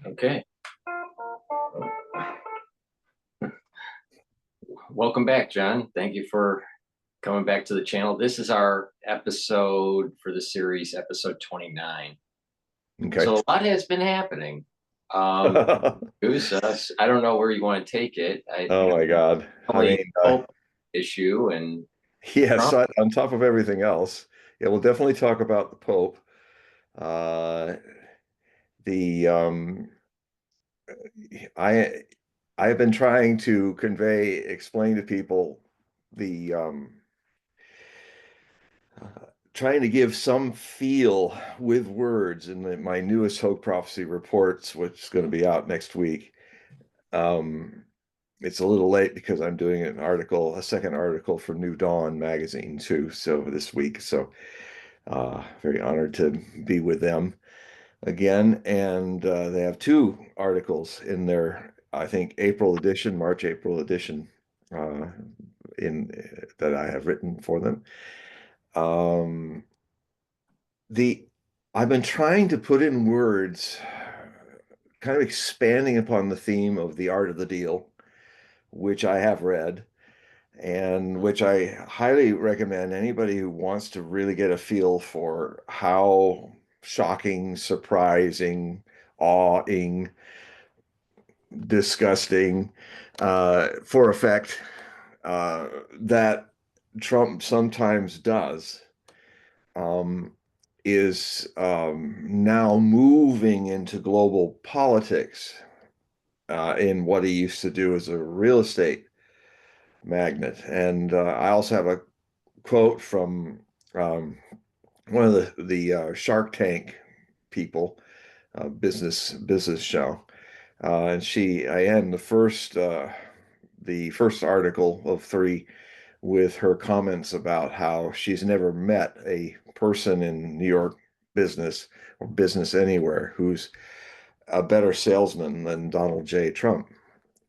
Okay. Welcome back, John. Thank you for coming back to the channel. This is our episode for the series, episode 29. Okay. So a lot has been happening. News, I don't know where you want to take it. Oh my God. I Only mean, Pope issue and yes, Trump. on top of everything else, yeah, we'll definitely talk about the Pope. Uh, the I I have been trying to explain to people the trying to give some feel with words in my newest Hogue Prophecy reports, which is going to be out next week. Um, it's a little late because I'm doing a second article for New Dawn magazine too. So this week, very honored to be with them again. And they have two articles in their, I think, March April edition, uh, in that I have written for them. Um, the I've been trying to put in words, kind of expanding upon the theme of The Art of the Deal, which I have read and which I highly recommend anybody who wants to really get a feel for how shocking, surprising, awing, disgusting, for effect, that Trump sometimes does, um, is now moving into global politics, in what he used to do as a real estate magnate. And I also have a quote from um, one of the Shark Tank people, business show, and I end the first article of three with her comments about how she's never met a person in New York business or business anywhere who's a better salesman than Donald J. Trump,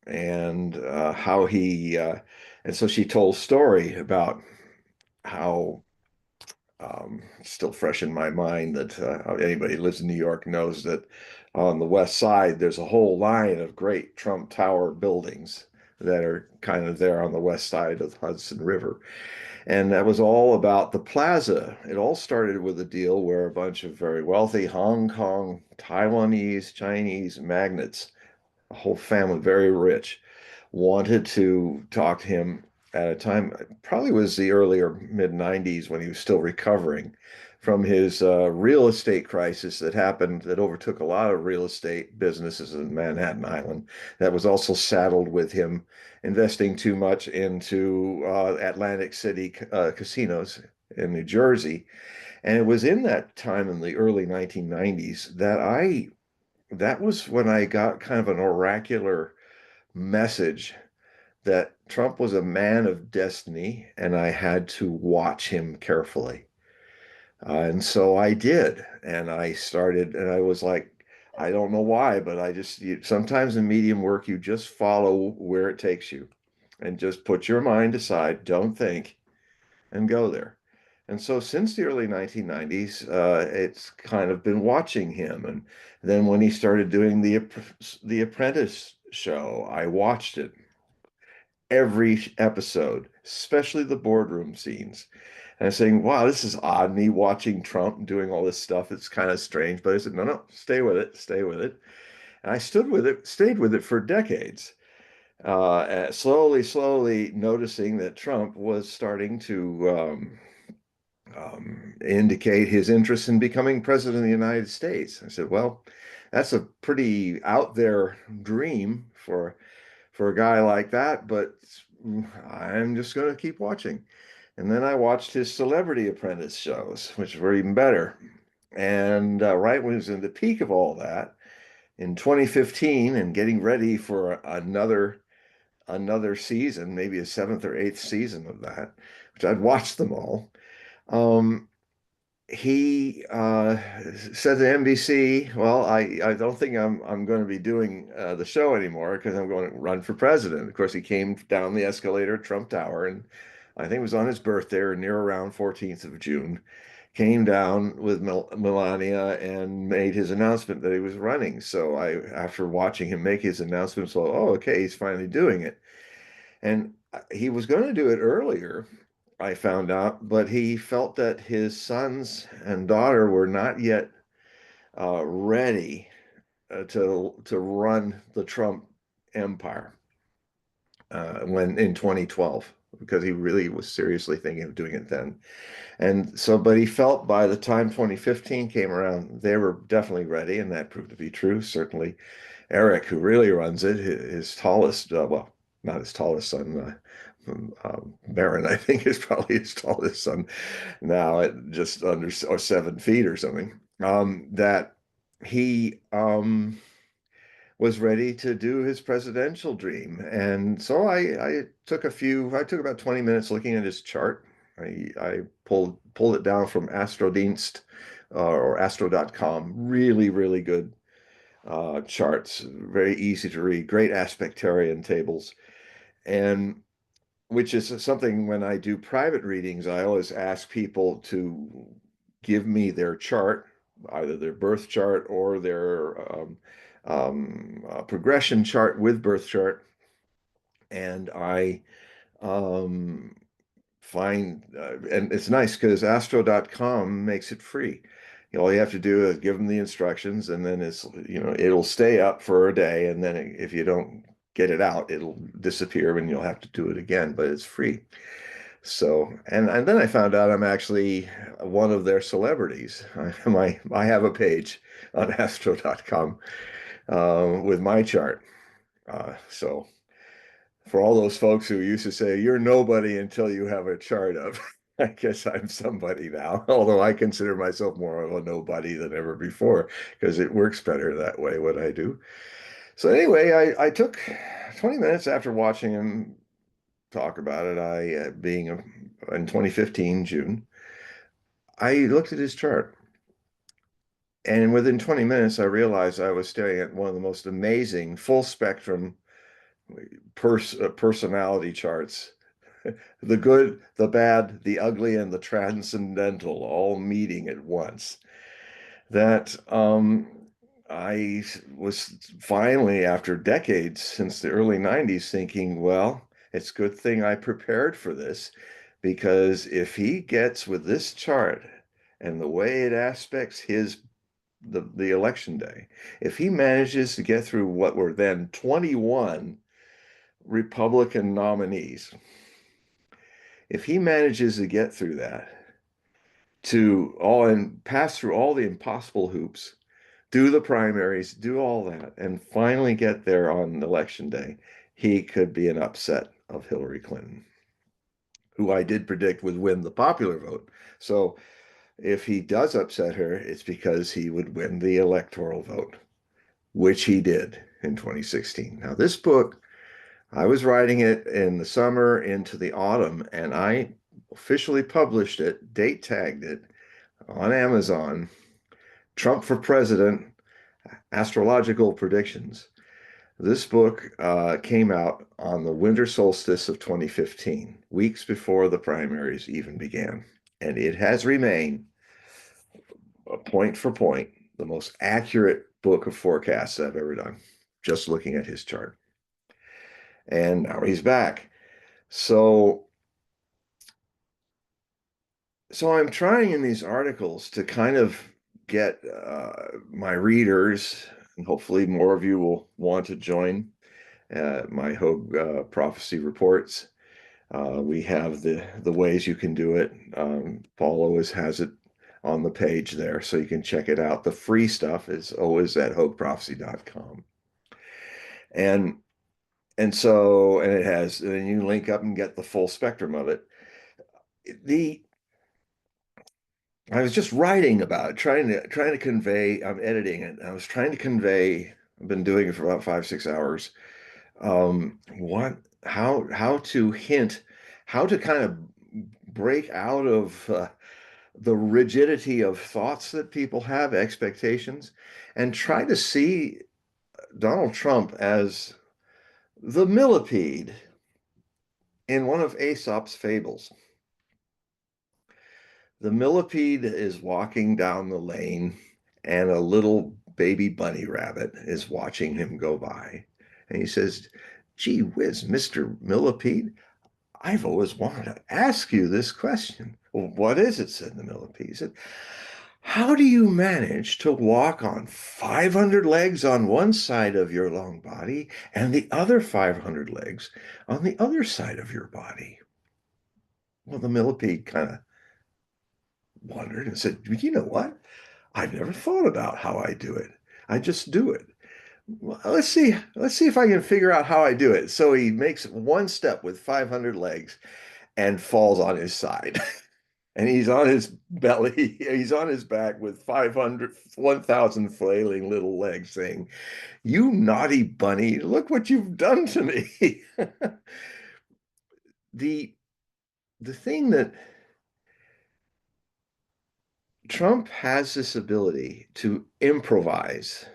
and and so she told a story about how, still fresh in my mind, that anybody who lives in New York knows that on the west side there's a whole line of great Trump Tower buildings that are kind of there on the west side of the Hudson River. And that was all about the plaza. It all started with a deal where a bunch of very wealthy Hong Kong, Taiwanese, Chinese magnates, a whole family, very rich, wanted to talk to him at a time, probably was the earlier mid 90s, when he was still recovering from his real estate crisis that overtook a lot of real estate businesses in Manhattan Island, that was also saddled with him investing too much into Atlantic City casinos in New Jersey. And it was in that time in the early 1990s that was when I got kind of an oracular message that Trump was a man of destiny and I had to watch him carefully. And so I did. And I was like, I don't know why, but sometimes in medium work, you just follow where it takes you and just put your mind aside, don't think, and go there. And so since the early 1990s, it's kind of been watching him. And then when he started doing the Apprentice show, I watched it every episode, especially the boardroom scenes. And I'm saying, wow, this is odd. Me watching Trump doing all this stuff. It's kind of strange. But I said, no, no, stay with it, stay with it. And I stood with it, stayed with it for decades, slowly noticing that Trump was starting to indicate his interest in becoming president of the United States. I said, well, that's a pretty out there dream for a guy like that, but I'm just going to keep watching. And then I watched his Celebrity Apprentice shows, which were even better. And right when he was in the peak of all that, in 2015, and getting ready for another season, maybe a seventh or eighth season of that, which I'd watched them all. Um, he said to NBC, "Well, I don't think I'm going to be doing the show anymore because I'm going to run for president." Of course, he came down the escalator at Trump Tower, and I think it was on his birthday or near around 14th of June, came down with Melania and made his announcement that he was running. So after watching him make his announcement, so, oh, okay, he's finally doing it. And he was going to do it earlier, I found out, but he felt that his sons and daughter were not yet ready to run the Trump empire when in 2012, because he really was seriously thinking of doing it then. And so, but he felt by the time 2015 came around, they were definitely ready, and that proved to be true. Certainly, Eric, who really runs it, his tallest, well, not his tallest son, Barron, I think, is probably his tallest son now at just under or 7 feet or something. That he was ready to do his presidential dream. And so I took about 20 minutes looking at his chart. I pulled it down from Astrodienst or astro.com. Really, really good charts, very easy to read, great aspectarian tables. And which is something when I do private readings, I always ask people to give me their chart, either their birth chart or their progression chart with birth chart. And I um, find, and it's nice because astro.com makes it free. All you have to do is give them the instructions, and then it'll stay up for a day, and then if you don't get it out, it'll disappear and you'll have to do it again, but it's free. So, and then I found out I'm actually one of their celebrities. I have a page on astro.com with my chart. So for all those folks who used to say you're nobody until you have a chart of, I guess I'm somebody now, although I consider myself more of a nobody than ever before because it works better that way, what I do. So anyway, I took 20 minutes after watching him talk about it. In 2015, June, I looked at his chart. And within 20 minutes, I realized I was staring at one of the most amazing full spectrum personality charts. The good, the bad, the ugly, and the transcendental all meeting at once. That I was finally, after decades since the early 90s, thinking, well, it's a good thing I prepared for this, because if he gets with this chart and the way it aspects the election day, if he manages to get through what were then 21 Republican nominees, if he manages to get through that, to all and pass through all the impossible hoops, do the primaries, do all that, and finally get there on election day, he could be an upset of Hillary Clinton, who I did predict would win the popular vote. So if he does upset her, it's because he would win the electoral vote, which he did in 2016. Now, this book, I was writing it in the summer into the autumn, and I officially published it, date tagged it on Amazon, Trump for President, Astrological Predictions. This book came out on the winter solstice of 2015, weeks before the primaries even began. And it has remained, point for point, the most accurate book of forecasts I've ever done, just looking at his chart. And now he's back. So I'm trying in these articles to kind of get my readers, and hopefully more of you will want to join my Hogue prophecy reports. We have the ways you can do it. Paul always has it on the page there, so you can check it out. The free stuff is always at hogueprophecy.com. And it has, and you link up and get the full spectrum of it. I was just writing about it, trying to convey. I'm editing it. I was trying to convey. I've been doing it for about 5-6 hours. How to hint, how to kind of break out of the rigidity of thoughts that people have, expectations, and try to see Donald Trump as the millipede in one of Aesop's fables. the millipede is walking down the lane, and a little baby bunny rabbit is watching him go by. And he says, "Gee whiz, Mr. Millipede, I've always wanted to ask you this question." "Well, what is it?" said the millipede. He said, "How do you manage to walk on 500 legs on one side of your long body and the other 500 legs on the other side of your body?" Well, the millipede kind of wondered and said, "You know what? I've never thought about how I do it. I just do it. Well, let's see if I can figure out how I do it." So he makes one step with 500 legs and falls on his side. And he's on his belly, he's on his back with 1,000 flailing little legs saying, "You naughty bunny, look what you've done to me." the the thing that Trump has this ability to improvise.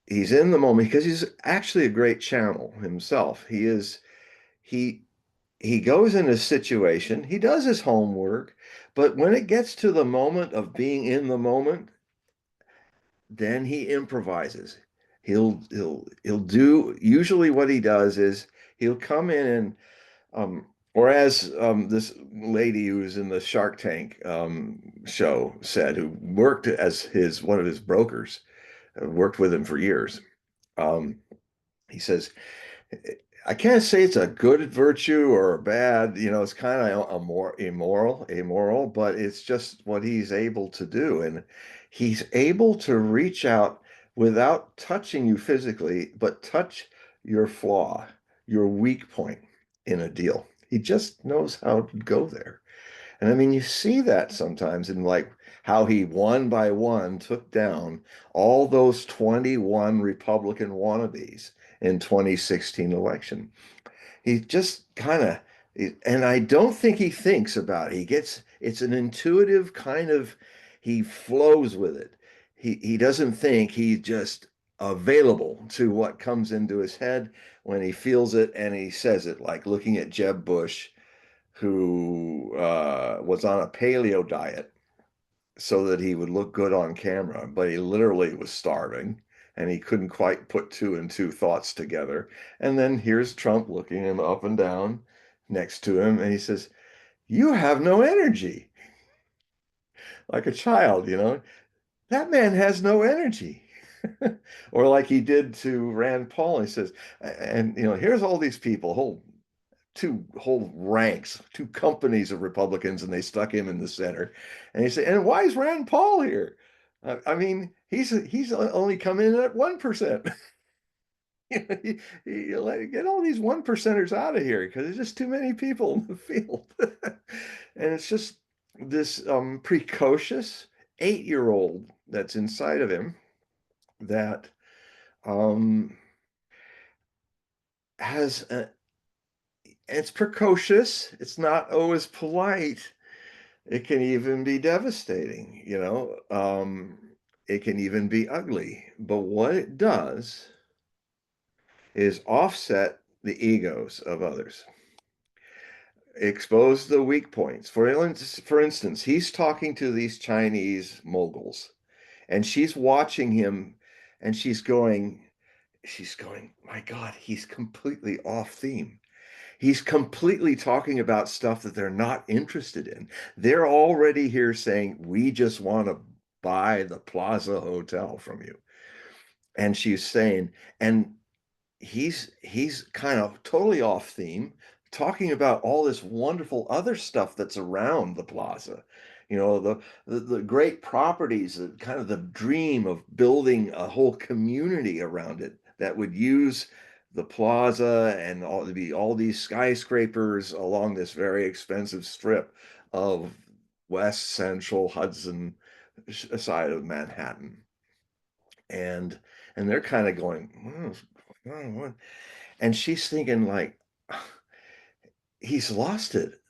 He's in the moment because he's actually a great channel himself. He he goes in a situation, he does his homework, but when it gets to the moment of being in the moment, then he improvises. He'll do, usually what he does is he'll come in and or as this lady who was in the Shark Tank show said, who worked as his one of his brokers, worked with him for years. Um, he says, "I can't say it's a good virtue or a bad, it's kind of a more immoral, but it's just what he's able to do." And he's able to reach out without touching you physically, but touch your flaw, your weak point in a deal. He just knows how to go there. And I mean, you see that sometimes in like how he one by one took down all those 21 Republican wannabes in 2016 election. He just kind of, and I don't think he thinks about it. It's an intuitive kind of, he flows with it. He doesn't think, he's just available to what comes into his head when he feels it and he says it, like looking at Jeb Bush, who was on a paleo diet so that he would look good on camera, but he literally was starving and he couldn't quite put two and two thoughts together. And then here's Trump looking him up and down next to him, and he says, "You have no energy," like a child, That man has no energy. Or like he did to Rand Paul, he says, and here's all these people, two whole ranks, two companies of Republicans, and they stuck him in the center. And he said, "And why is Rand Paul here? I mean, he's only come in at 1%." Get all these one percenters out of here because there's just too many people in the field. And it's just this precocious 8-year-old that's inside of him that um, has it's precocious. It's not always polite. It can even be devastating, it can even be ugly. But what it does is offset the egos of others, expose the weak points. For instance, he's talking to these Chinese moguls, and she's watching him, and she's going, "My God, he's completely off theme. He's completely talking about stuff that they're not interested in. They're already here saying, 'We just want to buy the Plaza Hotel from you.'" And she's saying, and he's kind of totally off theme, talking about all this wonderful other stuff that's around the plaza. The great properties, kind of the dream of building a whole community around it that would use the plaza and all these skyscrapers along this very expensive strip of West Central Hudson side of Manhattan. And they're kind of going, "What?" And she's thinking like, he's lost it.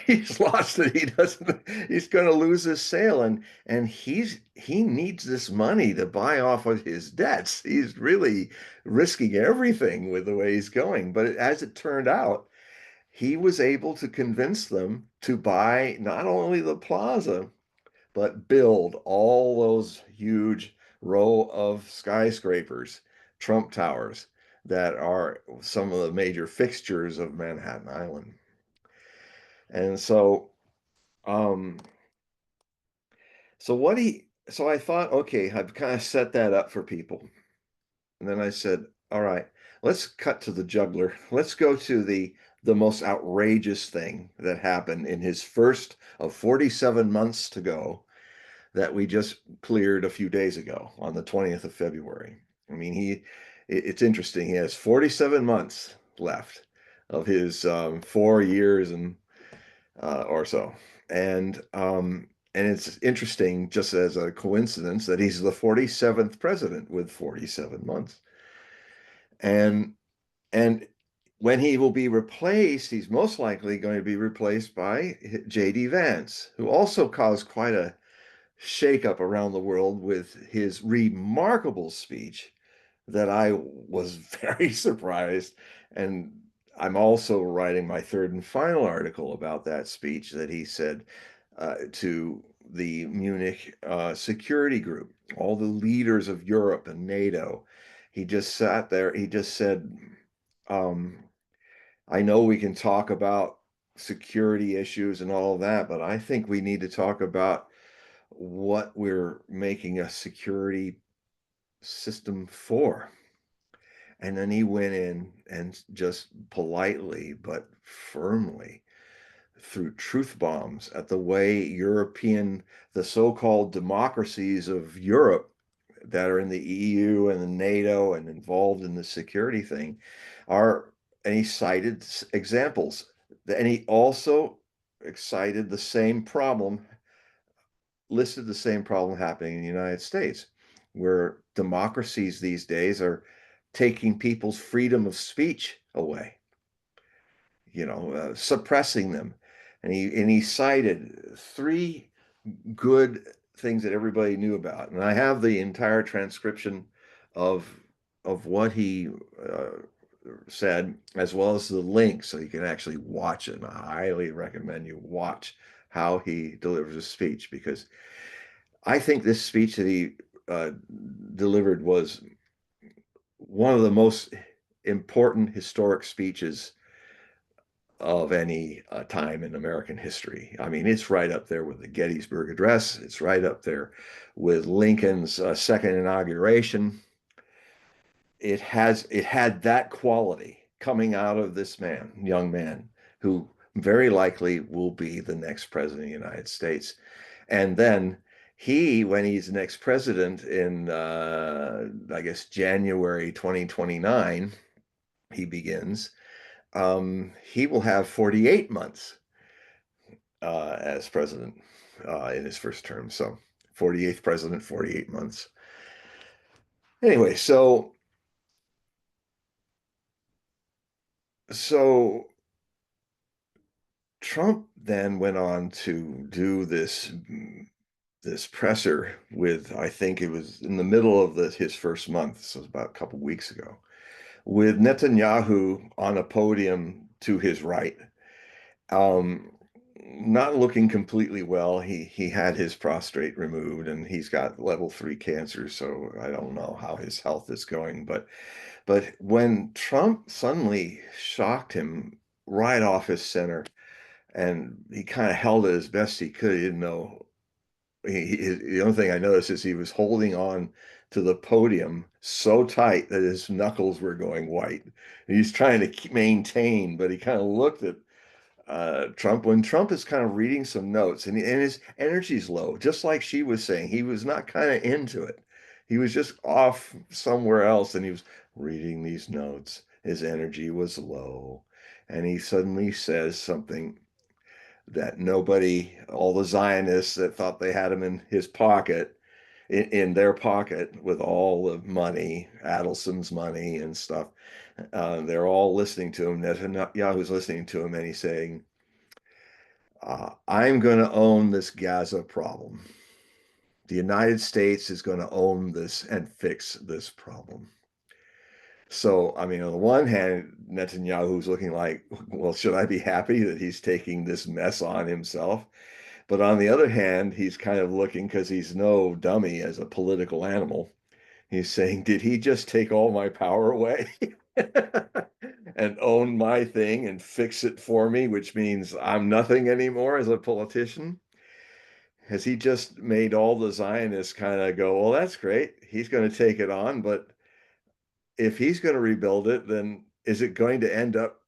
He's lost it. He doesn't, he's going to lose his sale. And he needs this money to buy off of his debts. He's really risking everything with the way he's going. But as it turned out, he was able to convince them to buy not only the plaza, but build all those huge row of skyscrapers, Trump Towers, that are some of the major fixtures of Manhattan Island. And um, so I thought, okay, I've kind of set that up for people. And then I said, all right, let's cut to the juggler. Let's go to the most outrageous thing that happened in his first of 47 months to go that we just cleared a few days ago on the 20th of February. I mean, it's interesting. He has 47 months left of his 4 years and or so. And it's interesting, just as a coincidence, that he's the 47th president with 47 months. And and when he will be replaced, he's most likely going to be replaced by J.D. Vance, who also caused quite a shakeup around the world with his remarkable speech that I was very surprised. And I'm also writing my third and final article about that speech that he said to the Munich Security Group, all the leaders of Europe and NATO. He just sat there, he just said, um, I know we can talk about security issues and all of that, but I think we need to talk about what we're making a security system for. And then he went in and just politely but firmly threw truth bombs at the way the so-called democracies of Europe that are in the EU and the NATO and involved in the security thing are, and he cited examples. And he also cited the same problem, listed the same problem happening in the United States, where democracies these days are taking people's freedom of speech away, suppressing them. And he cited three good things that everybody knew about. And I have the entire transcription of what he said, as well as the link, so you can actually watch it. And I highly recommend you watch how he delivers a speech, because I think this speech that he uh, delivered was one of the most important historic speeches of any time in American history. I mean, it's right up there with the Gettysburg Address. It's right up there with Lincoln's second inauguration. It had that quality coming out of this young man, who very likely will be the next president of the United States. And then when he's the next president in, I guess, January 2029, he begins, he will have 48 months as president in his first term. So 48th president, 48 months. Anyway, so Trump then went on to do this presser with, I think it was in the middle of his first month, so it was about a couple weeks ago, with Netanyahu on a podium to his right, um, not looking completely well. He had his prostate removed and he's got level 3 cancer, so I don't know how his health is going. But when Trump suddenly shocked him right off his center, and he kind of held it as best he could. He didn't know. The only thing I noticed is he was holding on to the podium so tight that his knuckles were going white. And he's trying to maintain, but he kind of looked at Trump when Trump is kind of reading some notes, and his energy's low, just like she was saying. He was not kind of into it. He was just off somewhere else, and he was reading these notes. His energy was low, and he suddenly says something that nobody, all the Zionists that thought they had him in his pocket, in their pocket with all the money, Adelson's money and stuff, they're all listening to him. Netanyahu's listening to him, and he's saying, I'm going to own this Gaza problem. The United States is going to own this and fix this problem. So, I mean, on the one hand, Netanyahu's looking like, well, should I be happy that he's taking this mess on himself? But on the other hand, he's kind of looking, because he's no dummy as a political animal. He's saying, did he just take all my power away and own my thing and fix it for me, which means I'm nothing anymore as a politician? Has he just made all the Zionists kind of go, well, that's great. He's going to take it on, but if he's going to rebuild it, then is it going to end up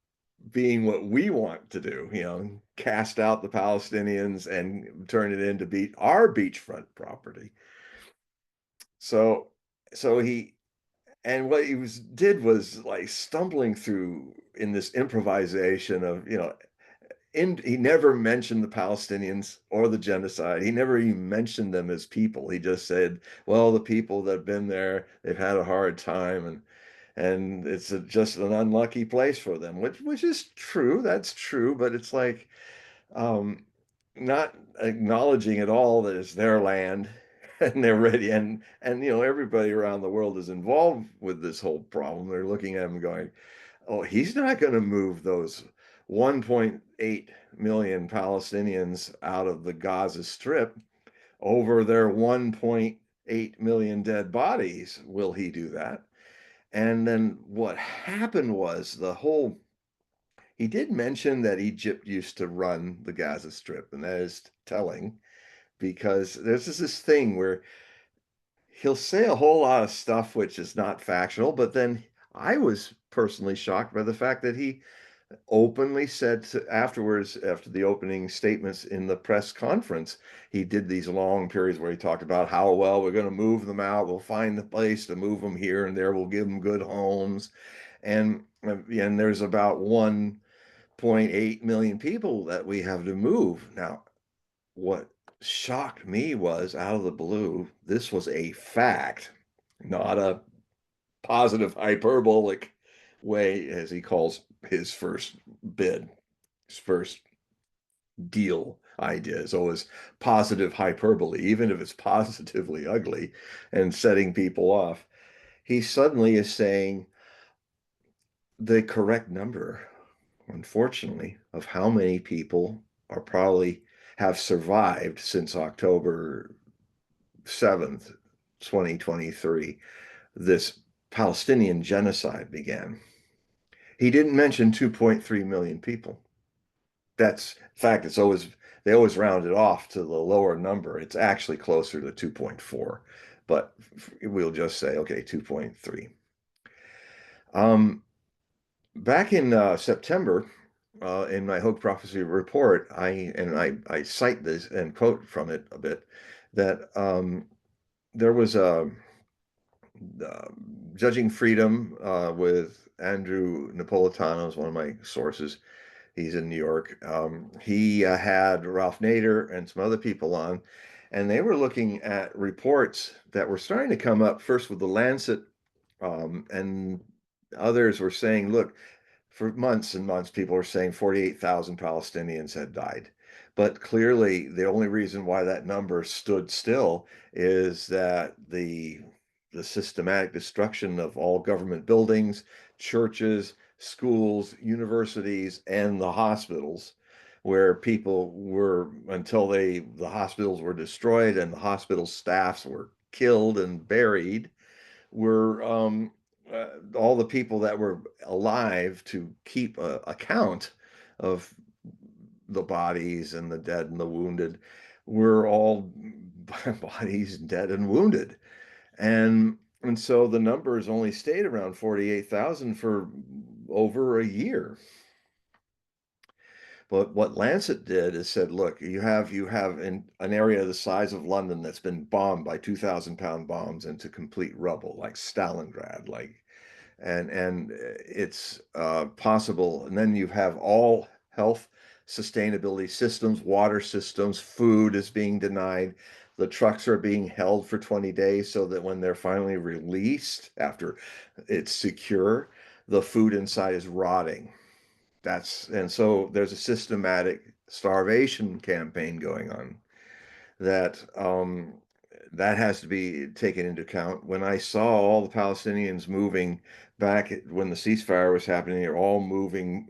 being what we want to do? Cast out the Palestinians and turn it into our beachfront property. So, so he and what he did was like stumbling through in this improvisation of he never mentioned the Palestinians or the genocide. He never even mentioned them as people. He just said, well, the people that have been there, they've had a hard time, and it's just an unlucky place for them, which is true. That's true, but it's like um, not acknowledging at all that it's their land and they're ready, and everybody around the world is involved with this whole problem. They're looking at him going, oh, he's not going to move those 1.8 million Palestinians out of the Gaza Strip over their 1.8 million dead bodies. Will he do that? And then what happened was he did mention that Egypt used to run the Gaza Strip, and that is telling, because there's this thing where he'll say a whole lot of stuff which is not factual, but then I was personally shocked by the fact that he openly said afterwards, after the opening statements in the press conference, he did these long periods where he talked about how, well, we're going to move them out. We'll find the place to move them here and there. We'll give them good homes. And there's about 1.8 million people that we have to move. Now, what shocked me was, out of the blue, this was a fact, not a positive hyperbolic way, as he calls his first bid, his first deal idea is always positive hyperbole, even if it's positively ugly and setting people off. He suddenly is saying the correct number, unfortunately, of how many people are probably have survived since October 7th, 2023. This Palestinian genocide began. He didn't mention 2.3 million people. That's in fact, they always round it off to the lower number. It's actually closer to 2.4, but we'll just say, okay, 2.3. Um, Back in September, in my Hogue Prophecy report, I cite this and quote from it a bit, that there was a uh, Judging Freedom with Andrew Napolitano is one of my sources. He's in New York. He had Ralph Nader and some other people on, and they were looking at reports that were starting to come up first with the Lancet, and others were saying, look, for months and months, people were saying 48,000 Palestinians had died. But clearly, the only reason why that number stood still is that the systematic destruction of all government buildings, churches, schools, universities, and the hospitals, where people were, until the hospitals were destroyed and the hospital staffs were killed and buried, were all the people that were alive to keep a count of the bodies and the dead and the wounded were all bodies dead and wounded. And so the numbers only stayed around 48,000 for over a year. But what Lancet did is said, look, you have an area the size of London that's been bombed by 2,000-pound bombs into complete rubble, like Stalingrad, and it's possible. And then you have all health sustainability systems, water systems, food is being denied. The trucks are being held for 20 days so that when they're finally released after it's secure, the food inside is rotting. And so there's a systematic starvation campaign going on that that has to be taken into account. When I saw all the Palestinians moving when the ceasefire was happening, they're all moving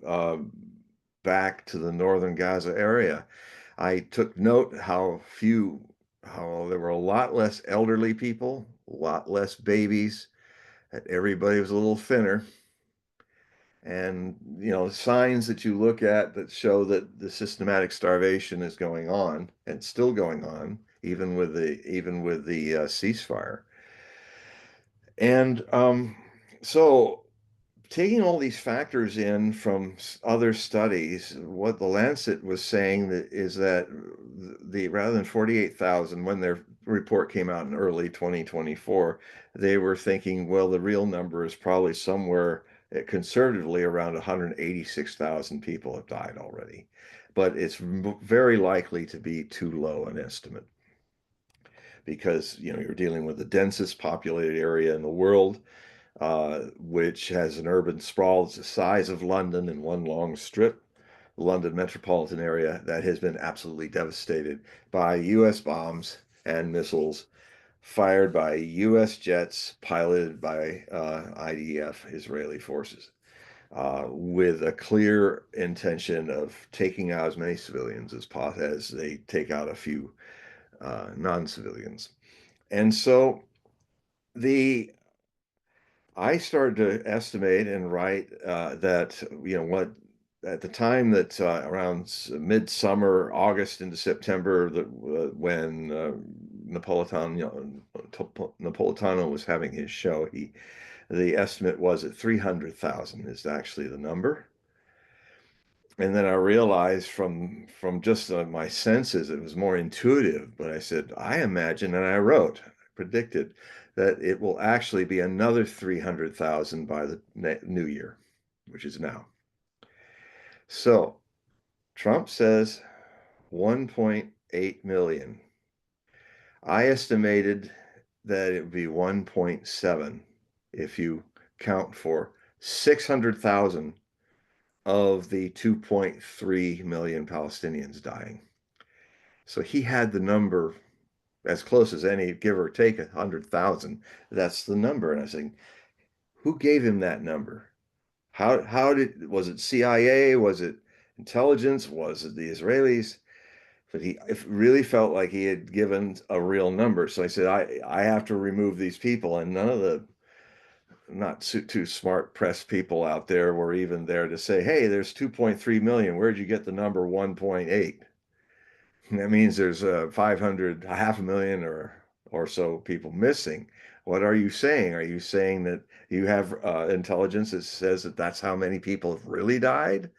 back to the northern Gaza area. I took note how there were a lot less elderly people, a lot less babies, that everybody was a little thinner. And, signs that you look at that show that the systematic starvation is going on and still going on, even with the ceasefire. And so taking all these factors in from other studies, what the Lancet was saying is that the rather than 48,000, when their report came out in early 2024, they were thinking, well, the real number is probably somewhere conservatively around 186,000 people have died already. But it's very likely to be too low an estimate because you're dealing with the densest populated area in the world, which has an urban sprawl that's the size of London in one long strip, the London metropolitan area that has been absolutely devastated by US bombs and missiles fired by US jets piloted by IDF, Israeli forces, with a clear intention of taking out as many civilians as they take out a few non-civilians. And so the I started to estimate and write that what at the time that around midsummer, August into September, that when Napolitano was having his show, the estimate was at 300,000 is actually the number. And then I realized from just my senses, it was more intuitive. But I said, I imagine, and I predicted that it will actually be another 300,000 by the new year, which is now. So Trump says 1.8 million. I estimated that it would be 1.7 if you count for 600,000 of the 2.3 million Palestinians dying. So he had the number as close as any, give or take 100,000. That's the number. And I was saying, who gave him that number? Was it CIA? Was it intelligence? Was it the Israelis? But it really felt like he had given a real number. So I said, I have to remove these people. And none of the not too smart press people out there were even there to say, hey, there's 2.3 million. Where'd you get the number 1.8? That means there's 500, half a million or so people missing. What are you saying? Are you saying that you have intelligence that says that that's how many people have really died?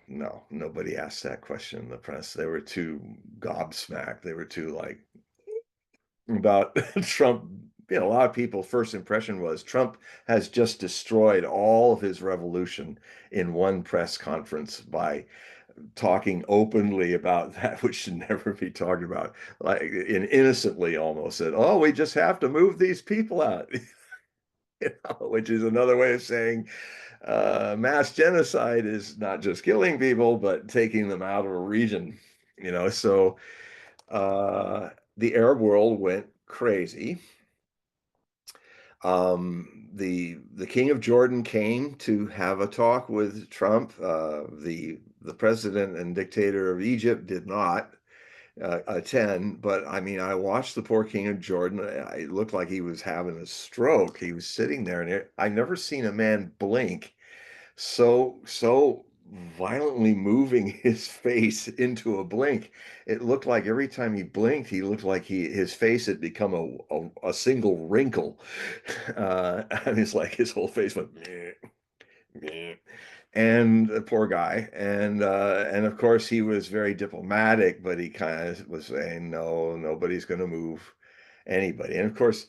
No, nobody asked that question in the press. They were too gobsmacked. They were too like about Trump. A lot of people first impression was Trump has just destroyed all of his revolution in one press conference by talking openly about that which should never be talked about, like innocently almost said, oh, we just have to move these people out. Which is another way of saying mass genocide is not just killing people but taking them out of a region. So the Arab world went crazy. The king of Jordan came to have a talk with Trump. The president and dictator of Egypt did not attend, but I mean, I watched the poor king of Jordan. It looked like he was having a stroke. He was sitting there, and I've never seen a man blink so violently, moving his face into a blink. It looked like every time he blinked, he looked like his face had become a single wrinkle. And it's like his whole face went meh, meh. And the poor guy, and of course he was very diplomatic, but he kind of was saying, no, nobody's going to move anybody. And of course,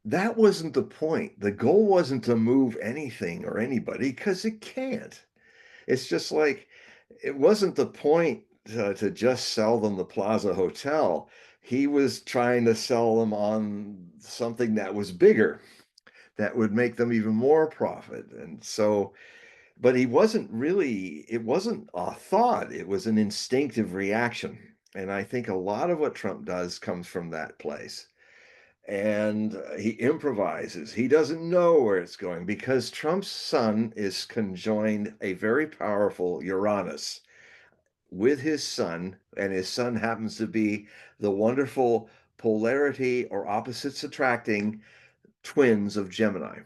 that wasn't the point. The goal wasn't to move anything or anybody because it can't. It's just like it wasn't the point to just sell them the Plaza Hotel. He was trying to sell them on something that was bigger, that would make them even more profit. And so, but it wasn't a thought, it was an instinctive reaction. And I think a lot of what Trump does comes from that place. and he improvises. He doesn't know where it's going because Trump's sun is conjoined a very powerful Uranus with his sun, and his sun happens to be the wonderful polarity or opposites attracting twins of Gemini.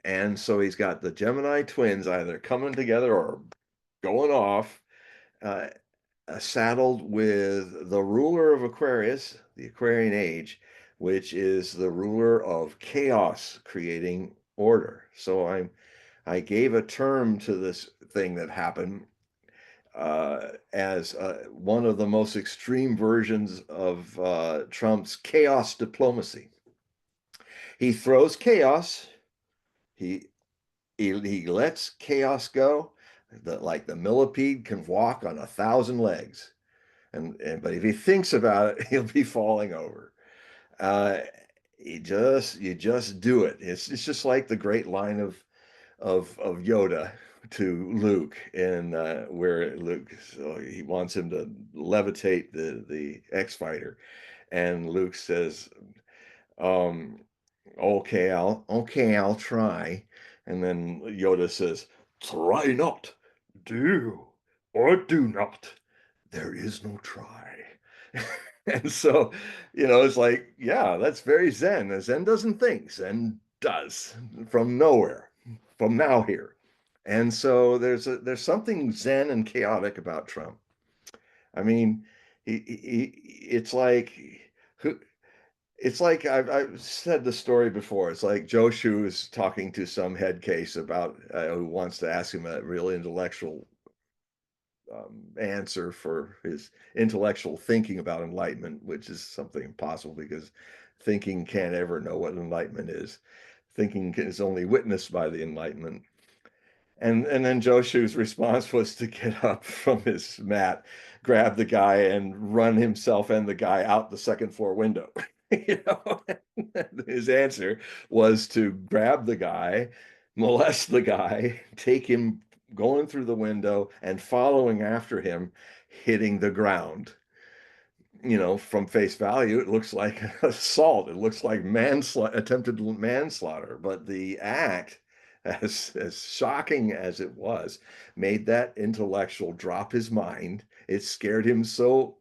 And so he's got the Gemini twins either coming together or going off, uh, saddled with the ruler of Aquarius, the Aquarian age, which is the ruler of chaos, creating order. So I gave a term to this thing that happened as one of the most extreme versions of Trump's chaos diplomacy. He throws chaos. He he lets chaos go. Like the millipede can walk on 1,000 legs, and but if he thinks about it, he'll be falling over. Uh, you just do it. It's just like the great line of Yoda to Luke, and where Luke, so he wants him to levitate the X fighter, and Luke says, um, "I'll try," and then Yoda says, "Try not, do or do not. There is no try." And so, it's like, yeah, that's very Zen. Zen doesn't think, Zen does from nowhere, from now here. And so there's something Zen and chaotic about Trump. I mean, it's like who it's like I've said the story before. It's like Joe Shu is talking to some head case about who wants to ask him a real intellectual answer for his intellectual thinking about enlightenment, which is something impossible because thinking can't ever know what enlightenment is. Thinking is only witnessed by the enlightenment. And then Joshu's response was to get up from his mat, grab the guy, and run himself and the guy out the second floor window. You know, his answer was to grab the guy, molest the guy, take him going through the window and following after him, hitting the ground. From face value, it looks like assault. It looks like attempted manslaughter. But the act, as shocking as it was, made that intellectual drop his mind. It scared him so.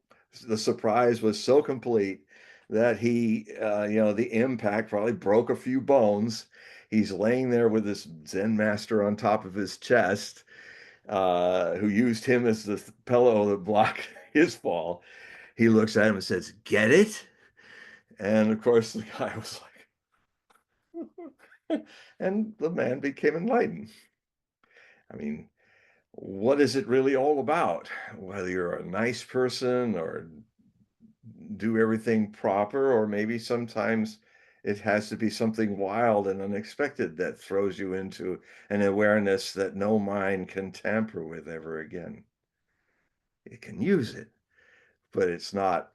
The surprise was so complete that the impact probably broke a few bones. He's laying there with this Zen master on top of his chest, who used him as the pillow that blocked his fall. He looks at him and says, "Get it?" And of course, the guy was like, and the man became enlightened. I mean, what is it really all about? Whether you're a nice person or do everything proper, or maybe sometimes it has to be something wild and unexpected that throws you into an awareness that no mind can tamper with ever again. It can use it, but it's not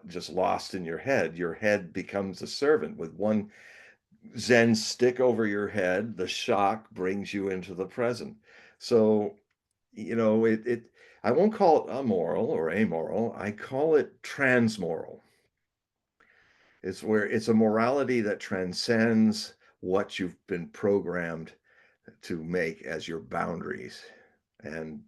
just lost in your head. Your head becomes a servant. With one Zen stick over your head, the shock brings you into the present. So, it I won't call it amoral or amoral. I call it transmoral. It's where it's a morality that transcends what you've been programmed to make as your boundaries. And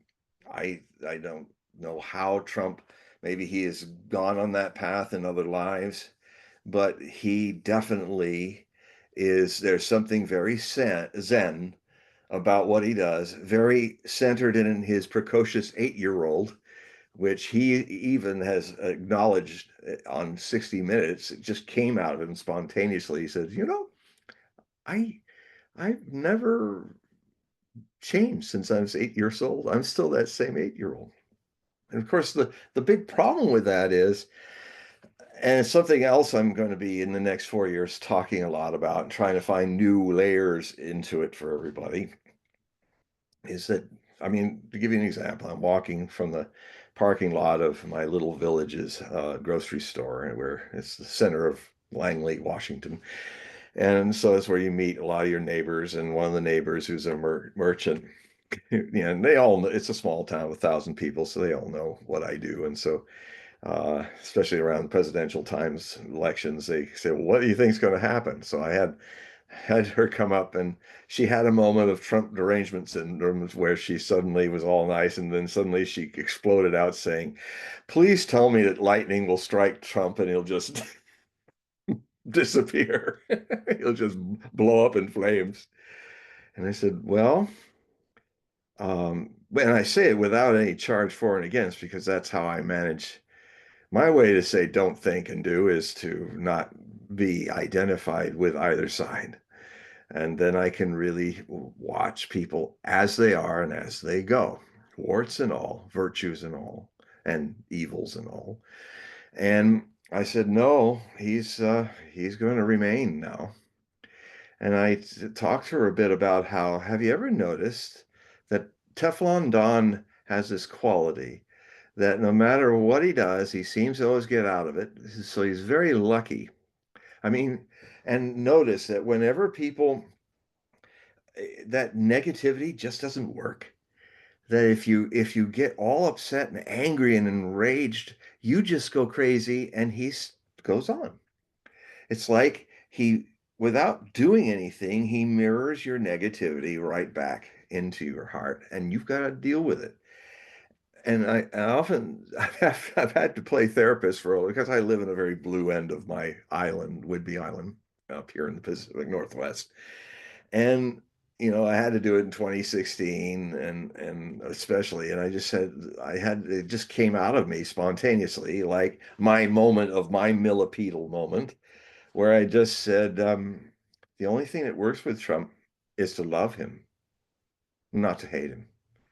I don't know how Trump, maybe he has gone on that path in other lives, but he definitely there's something very zen about what he does, very centered in his precocious 8-year-old, which he even has acknowledged on 60 Minutes. It just came out of him spontaneously. He says, I I've never changed since I was 8 years old. I'm still that same 8-year-old. And of course, the big problem with that is, and it's something else I'm going to be in the next 4 years talking a lot about and trying to find new layers into it for everybody, is that, I mean, to give you an example, I'm walking from the parking lot of my little village's grocery store, where it's the center of Langley, Washington. And so that's where you meet a lot of your neighbors. And one of the neighbors, who's a merchant, and they all know it's a small town with 1,000 people, so they all know what I do. And so especially around presidential times, elections. They say, well, what do you think is going to happen? So I had her come up, and she had a moment of Trump derangement syndrome where she suddenly was all nice, and then suddenly she exploded out saying, please tell me that lightning will strike Trump and he'll just disappear. He'll just blow up in flames. And I said, well, and I say it without any charge for and against, because that's how I manage. My way to say don't think and do is to not be identified with either side. And then I can really watch people as they are and as they go, warts and all, virtues and all, and evils and all. And I said, no, he's going to remain now. And I talked to her a bit about how, have you ever noticed that Teflon Don has this quality that no matter what he does, he seems to always get out of it. So he's very lucky. I mean, and notice that whenever people, that negativity just doesn't work. That if you get all upset and angry and enraged, you just go crazy and goes on. It's like without doing anything, he mirrors your negativity right back into your heart, and you've got to deal with it. And I often I've had to play therapist because I live in a very blue end of my island, Whidbey Island, up here in the Pacific Northwest. And I had to do it in 2016, and especially, and I just said it just came out of me spontaneously, like my moment of my millipedal moment, where I just said, the only thing that works with Trump is to love him, not to hate him.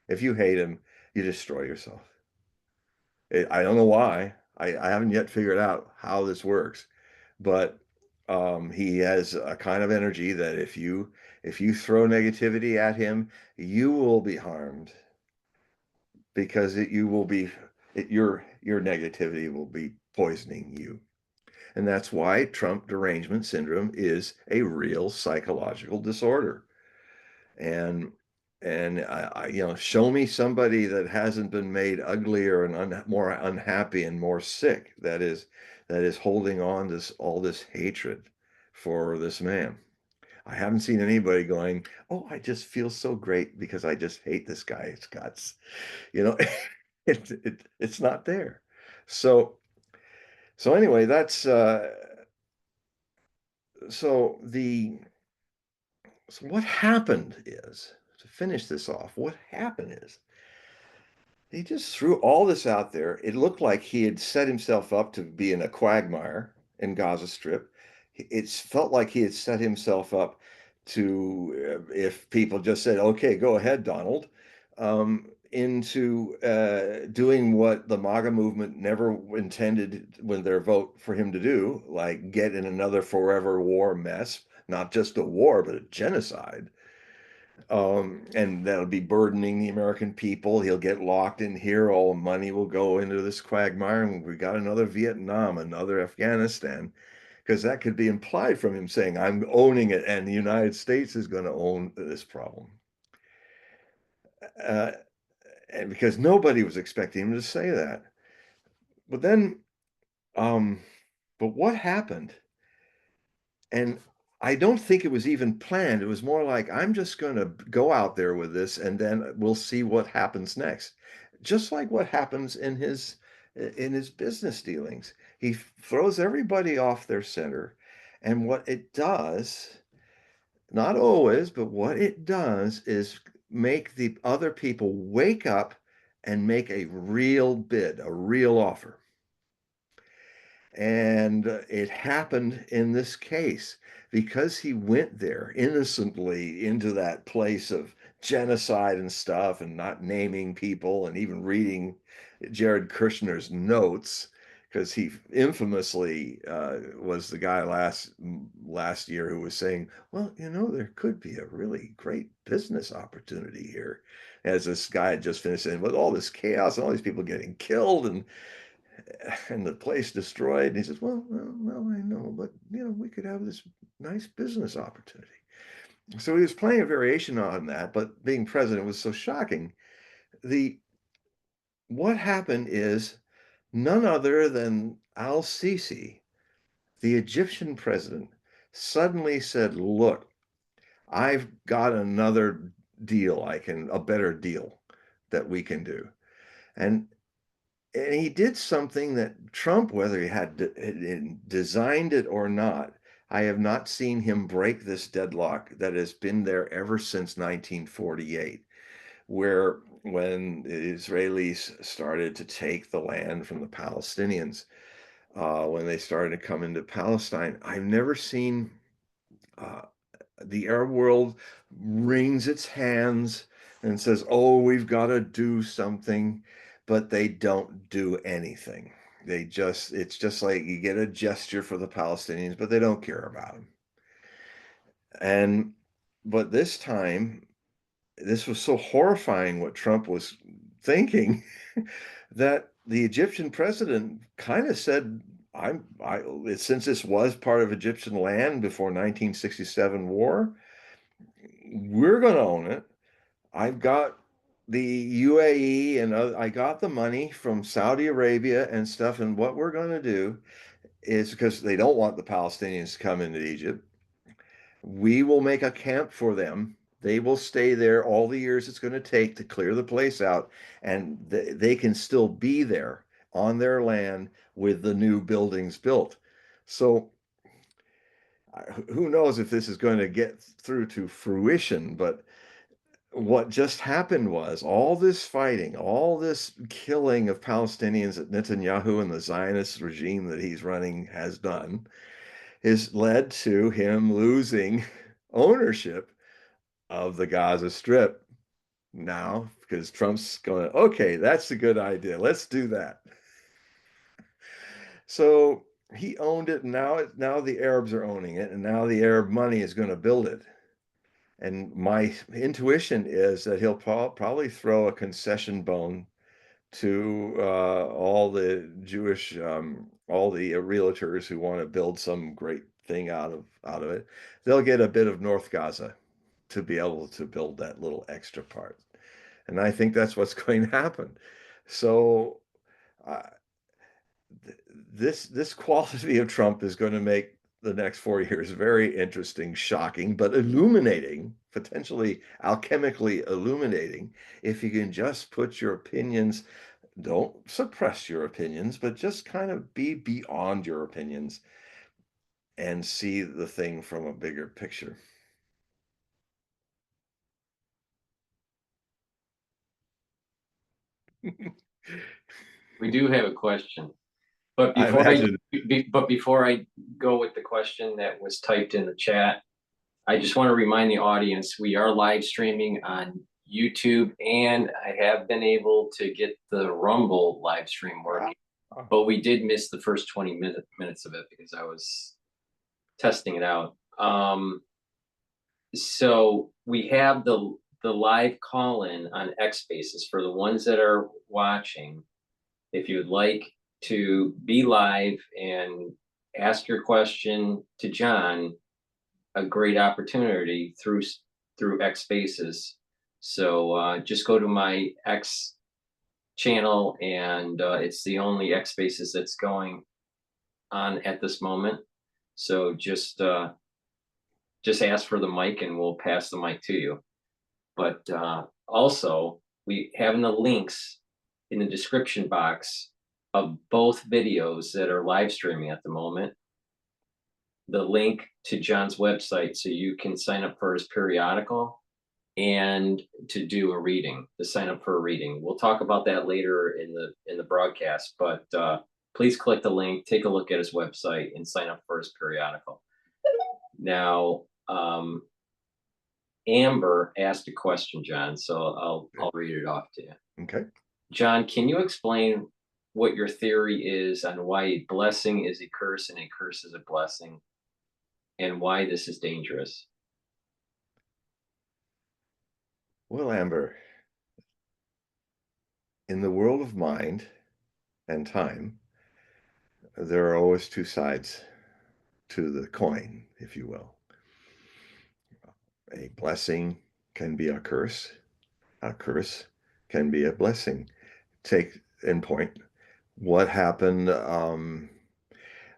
If you hate him, you destroy yourself. I don't know why. I haven't yet figured out how this works, but he has a kind of energy that if you throw negativity at him, you will be harmed because your negativity will be poisoning you. And that's why Trump derangement syndrome is a real psychological disorder. And show me somebody that hasn't been made uglier and more unhappy and more sick. That is holding on to all this hatred for this man. I haven't seen anybody going, "Oh, I just feel so great because I just hate this guy's guts." You know, it's not there. So anyway, that's so the so what happened is, to finish this off, what happened is he just threw all this out there. It looked like he had set himself up to be in a quagmire in Gaza Strip. It felt like he had set himself up to, if people just said, okay, go ahead, Donald, into doing what the MAGA movement never intended when their vote for him to do, like get in another forever war mess, not just a war, but a genocide. And that'll be burdening the American people. He'll get locked in here. All money will go into this quagmire, and we got another Vietnam, another Afghanistan, because that could be implied from him saying, I'm owning it, and the United States is going to own this problem. Uh, and because nobody was expecting him to say that. But then, but what happened? And I don't think it was even planned. It was more like, I'm just going to go out there with this, and then we'll see what happens next. Just like what happens in his business dealings. He throws everybody off their center. And what it does, not always, but what it does is make the other people wake up and make a real bid, a real offer. And it happened in this case because he went there innocently into that place of genocide and stuff, and not naming people, and even reading Jared Kushner's notes, because he infamously was the guy last year who was saying, well, there could be a really great business opportunity here, as this guy had just finished saying, with all this chaos and all these people getting killed and the place destroyed. And he says, well, I know, but we could have this nice business opportunity. So he was playing a variation on that, but being president was so shocking. What happened is none other than al-Sisi, the Egyptian president, suddenly said, look, I've got another deal, a better deal that we can do. And he did something that Trump, whether he had designed it or not, I have not seen him break this deadlock that has been there ever since 1948, where when the Israelis started to take the land from the Palestinians, when they started to come into Palestine, I've never seen uh, the Arab world wrings its hands and says, oh, we've got to do something, but they don't do anything. It's just like you get a gesture for the Palestinians, but they don't care about them. And, but this time, this was so horrifying what Trump was thinking that the Egyptian president kind of said, since this was part of Egyptian land before 1967 war, we're going to own it. I've got the UAE and I got the money from Saudi Arabia and stuff. And what we're going to do is, because they don't want the Palestinians to come into Egypt, we will make a camp for them. They will stay there all the years it's going to take to clear the place out, and they can still be there on their land with the new buildings built. So who knows if this is going to get through to fruition, but what just happened was all this fighting, all this killing of Palestinians that Netanyahu and the Zionist regime that he's running has done has led to him losing ownership of the Gaza Strip now, because Trump's going, okay, that's a good idea. Let's do that. So he owned it, and now the Arabs are owning it, and now the Arab money is going to build it. And my intuition is that he'll probably throw a concession bone to all the Jewish, all the realtors who want to build some great thing out of it. They'll get a bit of North Gaza to be able to build that little extra part. And I think that's what's going to happen. So uh, this quality of Trump is going to make the next 4 years very interesting, shocking, but illuminating, potentially alchemically illuminating, if you can just put your opinions, don't suppress your opinions, but just kind of be beyond your opinions and see the thing from a bigger picture. We do have a question, but I before imagine. I go with the question that was typed in the chat, I just want to remind the audience we are live streaming on YouTube, and I have been able to get the Rumble live stream working, but we did miss the first 20 minutes of it because I was testing it out. So we have the live call-in on X Spaces for the ones that are watching. If you would like to be live and ask your question to John, a great opportunity through X Spaces. So just go to my X channel, and it's the only X Spaces that's going on at this moment. So just ask for the mic, and we'll pass the mic to you. But also, we have in the links in the description box of both videos that are live streaming at the moment, the link to John's website so you can sign up for his periodical and to do a reading, to sign up for a reading. We'll talk about that later in the broadcast, but please click the link, take a look at his website, and sign up for his periodical. Now, Amber asked a question, John, so I'll read it off to you. Okay. John, can you explain what your theory is on why a blessing is a curse and a curse is a blessing, and why this is dangerous? Well, Amber, in the world of mind and time, there are always two sides to the coin, if you will. A blessing can be a curse can be a blessing. Take in point, what happened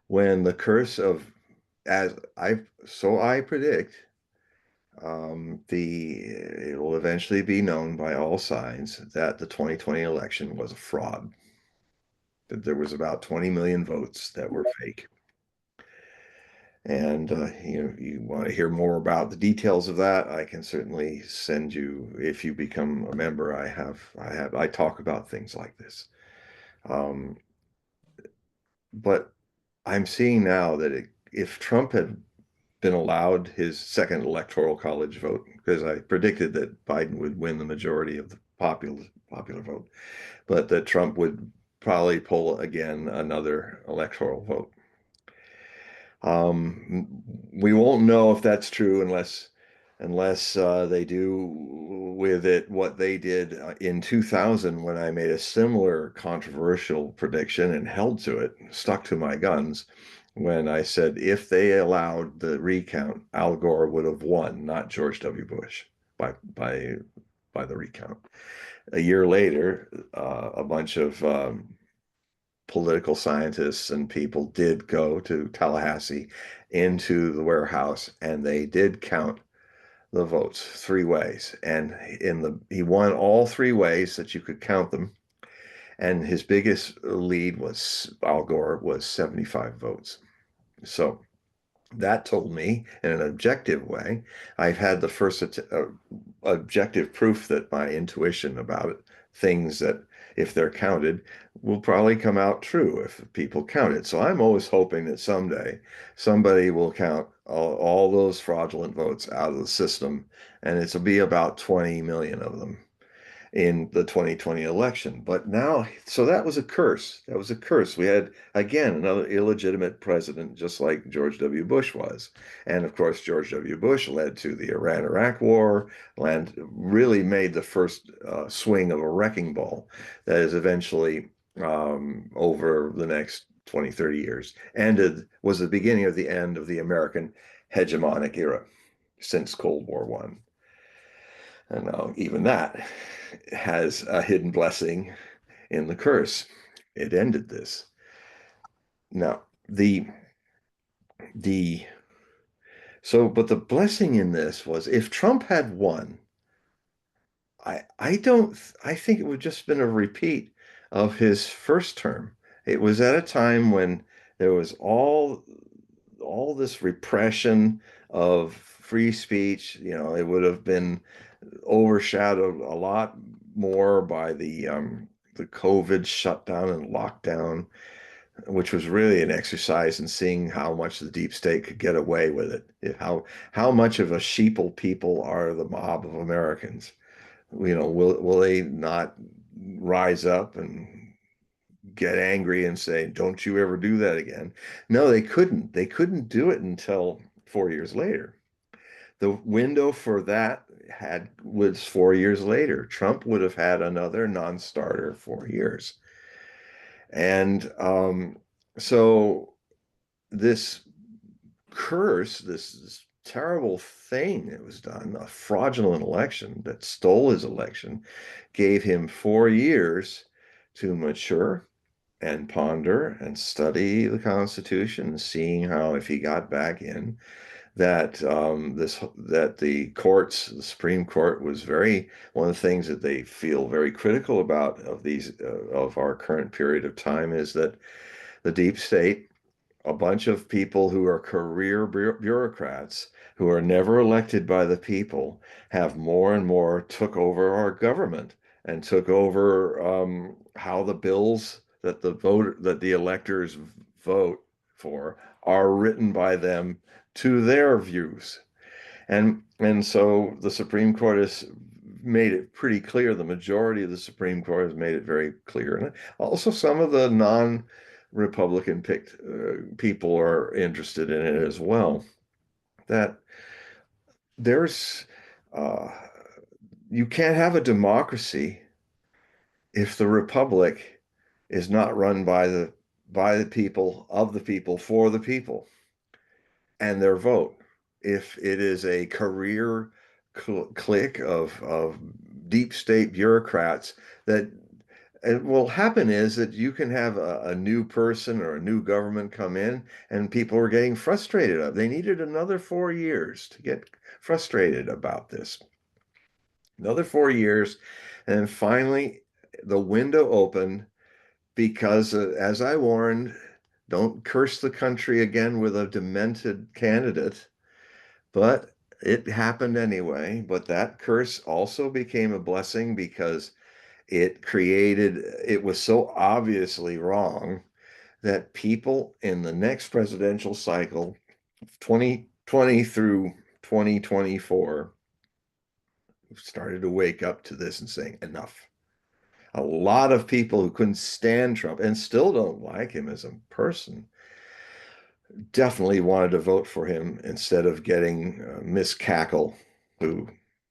when the curse of, as I predict, it will eventually be known by all sides that the 2020 election was a fraud, that there was about 20 million votes that were fake. And you want to hear more about the details of that, I can certainly send you, if you become a member, I talk about things like this. Um, but I'm seeing now that if Trump had been allowed his second electoral college vote, because I predicted that Biden would win the majority of the popular vote, but that Trump would probably pull again another electoral vote. We won't know if that's true unless they do with it what they did in 2000 when I made a similar controversial prediction and held to it, stuck to my guns, when I said if they allowed the recount, Al Gore would have won, not George W. Bush, by by by the recount. A year later, a bunch of political scientists and people did go to Tallahassee into the warehouse, and they did count the votes three ways. And he won all three ways that you could count them. And his biggest lead was Al Gore was 75 votes. So that told me in an objective way, I've had the first objective proof that my intuition about it, things that if they're counted will probably come out true if people count it. So I'm always hoping that someday somebody will count all those fraudulent votes out of the system, and it'll be about 20 million of them in the 2020 election. But now, so that was a curse. That was a curse. We had, again, another illegitimate president, just like George W. Bush was. And of course, George W. Bush led to the Iran-Iraq war, really made the first swing of a wrecking ball that is eventually, over the next 20, 30 years, was the beginning of the end of the American hegemonic era since Cold War One. And now even that has a hidden blessing in the curse. It ended this. Now, the but the blessing in this was if Trump had won, I don't I think it would just been a repeat of his first term. It was at a time when there was all this repression of free speech. It would have been overshadowed a lot more by the COVID shutdown and lockdown, which was really an exercise in seeing how much the deep state could get away with it. How much of a sheeple people are the mob of Americans? Will they not rise up and get angry and say, "Don't you ever do that again"? No, they couldn't. They couldn't do it until 4 years later. The window for that was 4 years later. Trump would have had another non-starter 4 years. And so this curse, this terrible thing that was done, a fraudulent election that stole his election, gave him 4 years to mature and ponder and study the Constitution, seeing how if he got back in, that the Supreme Court was one of the things that they feel very critical about of our current period of time is that the deep state, a bunch of people who are career bureaucrats who are never elected by the people, have more and more took over our government and took over how the bills that the electors vote for are written by them to their views. And so the Supreme Court has made it pretty clear. The majority of the Supreme Court has made it very clear, and also some of the non-Republican picked people are interested in it as well. That there's uh, you can't have a democracy if the republic is not run by the people, of the people, for the people, and their vote. If it is a career clique of deep state bureaucrats that And what will happen is that you can have a new person or a new government come in, and people are getting frustrated. They needed another 4 years to get frustrated about this. Another 4 years, and finally the window opened because, as I warned, don't curse the country again with a demented candidate. But it happened anyway. But that curse also became a blessing because it was so obviously wrong that people in the next presidential cycle, 2020 through 2024, started to wake up to this and saying, enough. A lot of people who couldn't stand Trump and still don't like him as a person definitely wanted to vote for him instead of getting Miss Cackle, who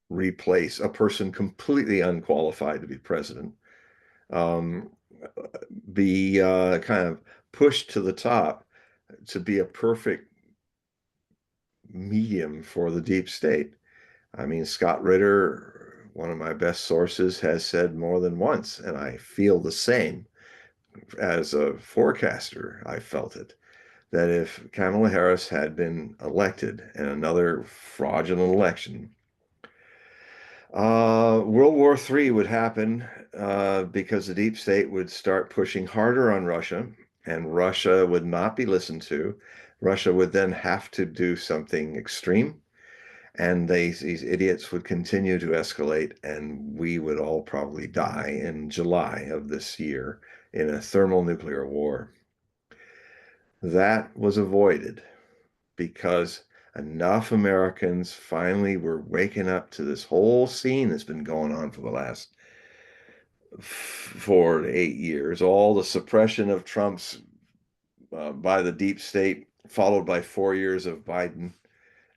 replaced a person completely unqualified to be president, um, be kind of pushed to the top to be a perfect medium for the deep state. I mean, Scott Ritter, one of my best sources, has said more than once, and I feel the same as a forecaster. I felt it that if Kamala Harris had been elected in another fraudulent election, World War III would happen because the deep state would start pushing harder on Russia, and Russia would not be listened to. Russia would then have to do something extreme, and these idiots would continue to escalate, and we would all probably die in July of this year in a thermonuclear war. That was avoided because enough Americans finally were waking up to this whole scene that's been going on for the last 4 to 8 years. All the suppression of Trump's by the deep state, followed by 4 years of Biden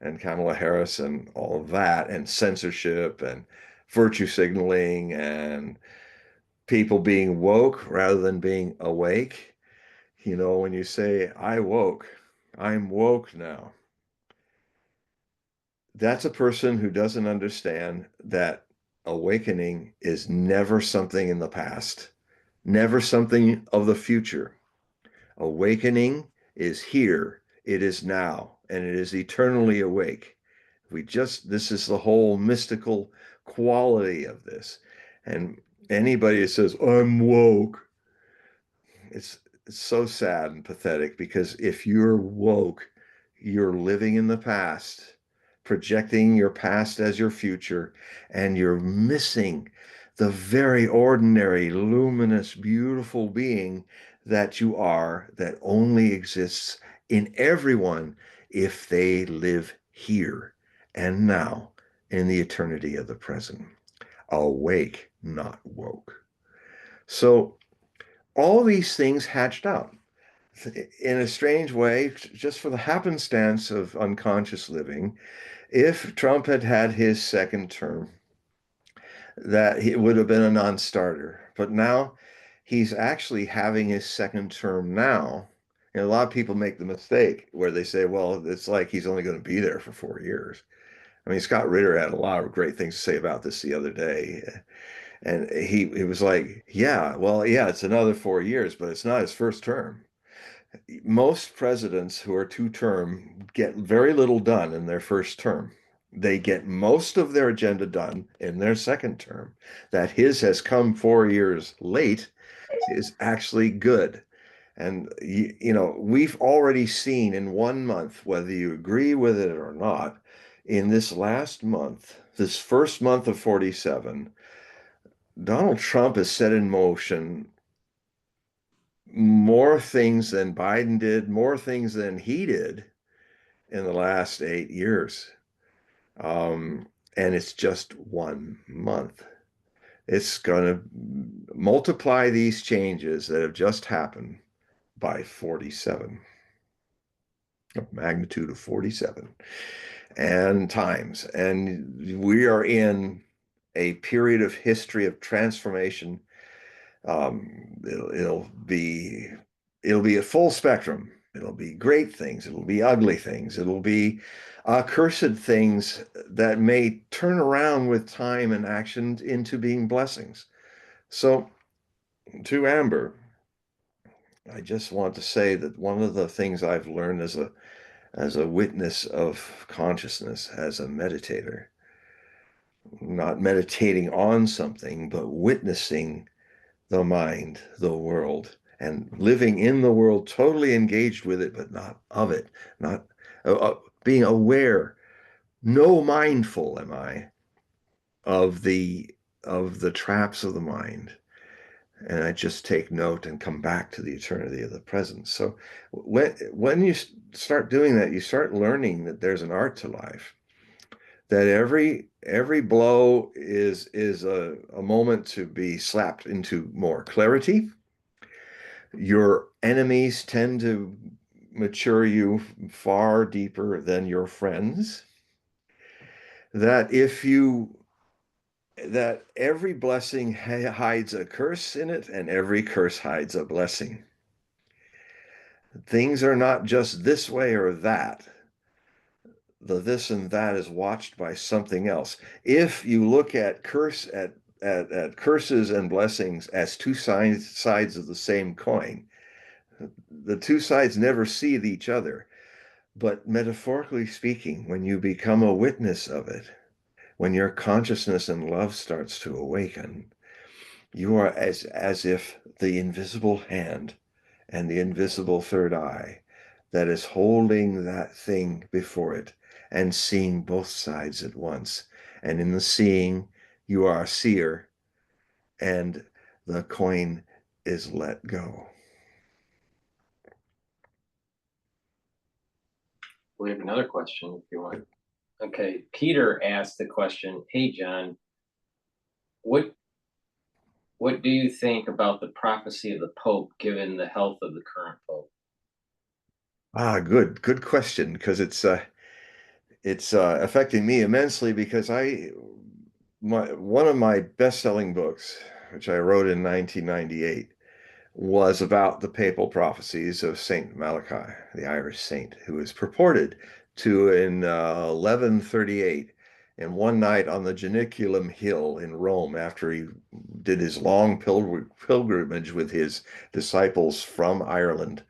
and Kamala Harris and all of that, and censorship and virtue signaling and people being woke rather than being awake. You know, when you say, I woke, I'm woke now, that's a person who doesn't understand that awakening is never something in the past, never something of the future. Awakening is here, it is now, and it is eternally awake. This is the whole mystical quality of this. And anybody that says, I'm woke, it's, it's so sad and pathetic because if you're woke, you're living in the past, projecting your past as your future, and you're missing the very ordinary, luminous, beautiful being that you are, that only exists in everyone if they live here and now in the eternity of the present. Awake, not woke. So all these things hatched out in a strange way, just for the happenstance of unconscious living. If Trump had had his second term, that it would have been a non-starter. But now he's actually having his second term now. And a lot of people make the mistake where they say, well, it's like he's only going to be there for 4 years. I mean, Scott Ritter had a lot of great things to say about this the other day. And he was like, yeah, well, yeah, it's another 4 years, but it's not his first term. Most presidents who are two-term get very little done in their first term. They get most of their agenda done in their second term. That his has come 4 years late is actually good. And we've already seen in 1 month, whether you agree with it or not, in this last month, this first month of 47, Donald Trump has set in motion more things than Biden did, more things than he did in the last 8 years. And it's just 1 month. It's going to multiply these changes that have just happened by 47, a magnitude of 47 and times. And we are in a period of history of transformation. It'll be a full spectrum. It'll be great things. It'll be ugly things. It'll be cursed things that may turn around with time and action into being blessings. So to Amber, I just want to say that one of the things I've learned as a witness of consciousness, as a meditator, not meditating on something, but witnessing the mind, the world, and living in the world, totally engaged with it, but not of it, not being aware. No mindful am I of the traps of the mind, and I just take note and come back to the eternity of the present. So when you start doing that, you start learning that there's an art to life. That every blow is a moment to be slapped into more clarity. Your enemies tend to mature you far deeper than your friends. That if you that every blessing hides a curse in it, and every curse hides a blessing. Things are not just this way or that. The this and that is watched by something else. If you look at at curses and blessings as two sides of the same coin, the two sides never see each other. But metaphorically speaking, when you become a witness of it, when your consciousness and love starts to awaken, you are as if the invisible hand and the invisible third eye that is holding that thing before it and seeing both sides at once. And in the seeing, you are a seer, and the coin is let go. We have another question if you want. Okay, Peter asked the question, hey John, what what do you think about the prophecy of the Pope given the health of the current Pope? Good question, because it's affecting me immensely because one of my best-selling books, which I wrote in 1998, was about the papal prophecies of Saint Malachi, the Irish saint, who is purported to, in 1138, in one night on the Janiculum Hill in Rome, after he did his long pilgrimage with his disciples from Ireland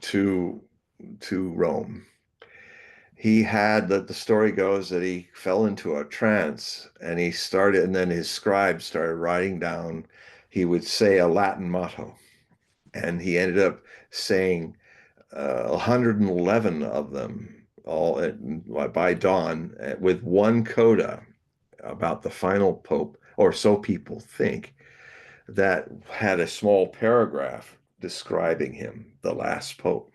to Rome. He had that the story goes that he fell into a trance and and then his scribe started writing down, he would say a Latin motto, and he ended up saying 111 of them all by dawn, with one coda about the final pope, or so people think, that had a small paragraph describing him, the last pope.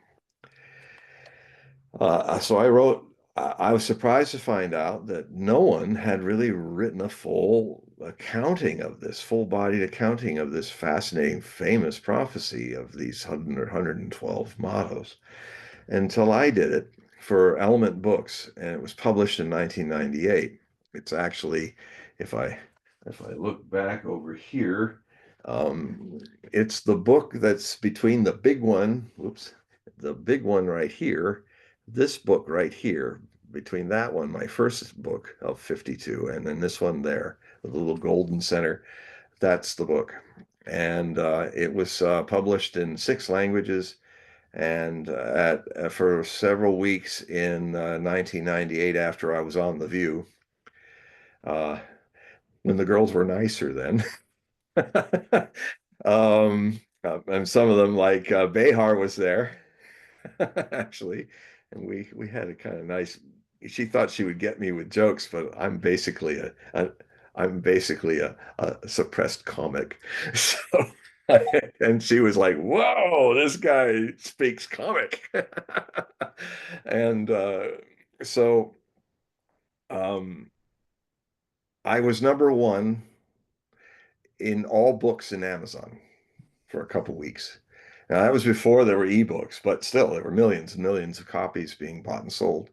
So I wrote, I was surprised to find out that no one had really written a full accounting of this, full-bodied accounting of this fascinating, famous prophecy of these 112 mottos until I did it for Element Books, and it was published in 1998. It's actually, if I look back over here, um, it's the book that's between the big one, whoops, the big one right here, this book right here, between that one, my first book of 52, and then this one there, the little golden center, that's the book. And it was published in 6 languages, and for several weeks in 1998, after I was on The View, uh, when the girls were nicer then. And some of them, like Behar, was there actually, and we had a kind of nice. She thought she would get me with jokes, but I'm basically a suppressed comic. So, and she was like, "Whoa, this guy speaks comic," and so um, I was number one in all books in Amazon for a couple weeks. Now, that was before there were ebooks, but still, there were millions and millions of copies being bought and sold.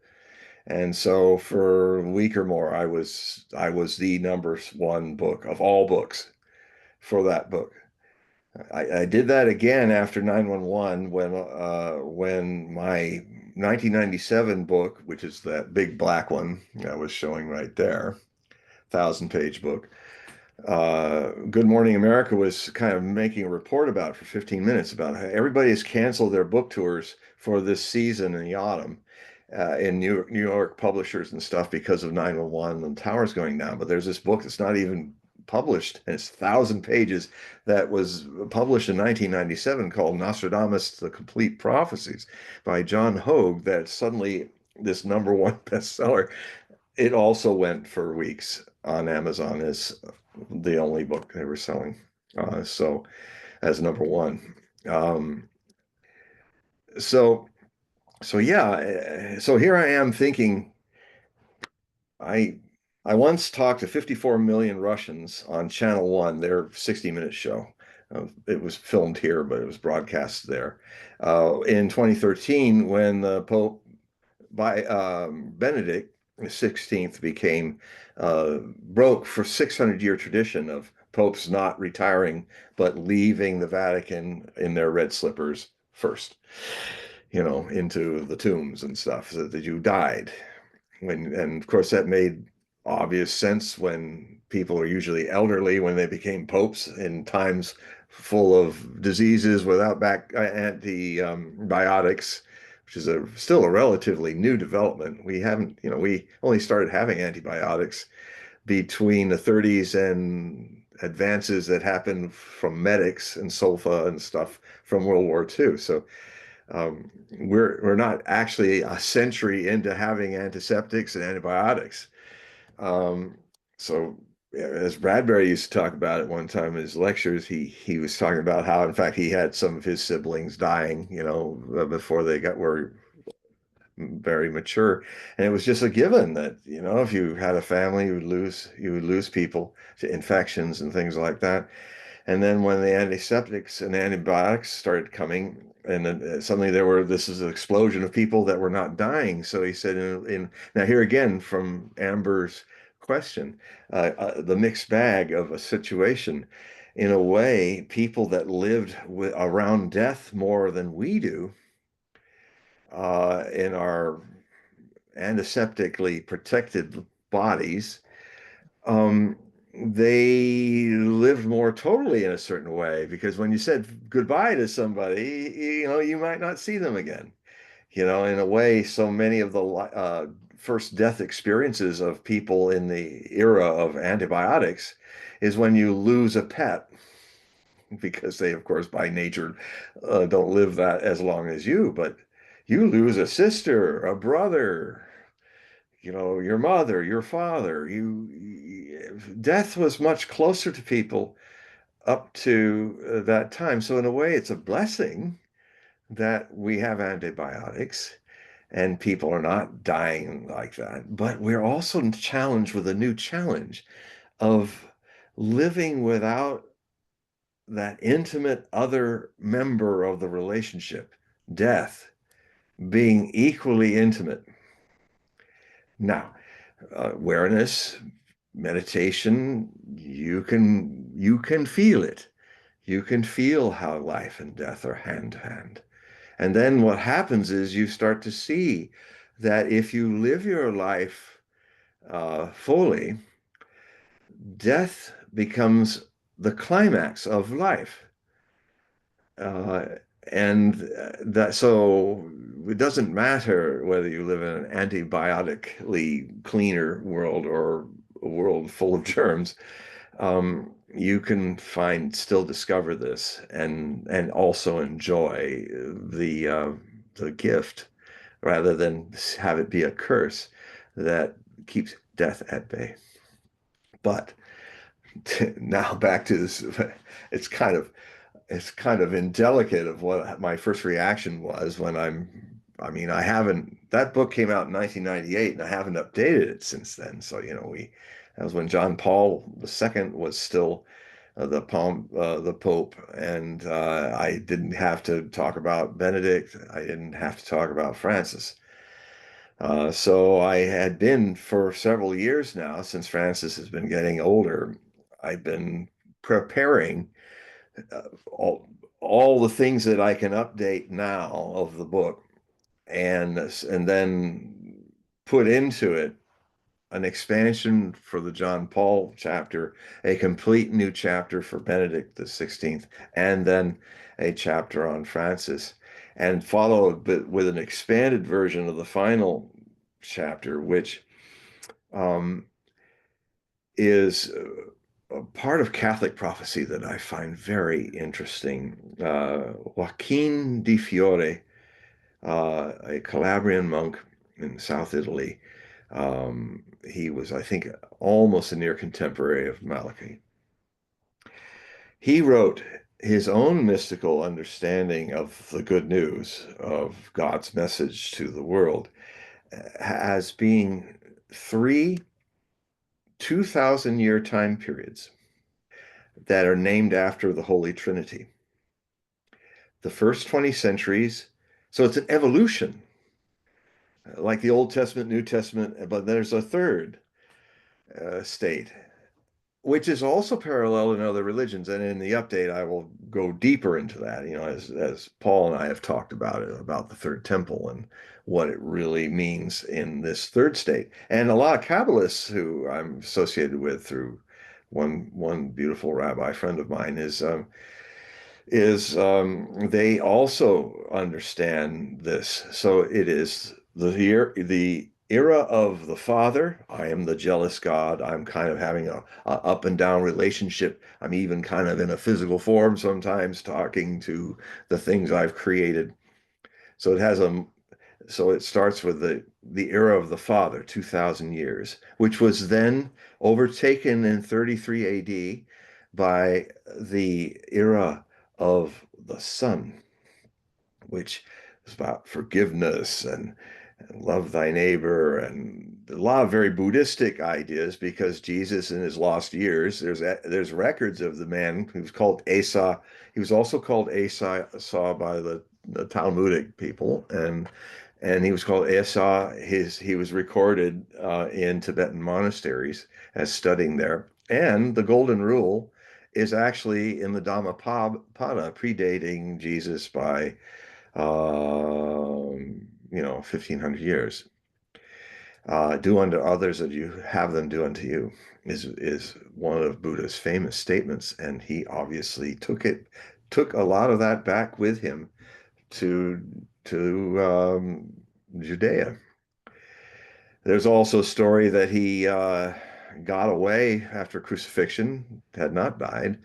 And so for a week or more, I was the number one book of all books for that book. I did that again after 911, when my 1997 book, which is that big black one I was showing right there, 1,000-page book, Good Morning America was kind of making a report about it for 15 minutes about how everybody has canceled their book tours for this season in the autumn in New York publishers and stuff because of 911 and towers going down. But there's this book that's not even published, and it's 1,000 pages, that was published in 1997 called Nostradamus: The Complete Prophecies by John Hogue, that suddenly this number one bestseller. It also went for weeks on Amazon as the only book they were selling. So as number one. Um, so so yeah, so here I am thinking I I once talked to 54 million Russians on Channel One, their 60-minute show. It was filmed here, but it was broadcast there. In 2013, when the Pope by Benedict XVI became broke for 600-year tradition of popes not retiring but leaving the Vatican in their red slippers first, into the tombs and stuff, so that you died. And of course, that made obvious sense when people are usually elderly when they became popes in times full of diseases without back antibiotics, which is still a relatively new development. We haven't, we only started having antibiotics between the 30s and advances that happened from medics and sulfa and stuff from World War II. So we're not actually a century into having antiseptics and antibiotics. Um, so as Bradbury used to talk about at one time in his lectures, he was talking about how, in fact, he had some of his siblings dying, before they were very mature, and it was just a given that, if you had a family, you would lose people to infections and things like that. And then when the antiseptics and antibiotics started coming, and then suddenly this is an explosion of people that were not dying. So he said, now here again from Amber's question, the mixed bag of a situation. In a way, people that lived around death more than we do, in our antiseptically protected bodies, um, they lived more totally in a certain way, because when you said goodbye to somebody, you might not see them again. In a way, so many of the first death experiences of people in the era of antibiotics is when you lose a pet, because they, of course, by nature, don't live that as long as you, but you lose a sister, a brother, your mother, your father. Death was much closer to people up to that time. So in a way, it's a blessing that we have antibiotics and people are not dying like that. But we're also challenged with a new challenge of living without that intimate other member of the relationship, death, being equally intimate. Now, awareness, meditation, you can feel it. You can feel how life and death are hand to hand. And then what happens is you start to see that if you live your life fully, death becomes the climax of life. Uh, and that so it doesn't matter whether you live in an antibiotically cleaner world or a world full of germs. You can still discover this and also enjoy the gift, rather than have it be a curse that keeps death at bay. But now back to this, it's kind of it's kind of indelicate of what my first reaction was when I mean, I haven't, that book came out in 1998 and I haven't updated it since then. So, that was when John Paul II was still the Pope, and I didn't have to talk about Benedict. I didn't have to talk about Francis. So I had been for several years now, since Francis has been getting older, I've been preparing uh, all the things that I can update now of the book, and then put into it an expansion for the John Paul chapter, a complete new chapter for Benedict the 16th, and then a chapter on Francis, and followed with an expanded version of the final chapter, which um, is a part of Catholic prophecy that I find very interesting. Joaquin di Fiore, a Calabrian monk in South Italy, he was, I think, almost a near contemporary of Malachi. He wrote his own mystical understanding of the good news of God's message to the world as being three 2,000-year time periods that are named after the Holy Trinity. The first 20 centuries, so it's an evolution, like the Old Testament, New Testament, but there's a third state, which is also parallel in other religions. And in the update, I will go deeper into that, as Paul and I have talked about it, about the third temple and what it really means in this third state. And a lot of Kabbalists who I'm associated with through one beautiful rabbi friend of mine is they also understand this. So it is the era of the Father. I am the jealous God. I'm kind of having a up and down relationship. I'm even kind of in a physical form sometimes talking to the things I've created. So it has a so it starts with the era of the Father, 2,000 years, which was then overtaken in 33 AD by the era of the Son, which is about forgiveness and love thy neighbor and a lot of very Buddhistic ideas, because Jesus in his lost years, there's records of the man who's called Asa. He was also called Asa by the Talmudic people, and he was called Asa. He was recorded in Tibetan monasteries as studying there. And the Golden Rule is actually in the Dhammapada, predating Jesus by 1,500 years. Do unto others as you have them do unto you is one of Buddha's famous statements, and he obviously took a lot of that back with him to Judea. There's also a story that he got away after crucifixion, had not died,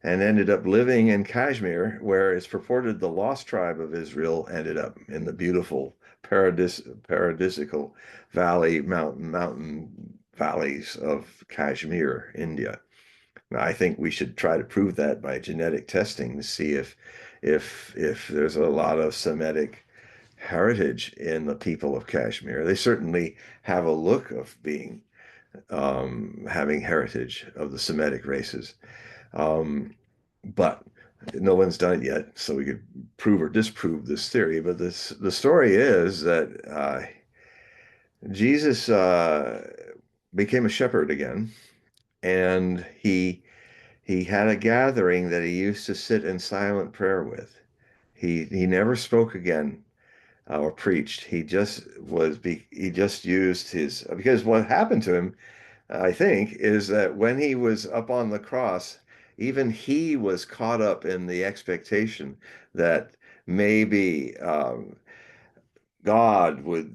and ended up living in Kashmir, where it's purported the lost tribe of Israel ended up in the beautiful paradisical mountain valleys of Kashmir, India. Now, I think we should try to prove that by genetic testing to see if there's a lot of Semitic heritage in the people of Kashmir. They certainly have a look of being having heritage of the Semitic races. But no one's done it yet, so we could prove or disprove this theory. But the story is that Jesus became a shepherd again, and he had a gathering that he used to sit in silent prayer with. He never spoke again or preached. He just used his, because what happened to him, I think, is that when he was up on the cross, even he was caught up in the expectation that maybe God would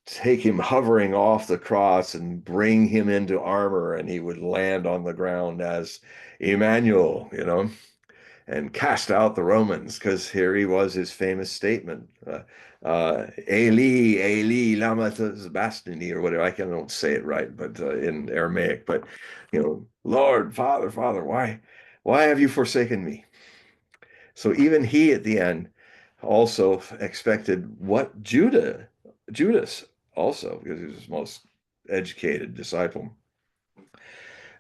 take him hovering off the cross and bring him into armor, and he would land on the ground as Emmanuel, and cast out the Romans, because here he was, his famous statement, Eli, Eli, lama sabachthani, or whatever. I can't say it right, but in Aramaic, but Lord, Father, Father, why have you forsaken me? So even he at the end also expected what Judas also, because he was his most educated disciple,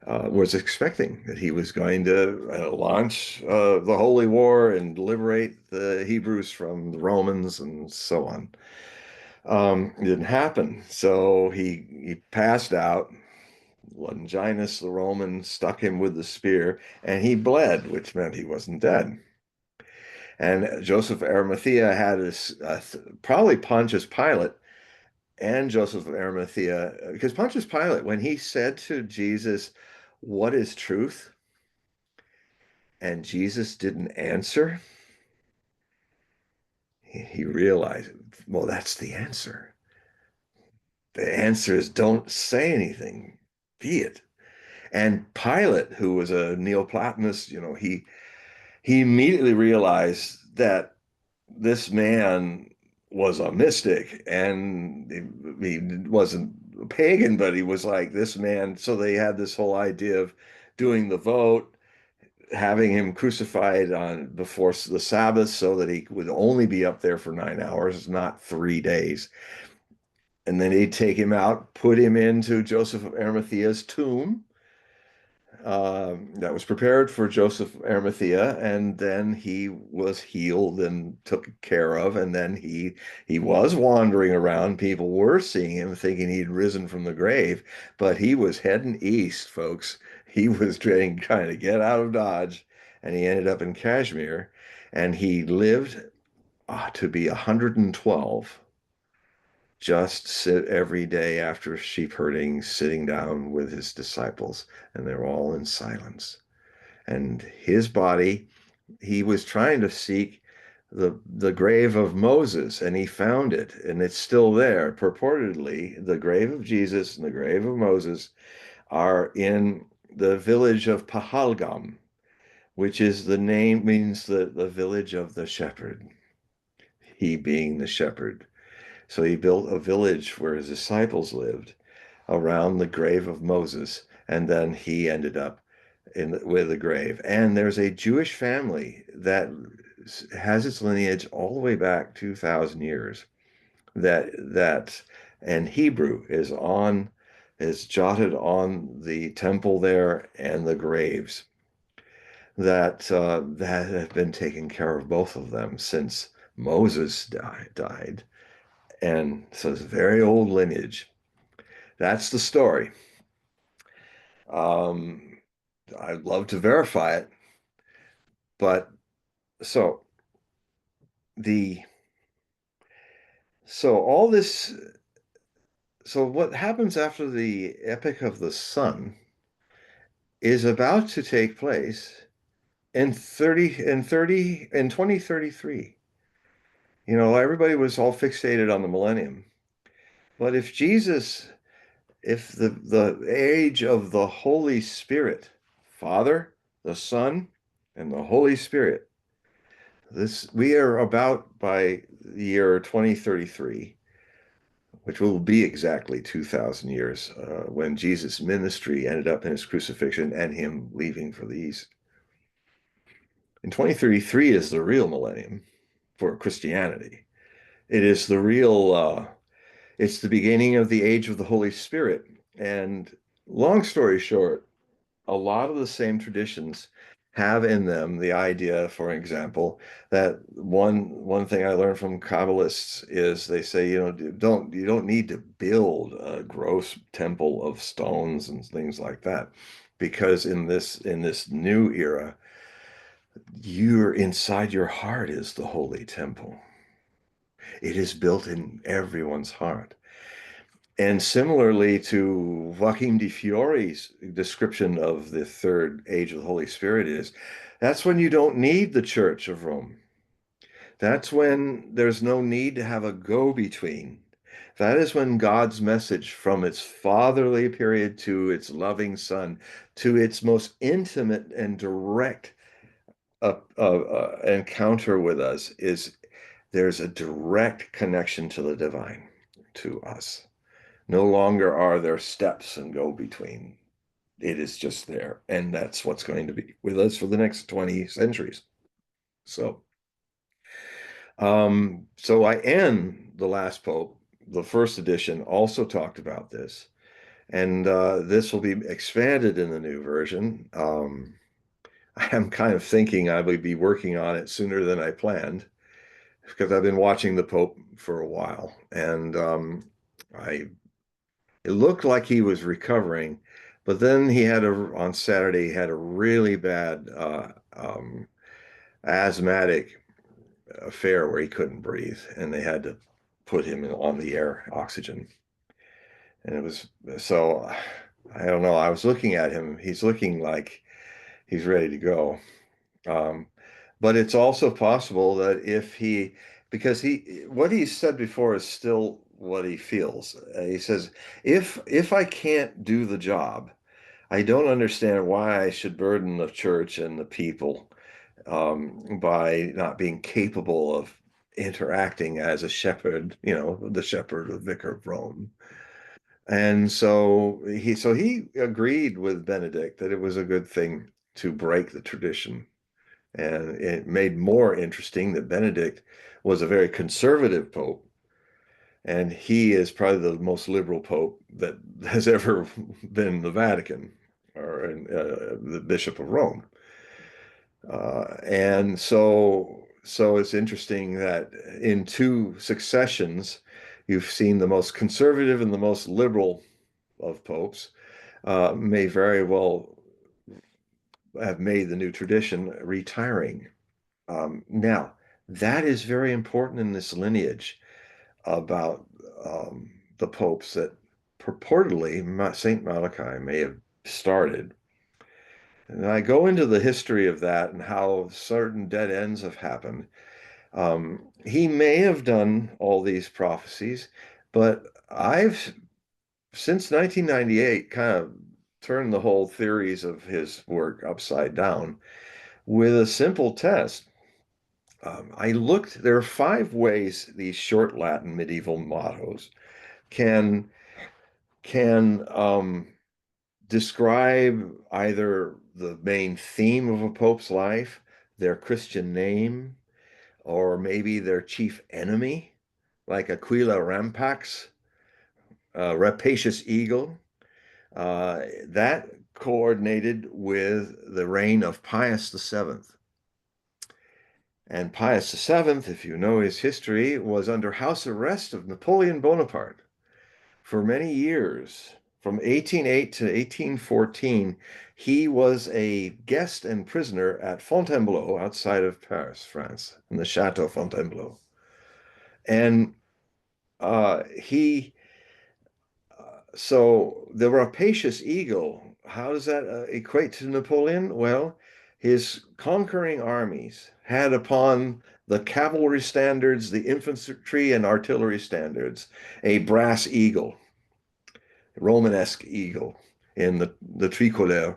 was expecting, that he was going to launch the Holy War and liberate the Hebrews from the Romans and so on. It didn't happen. So he passed out. Longinus, the Roman, stuck him with the spear, and he bled, which meant he wasn't dead. And Joseph Arimathea had his probably Pontius Pilate and Joseph of Arimathea, because Pontius Pilate, when he said to Jesus, "What is truth?" and Jesus didn't answer, he realized, well, that's the answer. The answer is don't say anything, be it. And Pilate, who was a Neoplatonist, he immediately realized that this man was a mystic, and he wasn't a pagan, but he was like this man. So they had this whole idea of doing the vote, having him crucified on before the Sabbath so that he would only be up there for 9 hours, not 3 days. And then he'd take him out, put him into Joseph of Arimathea's tomb, that was prepared for Joseph of Arimathea, and then he was healed and took care of, and then he was wandering around. People were seeing him, thinking he'd risen from the grave, but he was heading east, folks. He was trying to get out of Dodge, and he ended up in Kashmir, and he lived to be 112. Just sit every day after sheep herding, sitting down with his disciples, and they're all in silence. And his body, he was trying to seek the grave of Moses, and he found it, and it's still there. Purportedly, the grave of Jesus and the grave of Moses are in the village of Pahalgam, which is the name, means the village of the shepherd, he being the shepherd. So he built a village where his disciples lived around the grave of Moses, and then he ended up with the grave. And there's a Jewish family that has its lineage all the way back 2,000 years. That and Hebrew is jotted on the temple there and the graves that have been taking care of both of them since Moses died. And so it's a very old lineage. That's the story. Um, I'd love to verify it, but so the so all this so what happens after the Epic of the Sun is about to take place in 2033. Everybody was all fixated on the millennium. But if the age of the Holy Spirit, Father, the Son, and the Holy Spirit, this we are about by the year 2033, which will be exactly 2,000 years when Jesus' ministry ended up in his crucifixion and him leaving for the East. And 2033 is the real millennium for Christianity. It is the real, it's the beginning of the age of the Holy Spirit. And long story short, a lot of the same traditions have in them the idea, for example, that one thing I learned from Kabbalists is they say, you don't need to build a gross temple of stones and things like that, because in this new era, you're inside your heart is the holy temple. It is built in everyone's heart. And similarly to Joachim de Fiore's description of the third age of the Holy Spirit that's when you don't need the Church of Rome. That's when there's no need to have a go-between. That is when God's message from its fatherly period to its loving Son, to its most intimate and direct encounter with us there's a direct connection to the divine, to us. No longer are there steps and go between. It is just there. And that's what's going to be with us for the next 20 centuries. So, so the last Pope, the first edition, also talked about this. And this will be expanded in the new version. I'm kind of thinking I would be working on it sooner than I planned because I've been watching the Pope for a while. And I it looked like he was recovering, but then on Saturday, he had a really bad asthmatic affair where he couldn't breathe, and they had to put him on the air, oxygen. And it was so, I don't know. I was looking at him. He's looking like he's ready to go. Um, but it's also possible that if he, because what he said before is still what he feels. He says, if I can't do the job, I don't understand why I should burden the church and the people by not being capable of interacting as a shepherd, the shepherd, the vicar of Rome. And so he agreed with Benedict that it was a good thing to break the tradition. And it made more interesting that Benedict was a very conservative pope, and he is probably the most liberal pope that has ever been in the Vatican or the Bishop of Rome. And so it's interesting that in two successions, you've seen the most conservative and the most liberal of popes may very well have made the new tradition retiring. Now, that is very important in this lineage about the popes that purportedly Saint Malachi may have started. And I go into the history of that and how certain dead ends have happened. He may have done all these prophecies, but I've, since 1998, kind of turned the whole theories of his work upside down with a simple test. I looked, there are 5 ways these short Latin medieval mottos can describe either the main theme of a pope's life, their Christian name, or maybe their chief enemy, like Aquila Rampax, rapacious eagle. That coordinated with the reign of Pius VII. And Pius VII, if you know his history, was under house arrest of Napoleon Bonaparte for many years. From 1808 to 1814, he was a guest and prisoner at Fontainebleau outside of Paris, France, in the Chateau Fontainebleau. And he so the rapacious eagle, how does that equate to Napoleon? Well, his conquering armies had upon the cavalry standards, the infantry and artillery standards, a brass eagle, Romanesque eagle in the tricolore,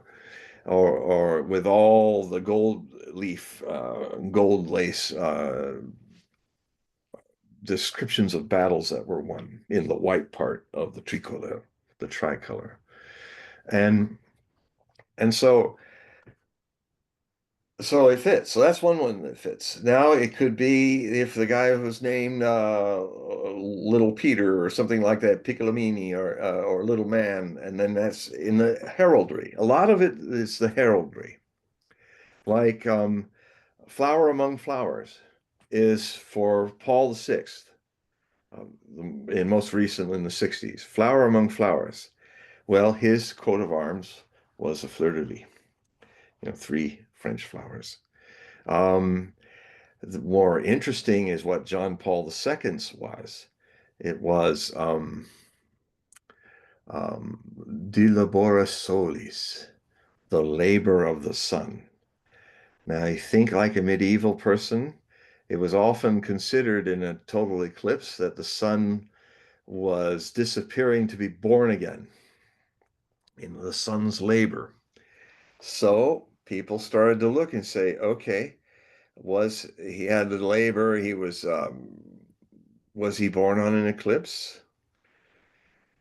or with all the gold leaf, gold lace descriptions of battles that were won in the white part of the tricolore, the tricolor. And and so it fits. So that's one that fits. Now it could be if the guy was named Little Peter or something like that, Piccolomini or Little Man, and then that's in the heraldry. A lot of it is the heraldry. Like Flower Among Flowers is for Paul VI, and most recent in the 60s. Flower Among Flowers. Well, his coat of arms was a fleur-de-lis, 3 French flowers. Um, the more interesting is what John Paul II's was. It was De Laboris Solis, the labor of the sun. Now, I think like a medieval person, it was often considered in a total eclipse that the sun was disappearing to be born again in the sun's labor. So people started to look and say, okay, was he had the labor? Was he born on an eclipse?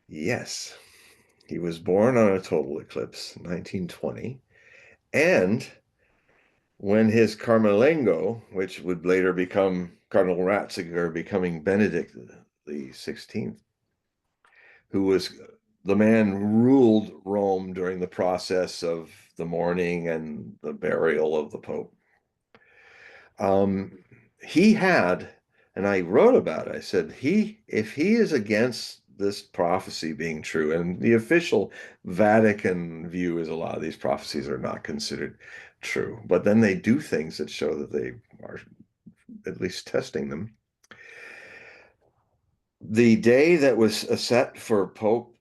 Yes, he was born on a total eclipse, 1920. And when his Carmelengo, which would later become Cardinal Ratzinger, becoming Benedict the 16th, who was the man ruled Rome during the process of the mourning and the burial of the Pope. He had, and I wrote about it, I said, if he is against this prophecy being true, and the official Vatican view is a lot of these prophecies are not considered true, but then they do things that show that they are at least testing them. The day that was set for Pope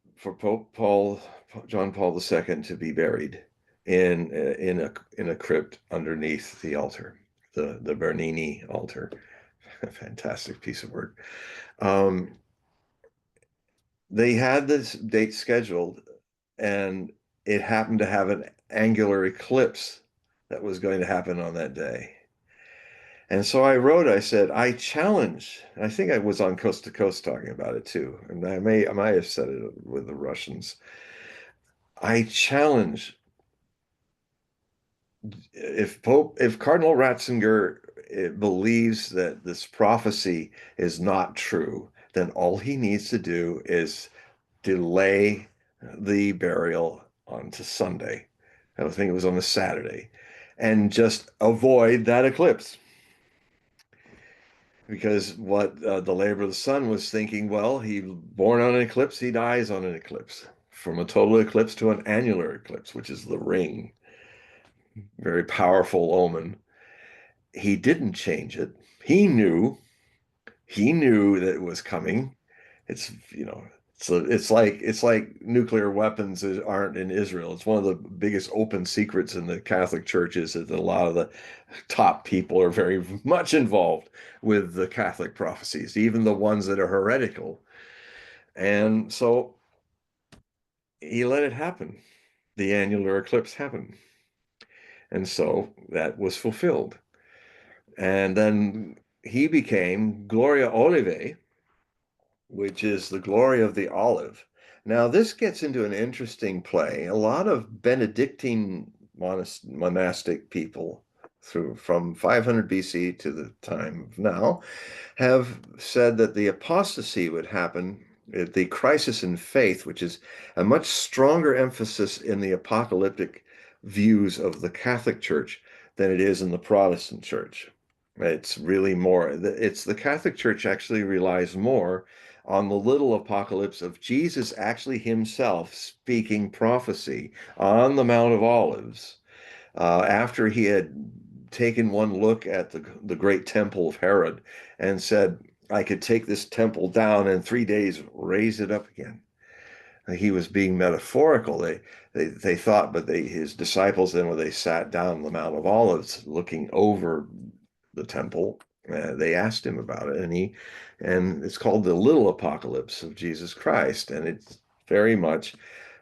John Paul II to be buried in a crypt underneath the altar, the Bernini altar. A fantastic piece of work. Um, they had this date scheduled, and it happened to have an angular eclipse that was going to happen on that day. And so I wrote, I said, I challenge, I think I was on Coast to Coast talking about it too, and I might have said it with the Russians. I challenge if Cardinal Ratzinger believes that this prophecy is not true, then all he needs to do is delay the burial onto Sunday. I think it was on a Saturday, and just avoid that eclipse. Because what the labor of the sun was thinking, well, he born on an eclipse, he dies on an eclipse. From a total eclipse to an annular eclipse, which is the ring, very powerful omen. He didn't change it. He knew, he knew that it was coming. It's, you know, so it's like nuclear weapons aren't in Israel. It's one of the biggest open secrets in the Catholic Church is that a lot of the top people are very much involved with the Catholic prophecies, even the ones that are heretical. And so he let it happen. The annular eclipse happened. And so that was fulfilled. And then he became Gloria Olivae, which is the glory of the olive. Now, this gets into an interesting play. A lot of Benedictine monastic people from 500 BC to the time of now have said that the apostasy would happen at the crisis in faith, which is a much stronger emphasis in the apocalyptic views of the Catholic Church than it is in the Protestant Church. It's really more, it's the Catholic Church actually relies more on the little apocalypse of Jesus actually himself speaking prophecy on the Mount of Olives after he had taken one look at the great temple of Herod and said, I could take this temple down in 3 days, raise it up again. He was being metaphorical. They thought, but his disciples then when they sat down on the Mount of Olives looking over the temple, they asked him about it, and it's called the Little Apocalypse of Jesus Christ, and it very much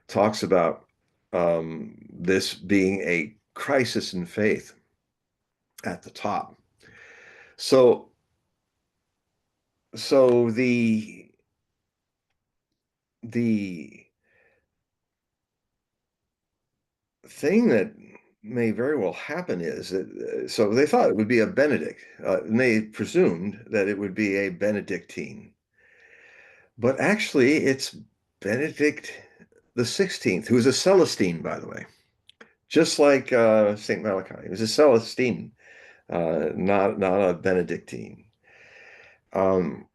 talks about this being a crisis in faith at the top. So, so the thing that may very well happen is that so they thought it would be a Benedict, and they presumed that it would be a Benedictine, but actually it's Benedict the 16th, who was a Celestine, by the way, just like Saint Malachi. He was a Celestine, not a Benedictine. Um,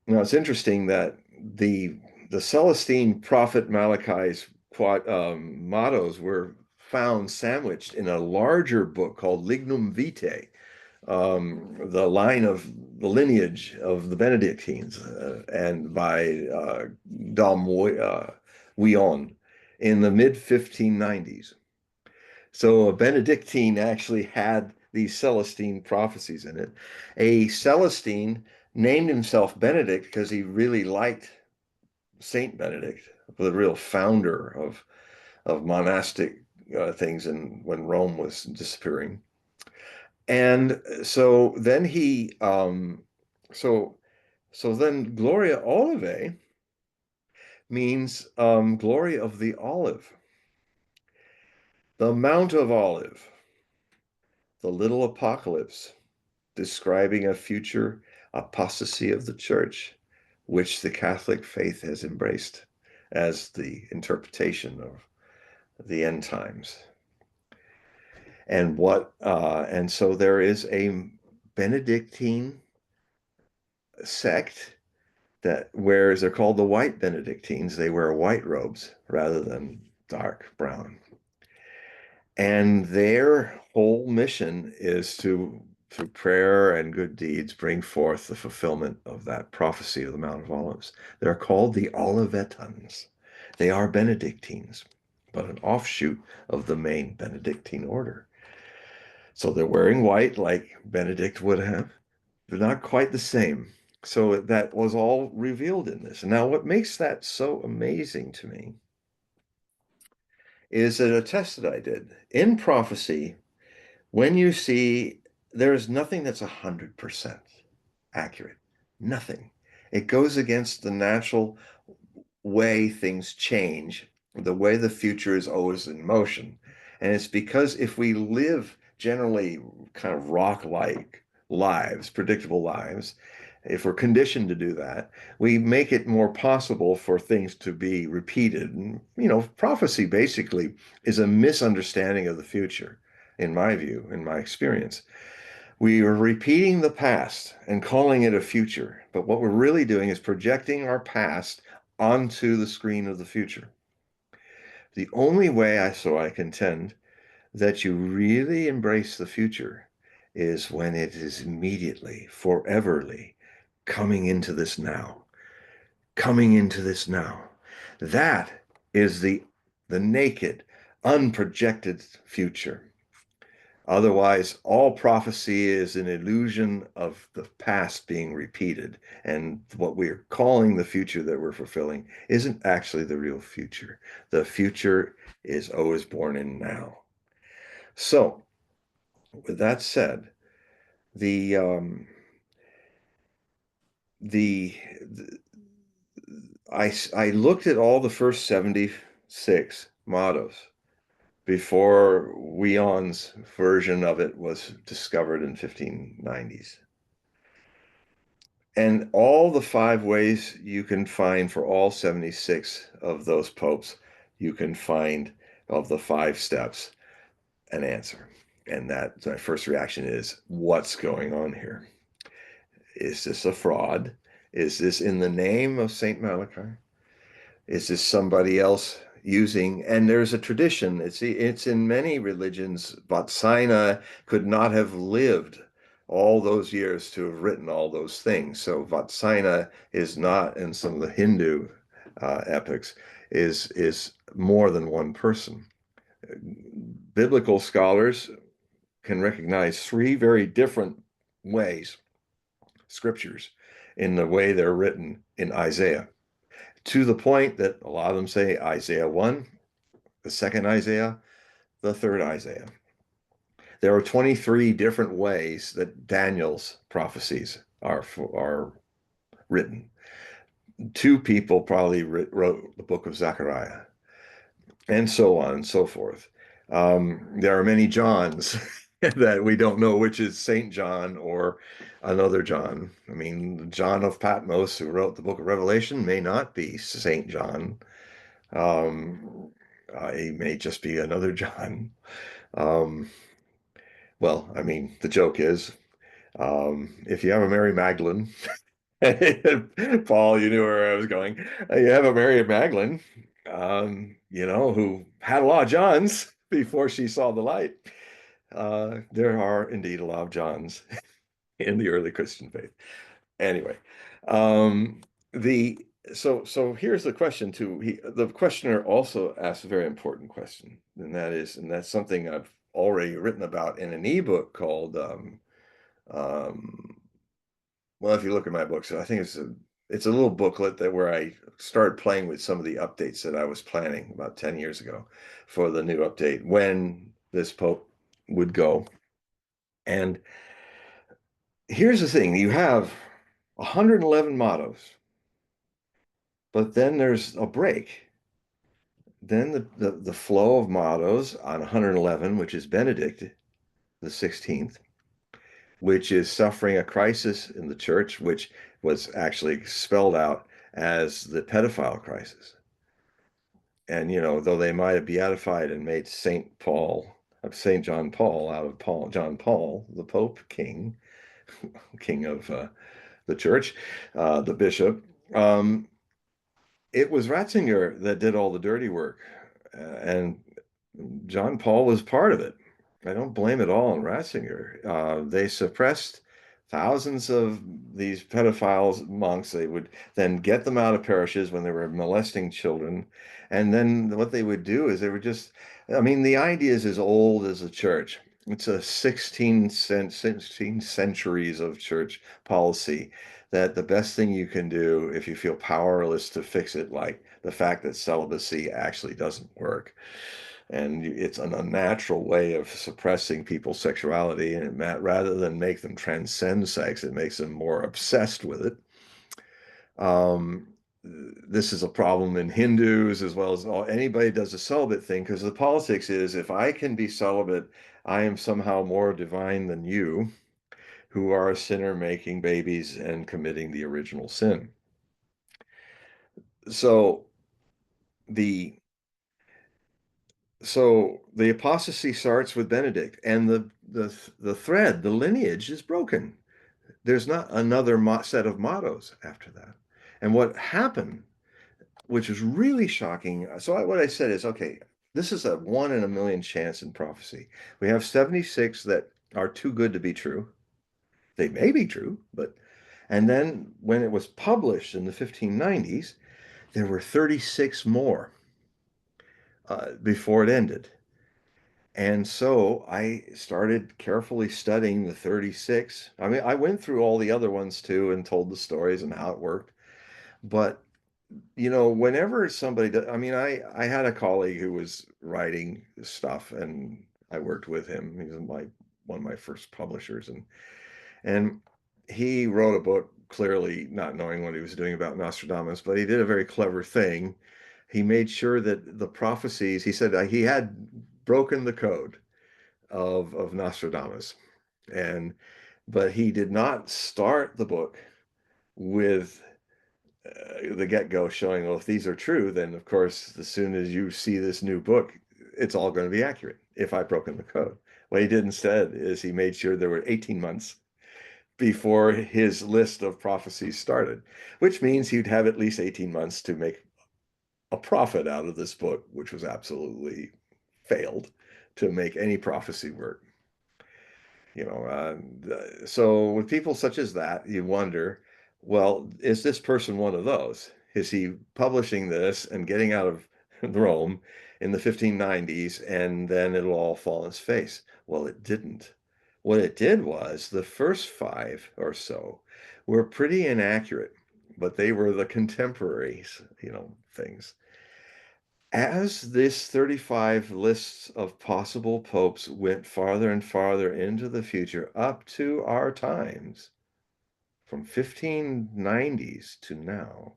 Now it's interesting that the Celestine prophet Malachi's mottos were found sandwiched in a larger book called Lignum Vitae, the lineage of the Benedictines, and by Dom Guyon in the mid 1590s. So a Benedictine actually had these Celestine prophecies in it. A Celestine named himself Benedict because he really liked Saint Benedict, the real founder of monastic things, and when Rome was disappearing. And so then so so then Gloria Olivae means glory of the olive, the Mount of Olive, the little apocalypse, describing a future apostasy of the church, which the Catholic faith has embraced as the interpretation of the end times. And so there is a Benedictine sect that wears, they're called the White Benedictines. They wear white robes rather than dark brown. And their whole mission is to through prayer and good deeds, bring forth the fulfillment of that prophecy of the Mount of Olives. They're called the Olivetans. They are Benedictines, but an offshoot of the main Benedictine order. So they're wearing white like Benedict would have. They're not quite the same. So that was all revealed in this. And now, what makes that so amazing to me is that a test that I did in prophecy, when you see there is nothing that's 100% accurate, nothing. It goes against the natural way things change, the way the future is always in motion. And it's because if we live generally kind of rock-like lives, predictable lives, if we're conditioned to do that, we make it more possible for things to be repeated. And, prophecy basically is a misunderstanding of the future, in my view, in my experience. We are repeating the past and calling it a future, but what we're really doing is projecting our past onto the screen of the future. The only way I contend that you really embrace the future is when it is immediately, foreverly coming into this now, coming into this now. That is the naked, unprojected future. Otherwise, all prophecy is an illusion of the past being repeated. And what we're calling the future that we're fulfilling isn't actually the real future. The future is always born in now. So, with that said, the um, the, the I looked at all the first 76 mottos before Weon's version of it was discovered in 1590s. And all the 5 ways you can find for all 76 of those popes, you can find of the 5 steps an answer. And that my first reaction is, what's going on here? Is this a fraud? Is this in the name of Saint Malachi? Is this somebody else using? And there's a tradition. It's in many religions. Vatsina could not have lived all those years to have written all those things. So Vatsina is not, in some of the Hindu epics, is more than one person. Biblical scholars can recognize 3 very different ways, scriptures, in the way they're written in Isaiah, to the point that a lot of them say Isaiah 1, the second Isaiah, the third Isaiah. There are 23 different ways that Daniel's prophecies are written. 2 people probably wrote the book of Zechariah, and so on and so forth. There are many Johns that we don't know which is Saint John or another John. I mean, John of Patmos, who wrote the book of Revelation, may not be Saint John. He may just be another John. Um, well, I mean, the joke is, if you have a Mary Magdalene, Paul, you knew where I was going. You have a Mary Magdalene, who had a lot of Johns before she saw the light. There are indeed a lot of Johns in the early Christian faith. Anyway, the so here's the question too. The questioner also asked a very important question, and that's something I've already written about in an ebook called um, well, if you look at my books, I think it's a little booklet where I started playing with some of the updates that I was planning about 10 years ago for the new update when this Pope would go. And here's the thing, you have 111 mottos, but then there's a break. Then the flow of mottos on 111, which is Benedict the 16th, which is suffering a crisis in the church, which was actually spelled out as the pedophile crisis. And, though they might have beatified and made St. John Paul out of John Paul, the Pope King, king of the church, the bishop, it was Ratzinger that did all the dirty work. And John Paul was part of it. I don't blame it all on Ratzinger. They suppressed thousands of these pedophiles monks. They would then get them out of parishes when they were molesting children. And then what they would do is they would just, I mean, the idea is as old as the church. It's a 16 centuries of church policy that the best thing you can do if you feel powerless to fix it, like the fact that celibacy actually doesn't work, and it's an unnatural way of suppressing people's sexuality, and rather than make them transcend sex, it makes them more obsessed with it. um, this is a problem in Hindus as well as anybody does a celibate thing, because the politics is, if I can be celibate, I am somehow more divine than you, who are a sinner making babies and committing the original sin. So the the apostasy starts with Benedict, and the thread, the lineage is broken. There's not another set of mottos after that. And what happened, which is really shocking. So what I said is, okay, this is a 1 in a million chance in prophecy. We have 76 that are too good to be true. They may be true, but and then when it was published in the 1590s, there were 36 more before it ended. And so I started carefully studying the 36. I mean, I went through all the other ones too and told the stories and how it worked. But, whenever somebody does, I mean, I had a colleague who was writing stuff, and I worked with him. He was one of my first publishers, and he wrote a book clearly not knowing what he was doing about Nostradamus, but he did a very clever thing. He made sure that the prophecies, he said he had broken the code of Nostradamus. And but he did not start the book with the get-go showing, well, if these are true, then of course, as soon as you see this new book, it's all going to be accurate if I've broken the code. What he did instead is he made sure there were 18 months before his list of prophecies started, which means he'd have at least 18 months to make a profit out of this book, which was absolutely failed to make any prophecy work. So with people such as that, you wonder, well, is this person one of those? Is he publishing this and getting out of Rome in the 1590s, and then it'll all fall on its face? Well, it didn't. What it did was the first five or so were pretty inaccurate, but they were the contemporaries, things. As this 35 lists of possible popes went farther and farther into the future up to our times, from 1590s to now,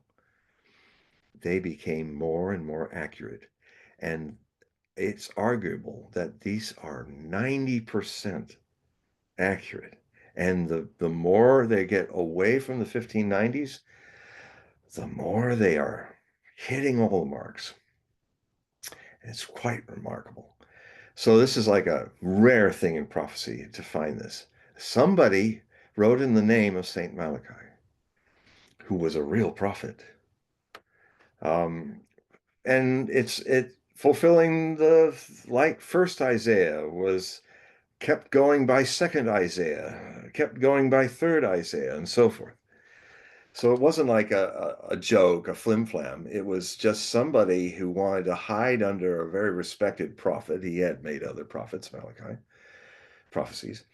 they became more and more accurate. And it's arguable that these are 90% accurate. And the more they get away from the 1590s, the more they are hitting all the marks. It's quite remarkable. So this is like a rare thing in prophecy to find this. Somebody wrote in the name of Saint Malachi, who was a real prophet. Um, and it fulfilling the, like first Isaiah was kept going by second Isaiah, kept going by third Isaiah, and so forth. So it wasn't like a joke, a flim flam. It was just somebody who wanted to hide under a very respected prophet. He had made other prophets, Malachi, prophecies.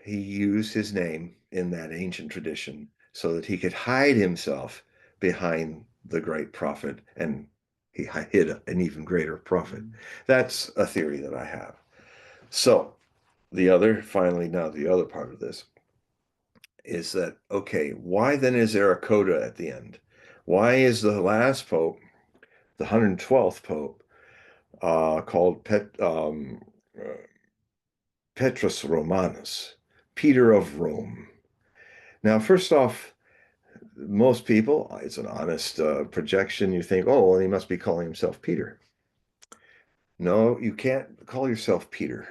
He used his name in that ancient tradition so that he could hide himself behind the great prophet, and he hid an even greater prophet. That's a theory that I have. So finally, now the other part of this is that, okay, why then is there a coda at the end? Why is the last pope, the 112th pope, called Petrus Romanus, Peter of Rome? Now, first off, most people, it's an honest projection. You think, oh, well, he must be calling himself Peter. No, you can't call yourself Peter,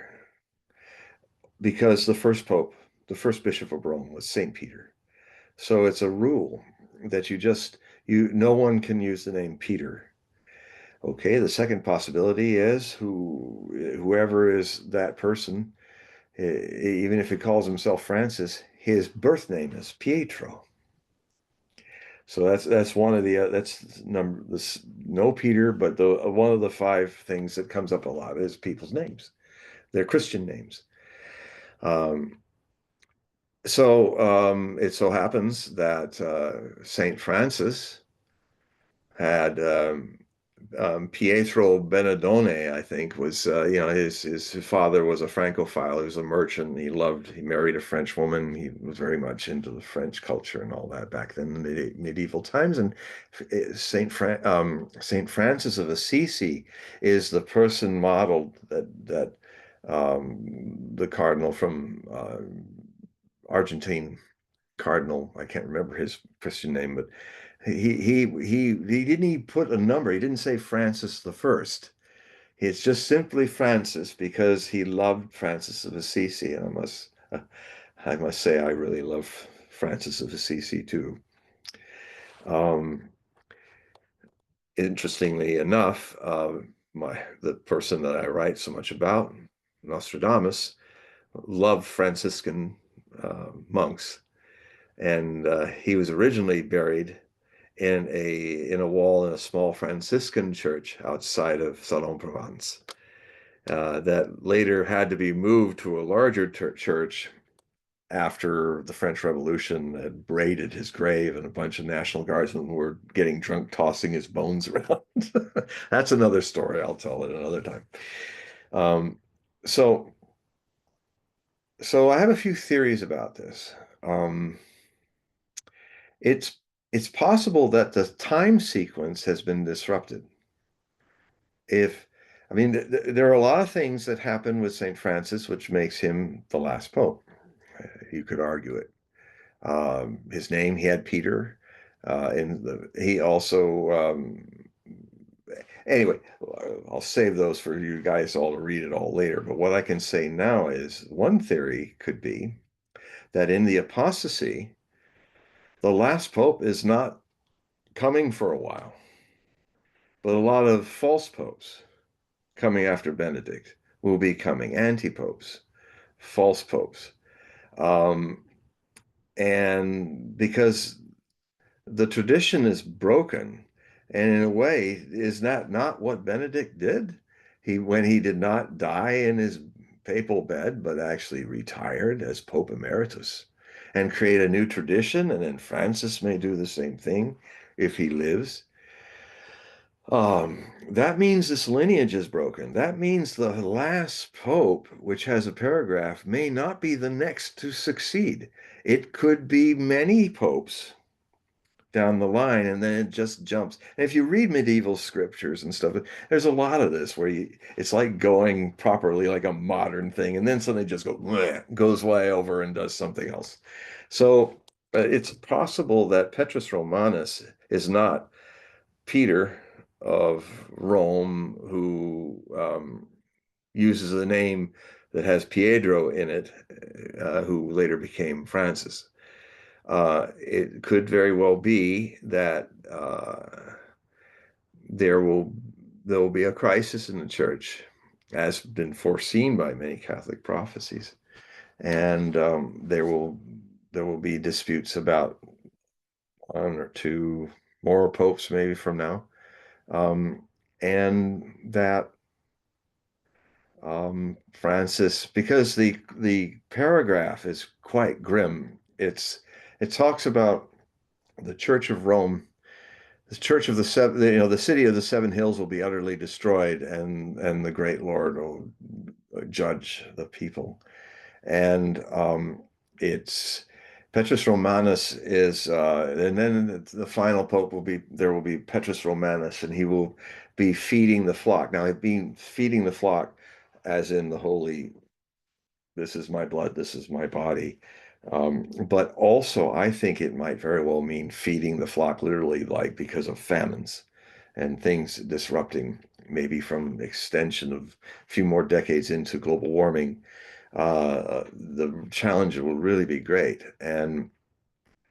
because the first pope, the first bishop of Rome, was Saint Peter. So it's a rule that no one can use the name Peter. Okay, the second possibility is whoever is that person Even if he calls himself Francis, his birth name is Pietro. So that's one of the that's number this no Peter, but the one of the five things that comes up a lot is people's names, their Christian names. Um, it so happens that Saint Francis had Pietro Benedone, I think, was his father was a Francophile. He was a merchant. He married a French woman. He was very much into the French culture and all that back then in the medieval times. And Saint Francis of Assisi is the person modeled that the cardinal from Argentine cardinal. I can't remember his Christian name, but he didn't even put a number. He didn't say Francis the First. It's just simply Francis because he loved Francis of Assisi, and I must say I really love Francis of Assisi too. Um, Interestingly enough, the person that I write so much about, Nostradamus, loved Franciscan monks, and he was originally buried in a wall in a small Franciscan church outside of Salon-Provence that later had to be moved to a larger church after the French Revolution had raided his grave and a bunch of National Guardsmen were getting drunk, tossing his bones around. That's another story. I'll tell it another time. Um, so, so I have a few theories about this. Um, it's it's possible that the time sequence has been disrupted. If I mean, there are a lot of things that happen with St. Francis, which makes him the last pope. You could argue it. His name, he had Peter, he also, anyway, I'll save those for you guys all to read it all later. But what I can say now is one theory could be that in the apostasy, the last pope is not coming for a while, but a lot of false popes coming after Benedict will be coming, anti-popes, false popes. Um, and because the tradition is broken, and in a way, is that not what Benedict did? When he did not die in his papal bed, but actually retired as Pope Emeritus and create a new tradition, and then Francis may do the same thing if he lives. That means this lineage is broken. That means the last pope, which has a paragraph, may not be the next to succeed. It could be many popes down the line, and then it just jumps. And if you read medieval scriptures and stuff, there's a lot of this where it's like going properly like a modern thing, and then suddenly just goes way over and does something else. So it's possible that Petrus Romanus is not Peter of Rome, who uses a name that has Pietro in it, who later became Francis. It could very well be that there will be a crisis in the church, as been foreseen by many Catholic prophecies, and there will be disputes about one or two more popes maybe from now, and that Francis, because the paragraph is quite grim. It talks about the Church of Rome, the Church of the Seven, the city of the Seven Hills will be utterly destroyed, and the great Lord will judge the people. And it's Petrus Romanus is, and then the final pope will be Petrus Romanus, and he will be feeding the flock. Now, being feeding the flock, as in the holy, this is my blood, this is my body. But also, I think it might very well mean feeding the flock literally, like because of famines and things disrupting, maybe from extension of a few more decades into global warming. The challenge will really be great, and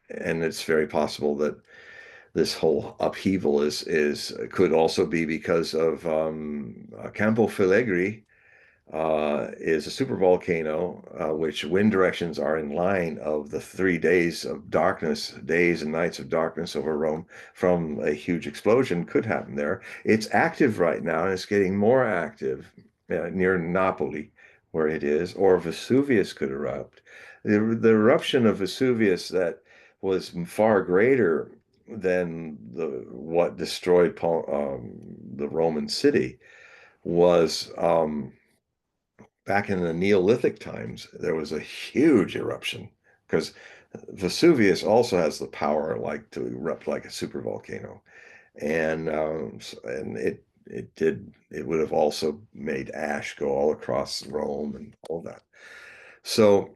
it's very possible that this whole upheaval is could also be because of Campo Filigre, is a supervolcano, which wind directions are in line of the 3 days of darkness, days and nights of darkness over Rome from a huge explosion could happen there. It's active right now, and it's getting more active near Napoli, where it is, or Vesuvius could erupt. The eruption of Vesuvius that was far greater than what destroyed the Roman city was back in the Neolithic times. There was a huge eruption because Vesuvius also has the power like to erupt like a supervolcano, and it would have also made ash go all across Rome and all that. So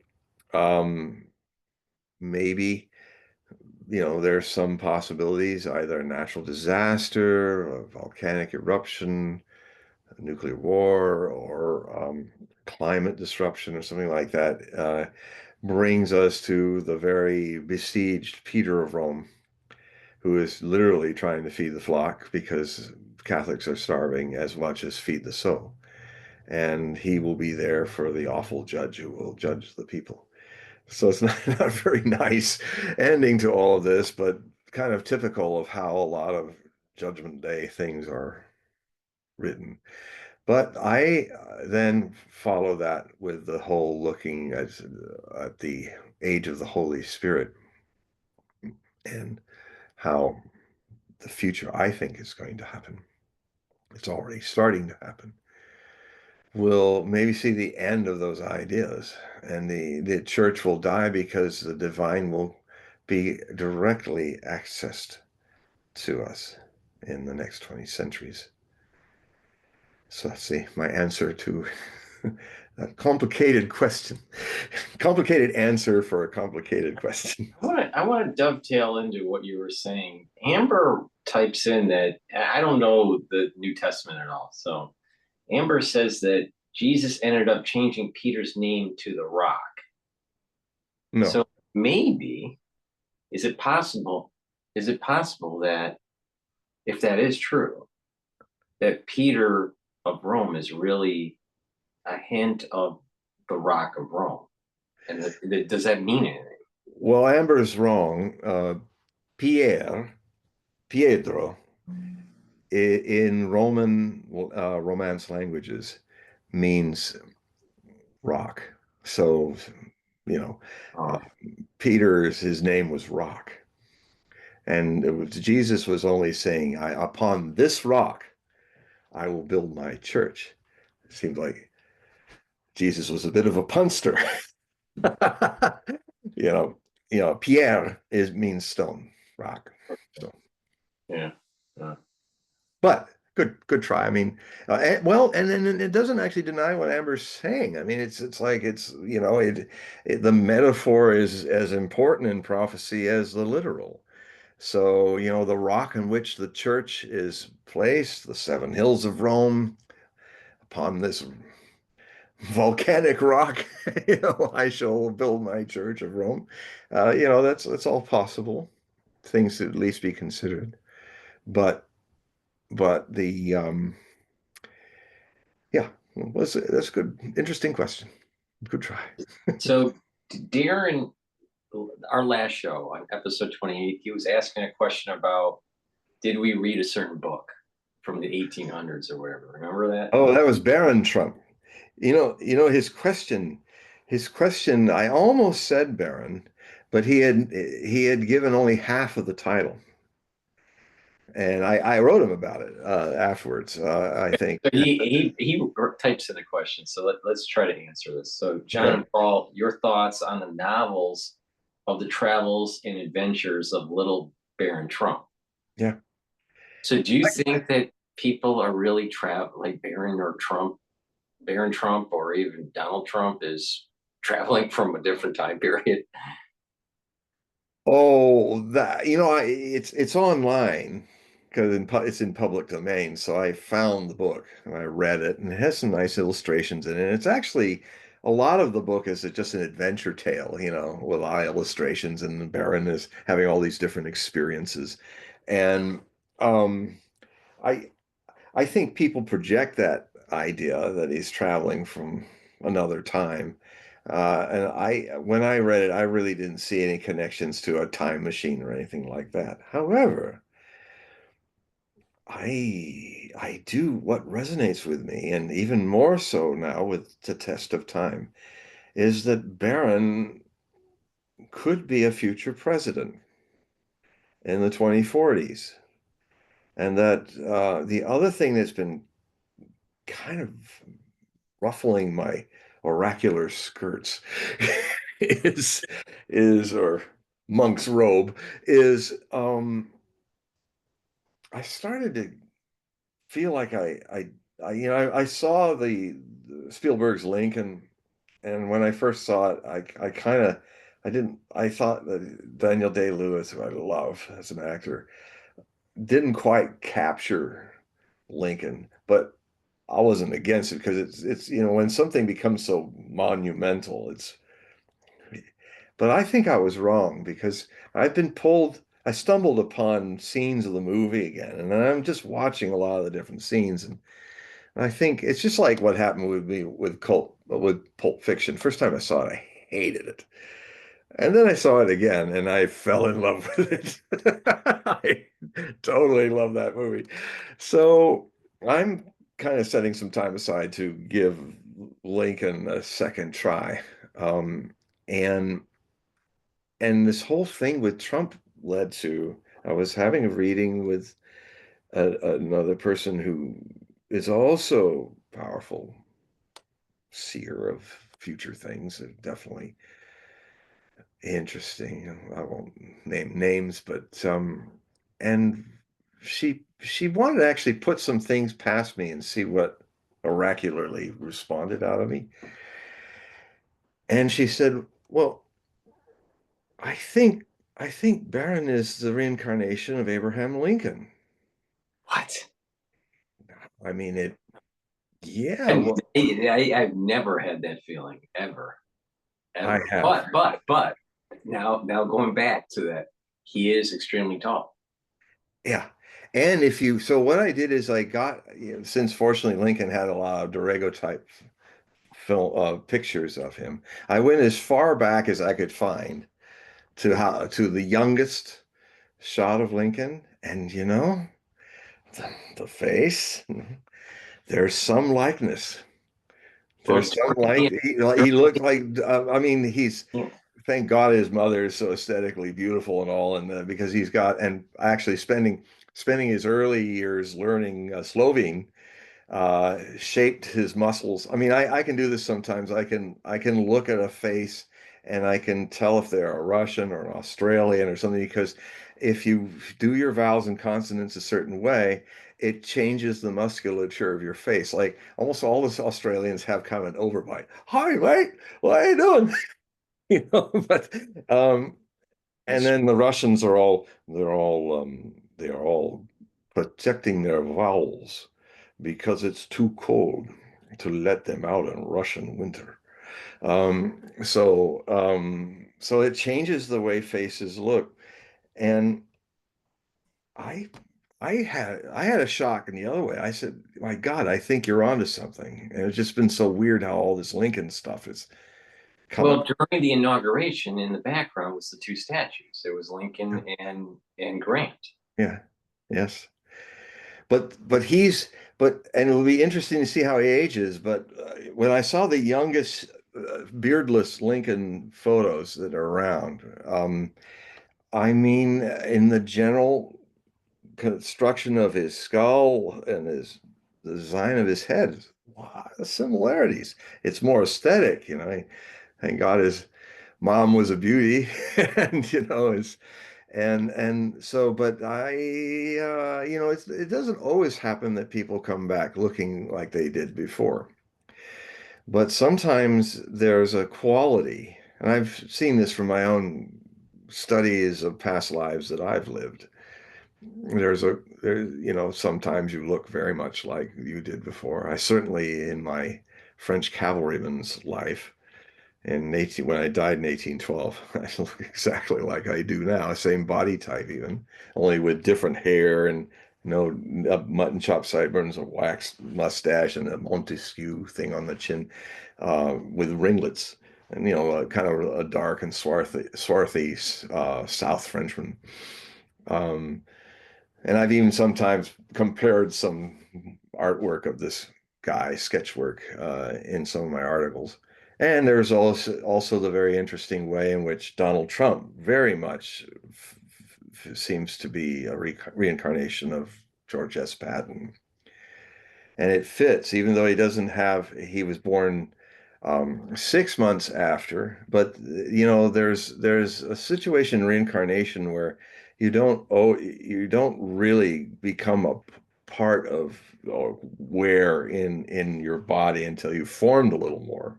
um, maybe there's some possibilities, either a natural disaster, a volcanic eruption, a nuclear war, or climate disruption, or something like that, brings us to the very besieged Peter of Rome, who is literally trying to feed the flock because Catholics are starving as much as feed the soul. And he will be there for the awful judge who will judge the people. So it's not a very nice ending to all of this, but kind of typical of how a lot of Judgment Day things are written. But I then follow that with the whole looking at the age of the Holy Spirit and how the future, I think, is going to happen. It's already starting to happen. We'll maybe see the end of those ideas, and the church will die because the divine will be directly accessed to us in the next 20 centuries. So let's see, my answer to a complicated question. Complicated answer for a complicated question. I want to dovetail into what you were saying. Amber types in that I don't know the New Testament at all. So Amber says that Jesus ended up changing Peter's name to the Rock. No. So maybe, is it possible? Is it possible that if that is true, that Peter of Rome is really a hint of the Rock of Rome? And does that mean anything? Well, Amber's wrong. Pierre, Pietro, in Romance languages means rock. So, you know, uh, Oh, his name was Rock. And Jesus was only saying, upon this rock, I will build my church. It seemed like Jesus was a bit of a punster. you know, Pierre means stone, rock. So, yeah. Yeah. but good try. I mean, and then it doesn't actually deny what Amber's saying. I mean, it's like the metaphor is as important in prophecy as the literal. So, the rock on which the church is placed, the seven hills of Rome, upon this volcanic rock, I shall build my church of Rome. That's all possible. Things to at least be considered. But the yeah, that's a good, interesting question. Good try. So Darren, our last show on episode 28, he was asking a question about did we read a certain book from the 1800s or whatever? Remember that? Oh, that was Baron Trump. His question, I almost said Baron, but he had given only half of the title. And I wrote him about it afterwards. I think. So he types in a question. So let's try to answer this. So John Yeah. and Paul, your thoughts on the novels of the travels and adventures of Little Baron Trump? Yeah. So do you think that people are really travel like Baron Trump, or even Donald Trump is traveling from a different time period? Oh, it's online because it's in public domain. So I found the book and I read it, and it has some nice illustrations in it. It's actually a lot of the book is just an adventure tale, with illustrations, and the Baron is having all these different experiences. And um, I I think people project that idea that he's traveling from another time. And when I read it, I really didn't see any connections to a time machine or anything like that. However, I do what resonates with me, and even more so now with the test of time, is that Barron could be a future president in the 2040s. And that the other thing that's been kind of ruffling my oracular skirts is or monk's robe is I started to feel like I saw the Spielberg's Lincoln, and when I first saw it, I kind of I thought that Daniel Day-Lewis, who I love as an actor, didn't quite capture Lincoln, but I wasn't against it because it's when something becomes so monumental, it's but I think I was wrong because I stumbled upon scenes of the movie again, and then I'm just watching a lot of the different scenes, and I think it's just like what happened with me with Pulp Fiction. First time I saw it, I hated it. And then I saw it again and I fell in love with it. I totally love that movie. So I'm kind of setting some time aside to give Lincoln a second try. Um, and this whole thing with Trump led to I was having a reading with another person who is also powerful seer of future things, definitely interesting. I won't name names, but and she wanted to actually put some things past me and see what oracularly responded out of me. And she said, "Well, I think Barron is the reincarnation of Abraham Lincoln." What? I mean, it. Yeah, And well, I've never had that feeling ever, I ever. have. But now going back to that, he is extremely tall. Yeah. And if you, so what I did is I got, since fortunately Lincoln had a lot of daguerreotype film pictures of him, I went as far back as I could find to the youngest shot of Lincoln, and the face, there's some likeness. Well, There's it's some early, he looked like I mean he's in- thank God his mother is so aesthetically beautiful and all, and because he's got and actually spending his early years learning Slovene shaped his muscles. I mean, I can do this sometimes. I can look at a face and I can tell if they're a Russian or an Australian or something because if you do your vowels and consonants a certain way, it changes the musculature of your face. Like almost all the Australians have kind of an overbite. Hi, mate. What are you doing? But and it's then the Russians are all they are all protecting their vowels because it's too cold to let them out in Russian winter. So it changes the way faces look. And I I had a shock in the other way. I said, "My God, I think you're onto something." And it's just been so weird how all this Lincoln stuff is coming. well, during the inauguration, in the background was the two statues. It was Lincoln and Grant. Yeah. Yes. But and it'll be interesting to see how he ages. But when I saw the youngest beardless Lincoln photos that are around, I mean, in the general construction of his skull and the design of his head, wow, the similarities. It's more aesthetic, Thank God his mom was a beauty, and his and so, but it doesn't always happen that people come back looking like they did before. But sometimes there's a quality, and I've seen this from my own studies of past lives that I've lived. Sometimes you look very much like you did before. I certainly, in my French cavalryman's life, when I died in 1812, I look exactly like I do now, same body type even, only with different hair and no mutton chop sideburns, a waxed mustache, and a Montesquieu thing on the chin, with ringlets, and kind of a dark and swarthy South Frenchman. Um, and I've even sometimes compared some artwork of this guy, sketch work, in some of my articles. And there's also the very interesting way in which Donald Trump very much seems to be a reincarnation of George S. Patton. And it fits, even though he was born 6 months after. But there's a situation in reincarnation where you don't really become a part of, or where in your body until you've formed a little more.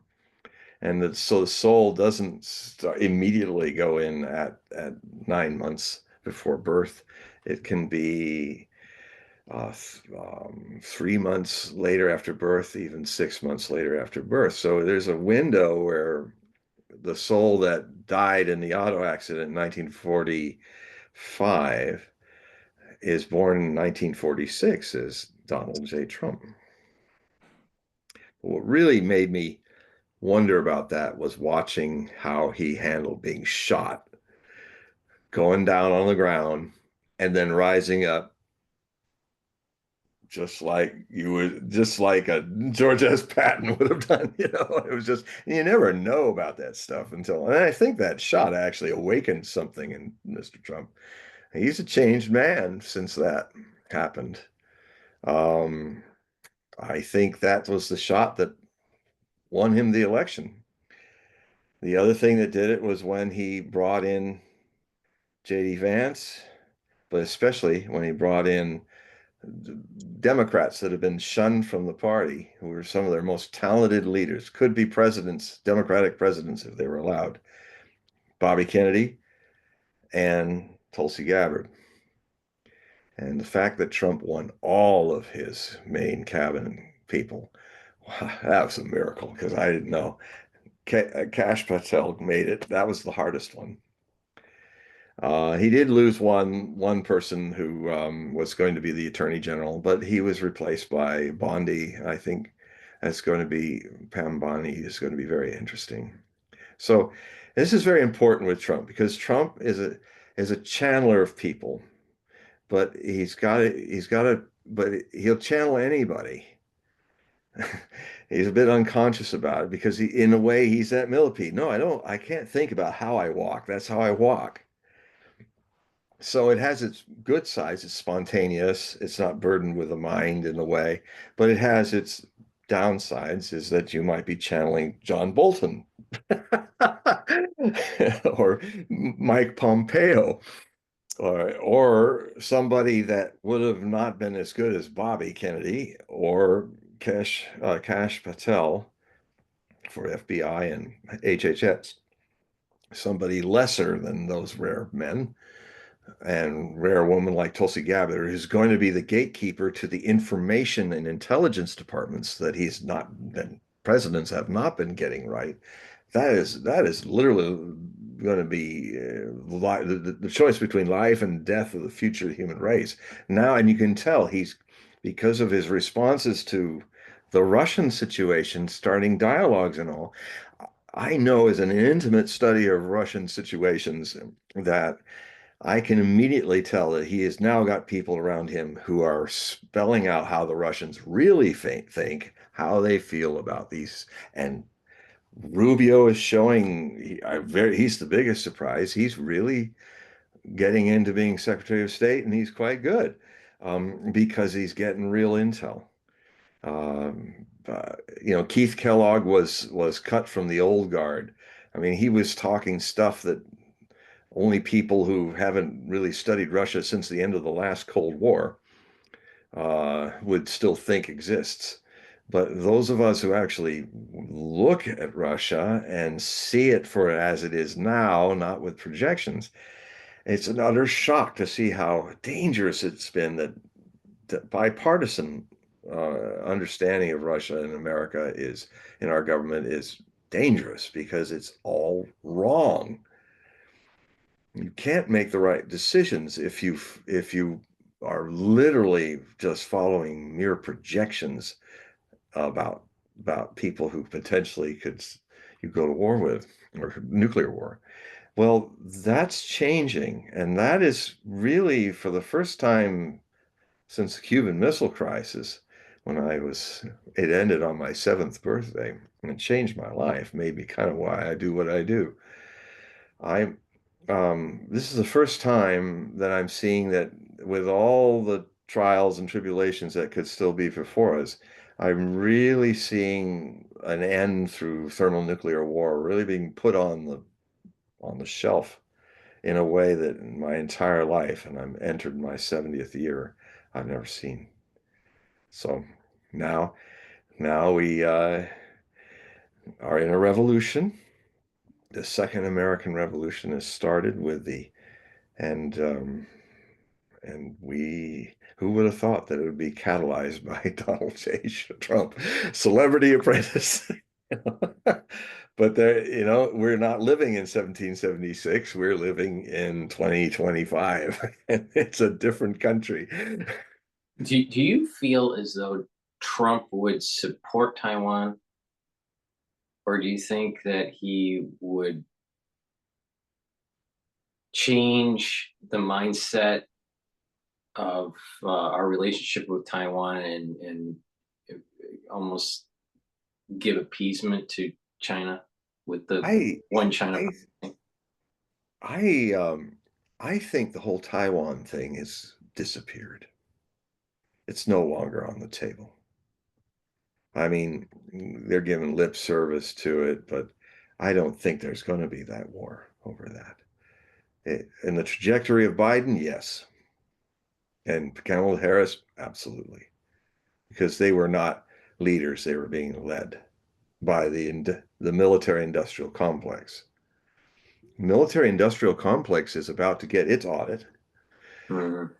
And so the soul doesn't immediately go in at 9 months before birth. It can be 3 months later after birth, even 6 months later after birth. So there's a window where the soul that died in the auto accident in 1945 is born in 1946 as Donald J. Trump. What really made me wonder about that was watching how he handled being shot, going down on the ground, and then rising up just like a George S. Patton would have done. It was just, you never know about that stuff and I think that shot actually awakened something in Mr. Trump. He's a changed man since that happened. Um, I think that was the shot that won him the election. The other thing that did it was when he brought in J.D. Vance, but especially when he brought in Democrats that have been shunned from the party, who were some of their most talented leaders, could be presidents, Democratic presidents, if they were allowed. Bobby Kennedy and Tulsi Gabbard. And the fact that Trump won all of his main cabinet people, wow, that was a miracle because I didn't know. Kash Patel made it. That was the hardest one. He did lose one person who was going to be the attorney general, but he was replaced by Bondi. I think that's going to be Pam Bondi is going to be very interesting. So this is very important with Trump because Trump is a channeler of people, but but he'll channel anybody. He's a bit unconscious about it because in a way, he's that millipede. No, I can't think about how I walk. That's how I walk. So it has its good sides. It's spontaneous. It's not burdened with a mind in a way, but it has its downsides is that you might be channeling John Bolton or Mike Pompeo or somebody that would have not been as good as Bobby Kennedy or Kash Patel for FBI and HHS, somebody lesser than those rare men and rare woman like Tulsi Gabbard, who's going to be the gatekeeper to the information and intelligence departments that presidents have not been getting right. That is literally going to be the choice between life and death of the future of the human race. Now, and you can tell because of his responses to the Russian situation, starting dialogues and all. I know as an intimate study of Russian situations that I can immediately tell that he has now got people around him who are spelling out how the Russians really think, how they feel about these. And Rubio is showing he's the biggest surprise. He's really getting into being Secretary of State, and he's quite good because he's getting real intel. Keith Kellogg was cut from the old guard. I mean, he was talking stuff that only people who haven't really studied Russia since the end of the last Cold War would still think exists. But those of us who actually look at Russia and see it for as it is now, not with projections, it's an utter shock to see how dangerous it's been that bipartisan understanding of Russia in America in our government is dangerous because it's all wrong. You can't make the right decisions if you are literally just following mere projections about people who potentially could you go to war with, or nuclear war. Well, that's changing, and that is really for the first time since the Cuban Missile Crisis, when it ended on my seventh birthday, and it changed my life, made me kind of why I do what I do. I this is the first time that I'm seeing that with all the trials and tribulations that could still be before us, I'm really seeing an end through thermonuclear war really being put on the shelf in a way that in my entire life, and I'm entered my 70th year, I've never seen. So now, now we are in a revolution. The Second American Revolution has started with and um, and who would have thought that it would be catalyzed by Donald J. Trump, Celebrity Apprentice. But there, we're not living in 1776. We're living in 2025, and it's a different country. Do you feel as though Trump would support Taiwan, or do you think that he would change the mindset of our relationship with Taiwan and almost give appeasement to China with the I one China I policy? I think the whole Taiwan thing has disappeared. It's no longer on the table. I mean, they're giving lip service to it, but I don't think there's going to be that war over that. In the trajectory of Biden, yes. And Kamala Harris, absolutely. Because they were not leaders, they were being led by the military industrial complex. Military industrial complex is about to get its audit, Mhm.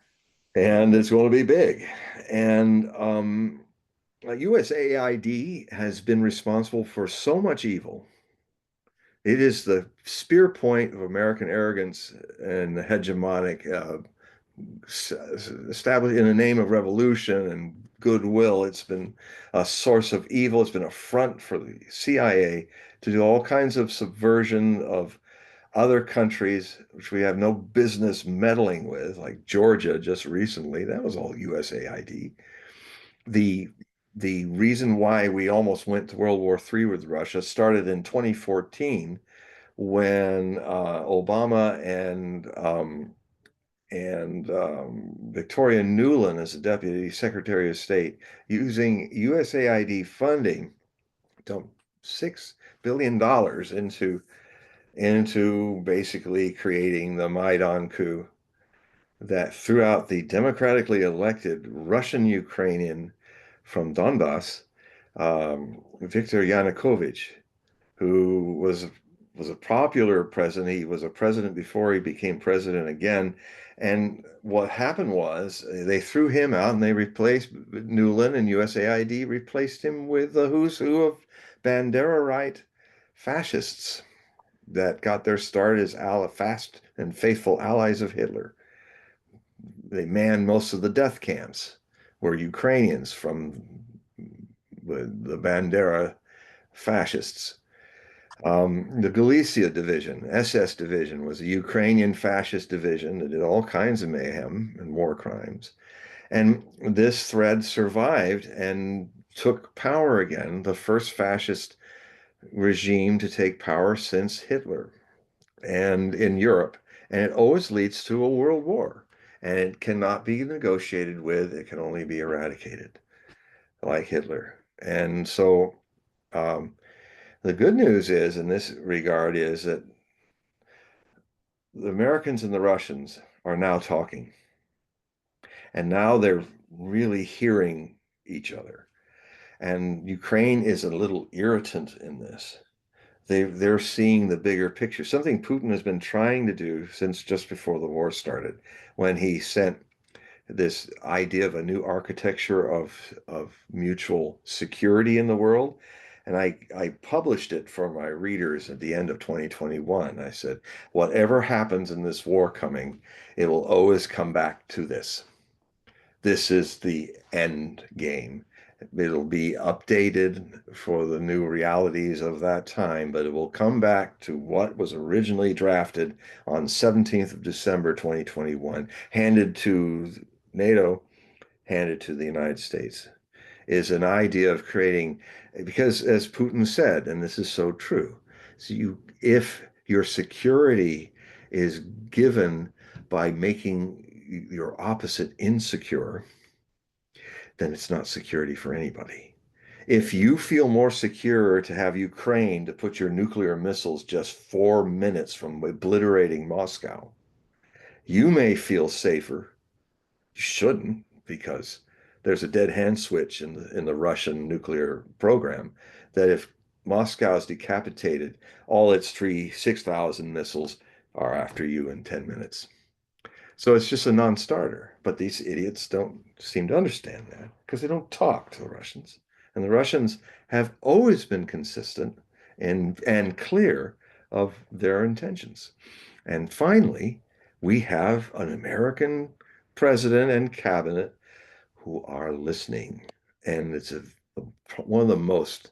and it's going to be big. And USAID has been responsible for so much evil. It is the spear point of American arrogance and hegemonic established in the name of revolution and goodwill. It's been a source of evil. It's been a front for the CIA to do all kinds of subversion of other countries, which we have no business meddling with, like Georgia just recently. That was all USAID. The the reason why we almost went to World War III with Russia started in 2014 when Obama and Victoria Nuland as the Deputy Secretary of State, using USAID funding, dumped $6 billion into basically creating the Maidan coup that threw out the democratically elected Russian Ukrainian from Donbass, Viktor Yanukovych, who was a popular president. He was a president before he became president again. And what happened was they threw him out and they replaced Newland, and USAID replaced him with the who's who of Bandera-right fascists that got their start as fast and faithful allies of Hitler. They manned most of the death camps, were Ukrainians from the Bandera fascists. The Galicia division, SS division, was a Ukrainian fascist division that did all kinds of mayhem and war crimes. And this thread survived and took power again, the first fascist regime to take power since Hitler and in Europe. And it always leads to a world war. And it cannot be negotiated with, it can only be eradicated, like Hitler. And so um, the good news is, in this regard, is that the Americans and the Russians are now talking, and now they're really hearing each other. And Ukraine is a little irritant in this. They're seeing the bigger picture, something Putin has been trying to do since just before the war started, when he sent this idea of a new architecture of mutual security in the world. And I published it for my readers at the end of 2021. I said, whatever happens in this war coming, it will always come back to this. this is the end game. It'll be updated for the new realities of that time, but it will come back to what was originally drafted on 17th of December 2021, handed to NATO, handed to the United States, is an idea of creating, because as Putin said, and this is so true, so if your security is given by making your opposite insecure, then it's not security for anybody. If you feel more secure to have Ukraine to put your nuclear missiles just 4 minutes from obliterating Moscow, you may feel safer. You shouldn't, because there's a dead hand switch in the Russian nuclear program that if Moscow is decapitated, all its 6,000 missiles are after you in 10 minutes. So it's just a non-starter. But these idiots don't seem to understand that because they don't talk to the Russians. And the Russians have always been consistent and clear of their intentions. And finally, we have an American president and cabinet who are listening. And it's one of the most,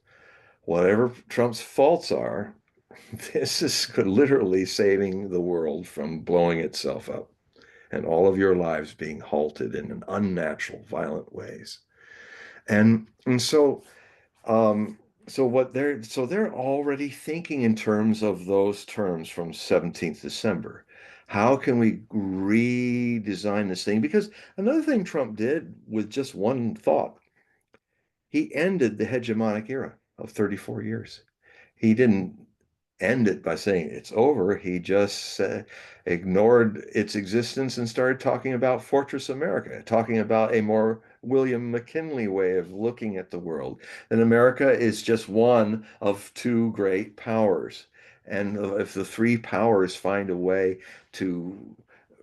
whatever Trump's faults are, this is literally saving the world from blowing itself up and all of your lives being halted in an unnatural, violent ways. And so they're already thinking in terms of those terms from 17th December. How can we redesign this thing? Because another thing Trump did with just one thought, he ended the hegemonic era of 34 years. He didn't end it by saying it's over. He just ignored its existence and started talking about Fortress America, talking about a more William McKinley way of looking at the world. And America is just one of two great powers. And if the three powers find a way to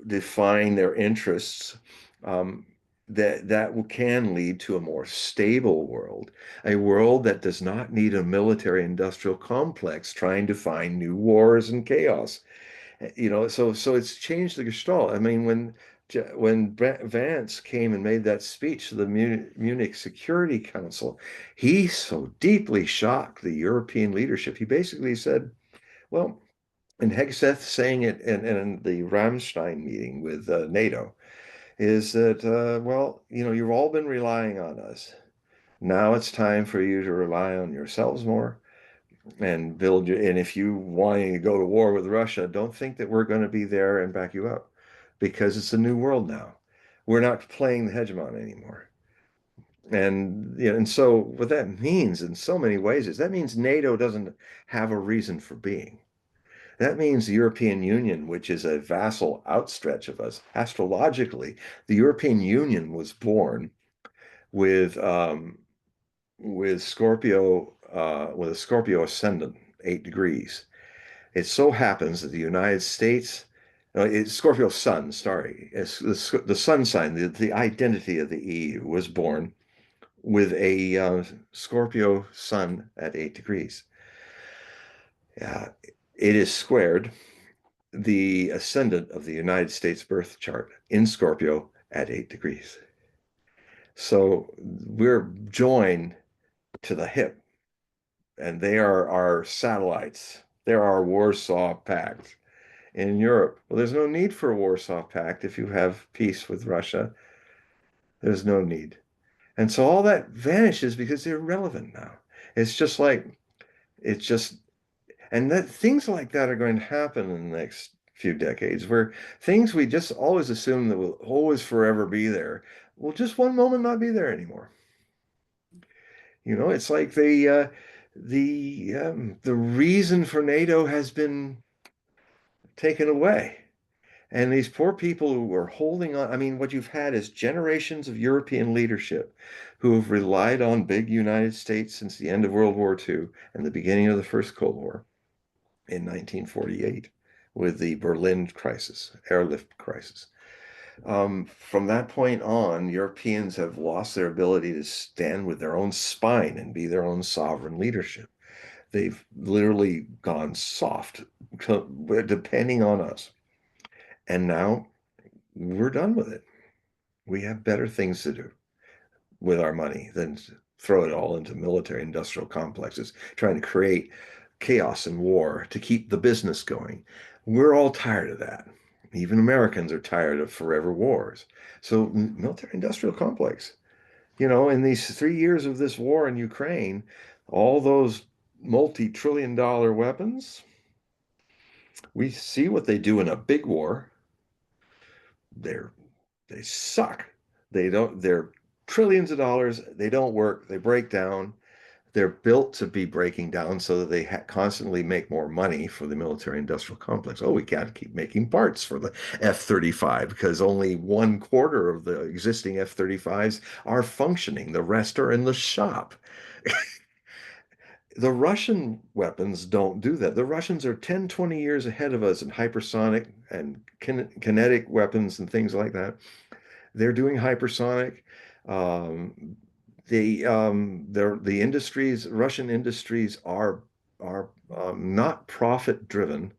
define their interests, um, that can lead to a more stable world, a world that does not need a military industrial complex trying to find new wars and chaos. So it's changed the gestalt. I mean, when Vance came and made that speech to the Munich Security Council, he so deeply shocked the European leadership. He basically said, well, and Hegseth saying it in the Ramstein meeting with NATO, is that, well, you've all been relying on us. Now it's time for you to rely on yourselves more and build your, and if you wanting to go to war with Russia, don't think that we're going to be there and back you up, because it's a new world now. We're not playing the hegemon anymore. And so what that means in so many ways is that means NATO doesn't have a reason for being. That means the European Union, which is a vassal outstretch of us, astrologically, the European Union was born with with a Scorpio ascendant, 8 degrees. It so happens that the United States, it's Scorpio sun, sorry, it's the sun sign, the identity of the EU was born with a Scorpio sun at 8 degrees. It is squared the ascendant of the United States birth chart in Scorpio at 8 degrees. So we're joined to the hip, and they are our satellites. They're our Warsaw Pact in Europe. Well, there's no need for a Warsaw Pact if you have peace with Russia. There's no need. And so all that vanishes because they're irrelevant now. It's just like, it's just, and that things like that are going to happen in the next few decades, where things we just always assume that will always forever be there will just one moment not be there anymore. It's like the reason for NATO has been taken away. And these poor people who are holding on, I mean, what you've had is generations of European leadership who have relied on big United States since the end of World War II and the beginning of the First Cold War in 1948 with the Berlin crisis, airlift crisis. From that point on, Europeans have lost their ability to stand with their own spine and be their own sovereign leadership. They've literally gone soft, depending on us. And now we're done with it. We have better things to do with our money than to throw it all into military industrial complexes, trying to create chaos and war to keep the business going. We're all tired of that. Even Americans are tired of forever wars. So, military industrial complex, in these 3 years of this war in Ukraine, all those multi-trillion dollar weapons, we see what they do in a big war. They're they suck. They're trillions of dollars. They don't work. They break down. They're built to be breaking down so that they constantly make more money for the military industrial complex. Oh, we can't keep making parts for the F-35 because only 1/4 of the existing F-35s are functioning. The rest are in the shop. The Russian weapons don't do that. The Russians are 10, 20 years ahead of us in hypersonic and kinetic weapons and things like that. They're doing hypersonic. Um, the industries, Russian industries are not profit driven.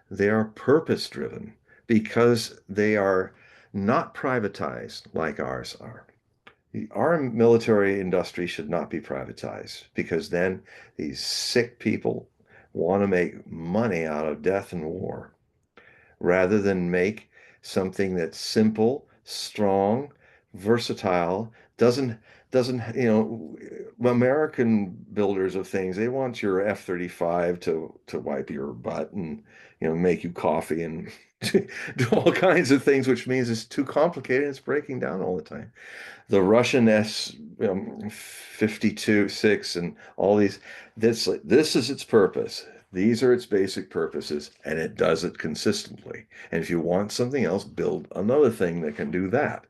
They are purpose driven because they are not privatized like ours are. Our military industry should not be privatized because then these sick people want to make money out of death and war rather than make something that's simple, strong, versatile, doesn't American builders of things, they want your F-35 to wipe your butt and make you coffee and do all kinds of things, which means it's too complicated, it's breaking down all the time. The Russian S-52 6 and all these, this is its purpose. These are its basic purposes, and it does it consistently. And if you want something else, build another thing that can do that.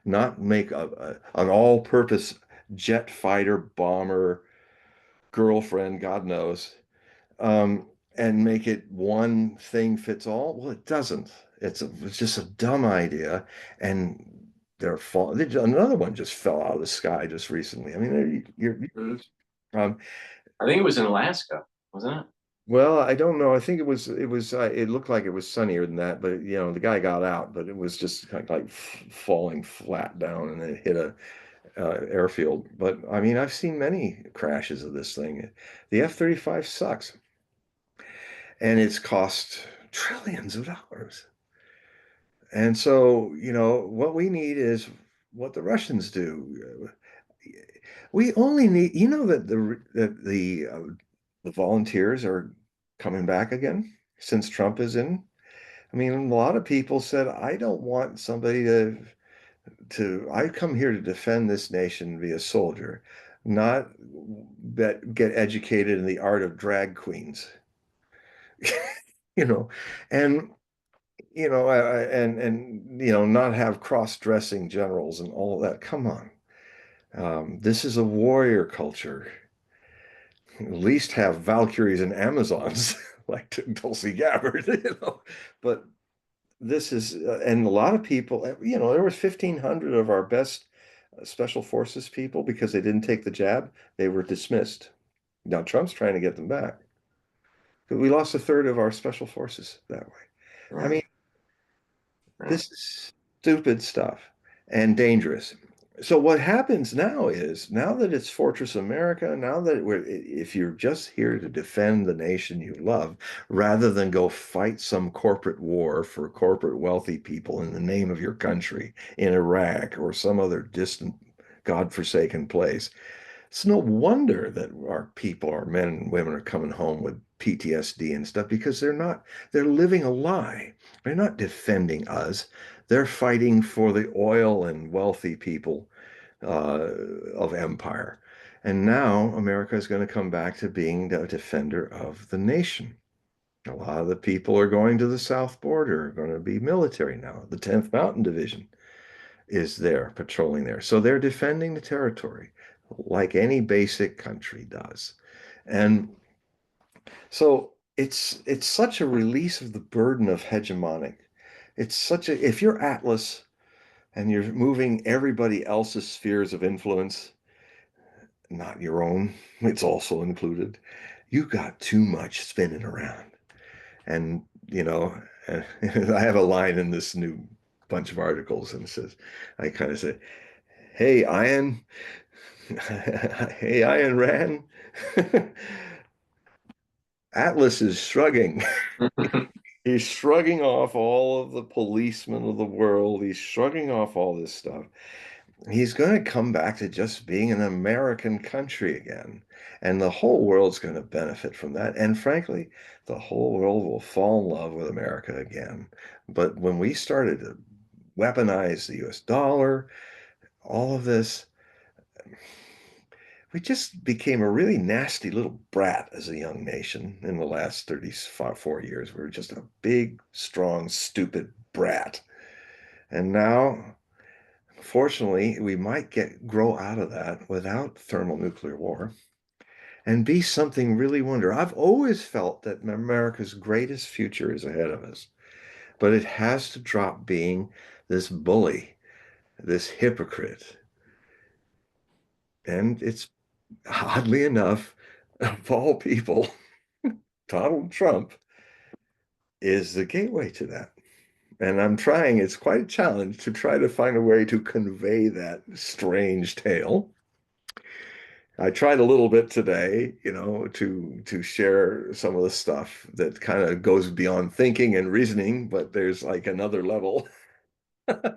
Not make an all-purpose jet fighter, bomber, girlfriend, God knows, um, and make it one thing fits all. Well, it doesn't. It's just a dumb idea, and another one just fell out of the sky just recently. I mean, Mhm. um, I think it was in Alaska, wasn't it? well, I don't know. I think it looked like it was sunnier than that, but the guy got out, but it was just kind of like falling flat down and it hit a airfield. But I mean, I've seen many crashes of this thing. The F-35 sucks, and it's cost trillions of dollars. And so, what we need is what the Russians do. We only need, that the volunteers are coming back again since Trump is in. I mean, a lot of people said, I don't want somebody I come here to defend this nation and be a soldier, not get educated in the art of drag queens, you know, and not have cross-dressing generals and all of that. Come on. This is a warrior culture. At least have Valkyries and Amazons like Tulsi Gabbard, But this is, and a lot of people, there was 1,500 of our best special forces people because they didn't take the jab. They were dismissed. Now Trump's trying to get them back. But we lost a third of our special forces that way. I Right, mean, right. this is stupid stuff and dangerous. So what happens now is now that it's Fortress America, now that if you're just here to defend the nation you love, rather than go fight some corporate war for corporate wealthy people in the name of your country in Iraq or some other distant, godforsaken place, it's no wonder that our people, our men and women are coming home with PTSD and stuff because they're living a lie. They're not defending us. They're fighting for the oil and wealthy people of empire. And now America is going to come back to being the defender of the nation. A lot of the people are going to the south border, are going to be military now. The 10th Mountain Division is there patrolling there. So they're defending the territory like any basic country does. And so it's such a release of the burden of hegemonic. If you're Atlas and you're moving everybody else's spheres of influence, not your own, it's also included, you got too much spinning around. And, I have a line in this new bunch of articles and says, I kind of say, hey, Ian, hey, Ayn Rand, Atlas is shrugging. He's shrugging off all of the policemen of the world. He's shrugging off all this stuff. He's going to come back to just being an American country again. And the whole world's going to benefit from that. And frankly, the whole world will fall in love with America again. But when we started to weaponize the US dollar, all of this, we just became a really nasty little brat as a young nation in the last 34 years. We were just a big, strong, stupid brat. And now, fortunately, we might grow out of that without thermonuclear war and be something really wonder. I've always felt that America's greatest future is ahead of us, but it has to drop being this bully, this hypocrite. And it's oddly enough, of all people, Donald Trump is the gateway to that. And I'm trying, it's quite a challenge to try to find a way to convey that strange tale. I tried a little bit today, to share some of the stuff that kind of goes beyond thinking and reasoning, but there's like another level, and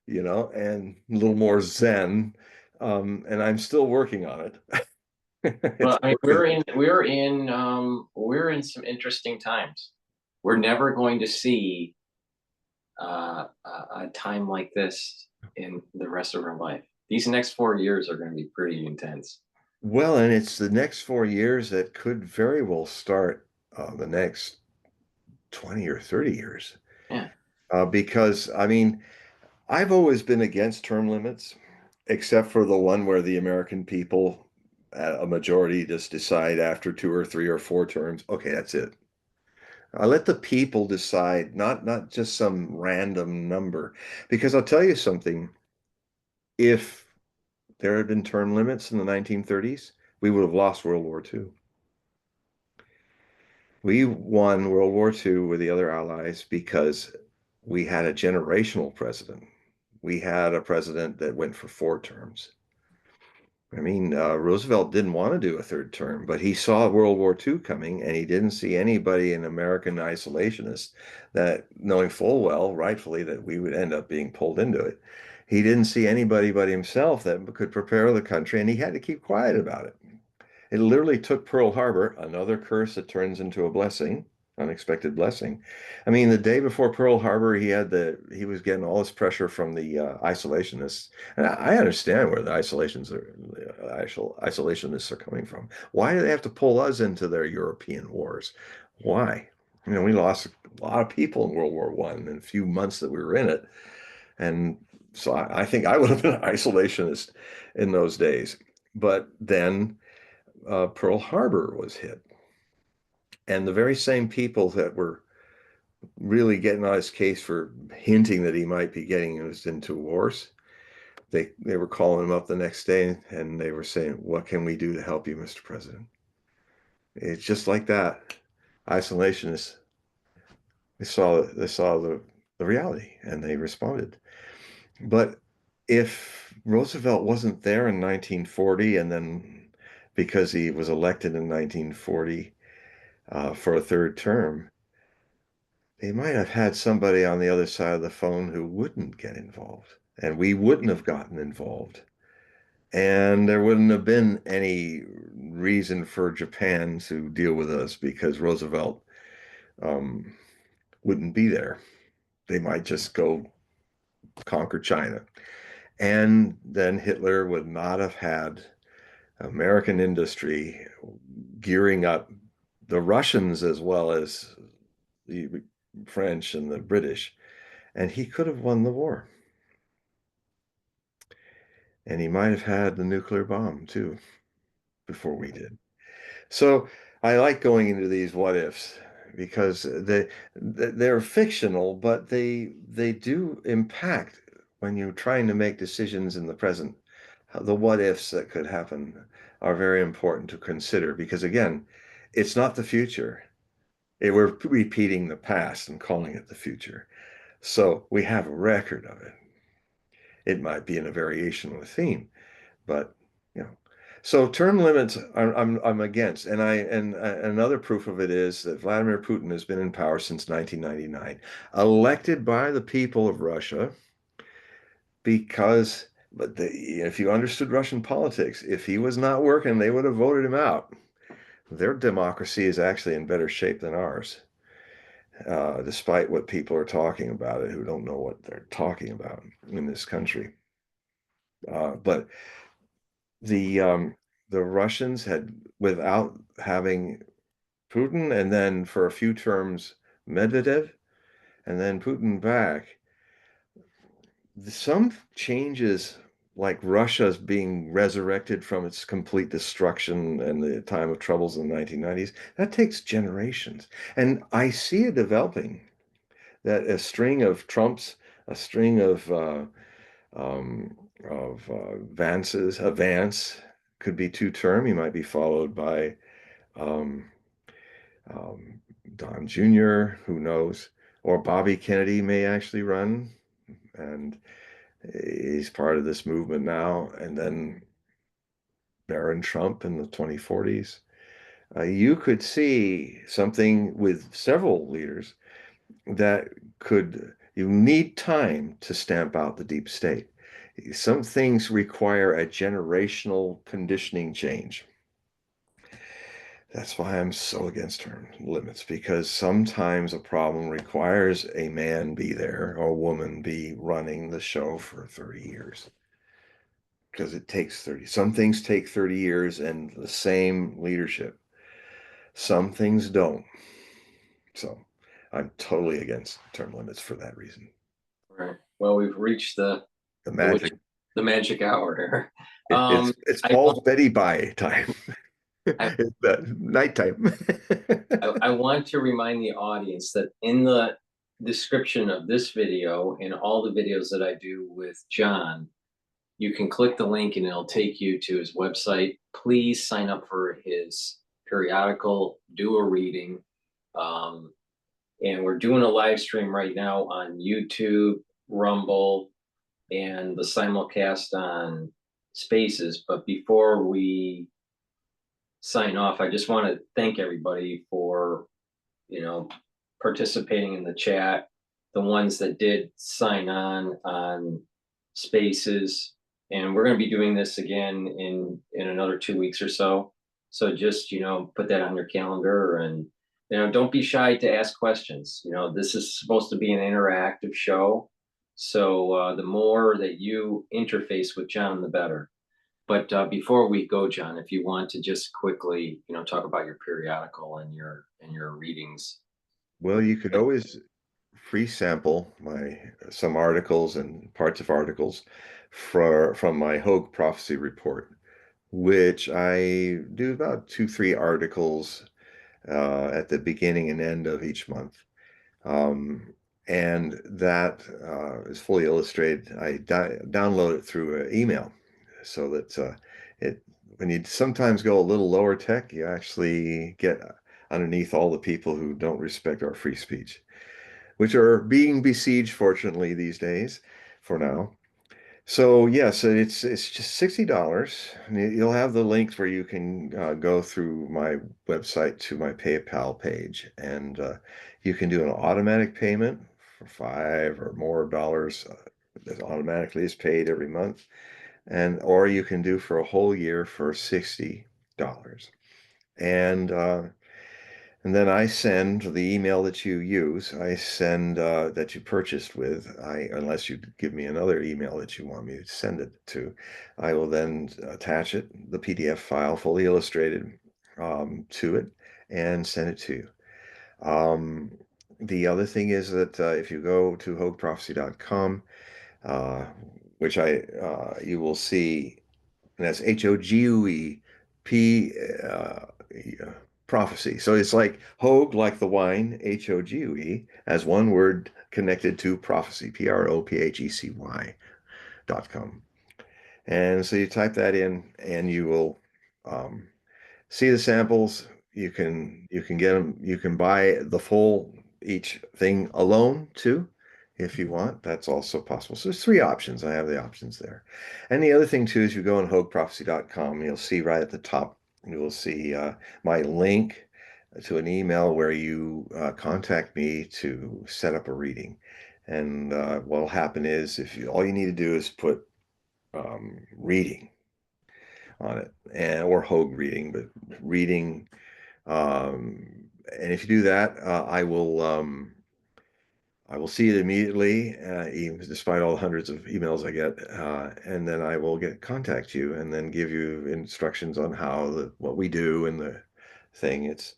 a little more zen. And I'm still working on it. It's Well, I mean, work in we're in some interesting times. We're never going to see a time like this in the rest of our life. These next 4 years are going to be pretty intense. Well, and it's the next 4 years that could very well start the next 20 or 30 years. Yeah. Because, I mean, I've always been against term limits, except for the one where the American people, a majority, just decide after 2 or 3 or 4 terms, okay, that's it. I let the people decide, not just some random number. Because I'll tell you something, if there had been term limits in the 1930s, we would have lost World War II. We won World War II with the other allies because we had a generational president. We had a president that went for 4 terms. I mean, Roosevelt didn't want to do a third term, but he saw World War II coming, and he didn't see anybody in American isolationists that, knowing full well, rightfully, that we would end up being pulled into it. He didn't see anybody but himself that could prepare the country, and he had to keep quiet about it. It literally took Pearl Harbor, another curse that turns into a blessing, unexpected blessing. I mean, the day before Pearl Harbor, he was getting all this pressure from the isolationists, and I understand where the isolationists are coming from. Why do they have to pull us into their European wars? Why? We lost a lot of people in World War I in a few months that we were in it, and so I think I would have been an isolationist in those days. But then Pearl Harbor was hit. And the very same people that were really getting on his case for hinting that he might be getting us into wars, they were calling him up the next day and they were saying, "What can we do to help you, Mr. President?" It's just like that. Isolationists, they saw the reality and they responded. But if Roosevelt wasn't there in 1940, and then because he was elected in 1940 for a third term, they might have had somebody on the other side of the phone who wouldn't get involved, and we wouldn't have gotten involved. And there wouldn't have been any reason for Japan to deal with us because Roosevelt um, wouldn't be there. They might just go conquer China. And then Hitler would not have had American industry gearing up the Russians as well as the French and the British, and he could have won the war. And he might have had the nuclear bomb too before we did. So I like going into these what ifs because they're fictional, but they do impact when you're trying to make decisions in the present. The what ifs that could happen are very important to consider because again, it's not the future. We're repeating the past and calling it the future. So we have a record of it. It might be in a variation of a theme, but you know. So term limits I'm against, and another proof of it is that Vladimir Putin has been in power since 1999, elected by the people of Russia because. But if you understood Russian politics, if he was not working, they would have voted him out. Their democracy is actually in better shape than ours, despite what people are talking about it who don't know what they're talking about in this country. But the Russians had, without having Putin, and then for a few terms Medvedev, and then Putin back, some changes like Russia's being resurrected from its complete destruction and the time of troubles in the 1990s, that takes generations. And I see it developing that a string of Trumps, a string um, Vances, a Vance could be two-term. He might be followed by um, um, Don Jr., who knows, or Bobby Kennedy may actually run, and he's part of this movement now. And then Barron Trump in the 2040s. You could see something with several leaders that could, you need time to stamp out the deep state. Some things require a generational conditioning change. That's why I'm so against term limits, because sometimes a problem requires a man be there or a woman be running the show for 30 years. Because it takes 30. Some things take 30 years and the same leadership. Some things don't. So I'm totally against term limits for that reason. Right. Well, we've reached The the witch, magic, the magic hour here. it's I Paul's want Betty Bye time. I, It's the nighttime. I want to remind the audience that in the description of this video and all the videos that I do with John, you can click the link and it'll take you to his website. Please sign up for his periodical, do a reading. Um, and we're doing a live stream right now on YouTube, Rumble, and the simulcast on Spaces. But before we sign off, I just want to thank everybody for, you know, participating in the chat. The ones that did sign on Spaces, and we're going to be doing this again in another 2 weeks or so. So just, put that on your calendar, and don't be shy to ask questions. This is supposed to be an interactive show, so the more that you interface with John, the better. But before we go, John, if you want to just quickly, talk about your periodical and your readings. Well, you could always free sample my some articles and parts of articles from my Hogue prophecy report, which I do about 2, 3 articles at the beginning and end of each month. Um, and that is fully illustrated. I download it through email so that it when you sometimes go a little lower tech, you actually get underneath all the people who don't respect our free speech, which are being besieged, fortunately, these days, for now. So yes, it's just $60. You'll have the links where you can go through my website to my PayPal page, and you can do an automatic payment for $5 or more that automatically is paid every month, and or you can do for a whole year for $60. And and then I send the email that you use, I send that you purchased with, unless you give me another email that you want me to send it to, I will then attach it, the PDF file, fully illustrated, to it and send it to you. Um, the other thing is that if you go to hogueprophecy.com, uh, which you will see, and that's Hogue prophecy. So it's like Hogue, like the wine, Hogue, as one word connected to prophecy, PROPHECY.com. And so you type that in, and you will um, see the samples. You can get them. You can buy the full each thing alone too, if you want. That's also possible. So there's three options. I have the options there. And the other thing too is you go on hogueprophecy.com, you'll see right at the top, you will see my link to an email where you contact me to set up a reading. And what'll happen is if you, all you need to do is put reading on it, and or Hogue reading, but reading. And if you do that, I will see it immediately, even despite all the hundreds of emails I get, and then I will contact you and then give you instructions on what we do and the thing. It's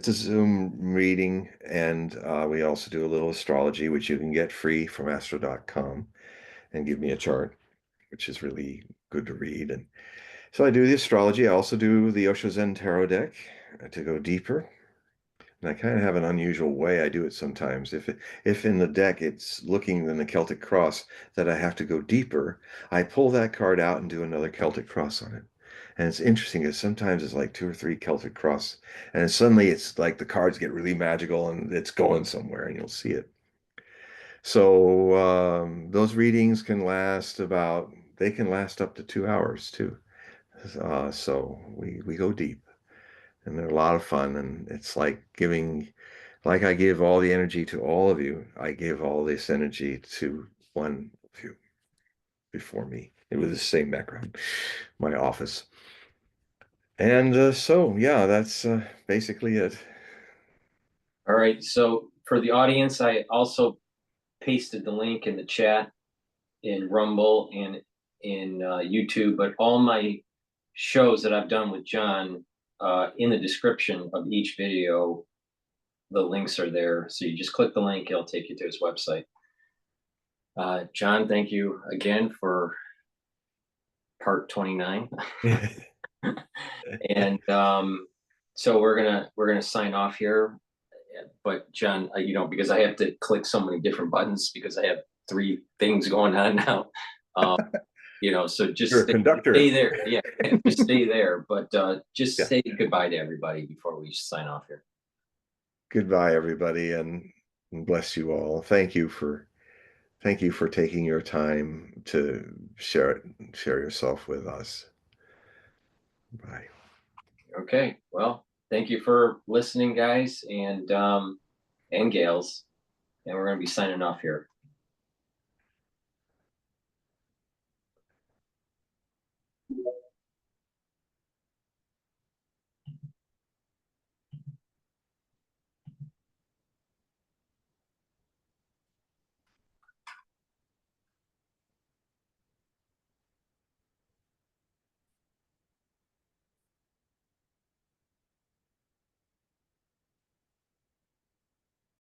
a Zoom reading, and we also do a little astrology, which you can get free from astro.com and give me a chart, which is really good to read. And so I do the astrology. I also do the Osho Zen Tarot deck to go deeper. And I kind of have an unusual way I do it sometimes. If in the deck it's looking in the Celtic cross that I have to go deeper, I pull that card out and do another Celtic cross on it. And it's interesting because sometimes it's like two or three Celtic cross, and then suddenly it's like the cards get really magical and it's going somewhere, and you'll see it. So those readings can last they can last up to 2 hours too. So we go deep, and they're a lot of fun, and it's like like I give all the energy to all of you, I give all this energy to one of you before me with the same background, my office. And so, yeah, that's basically it. All right. So for the audience, I also pasted the link in the chat in Rumble and in YouTube, but all my shows that I've done with John, in the description of each video, the links are there. So you just click the link, it'll take you to his website. John, thank you again for part 29. And so we're gonna sign off here. But John, because I have to click so many different buttons because I have three things going on now. Um, so just You're a stay conductor. there. Yeah, just stay there. But just Yeah. say goodbye to everybody before we sign off here. Goodbye, everybody, and bless you all. Thank you for taking your time to share yourself with us. Bye. Okay. Well, thank you for listening, guys and gals. And we're gonna be signing off here.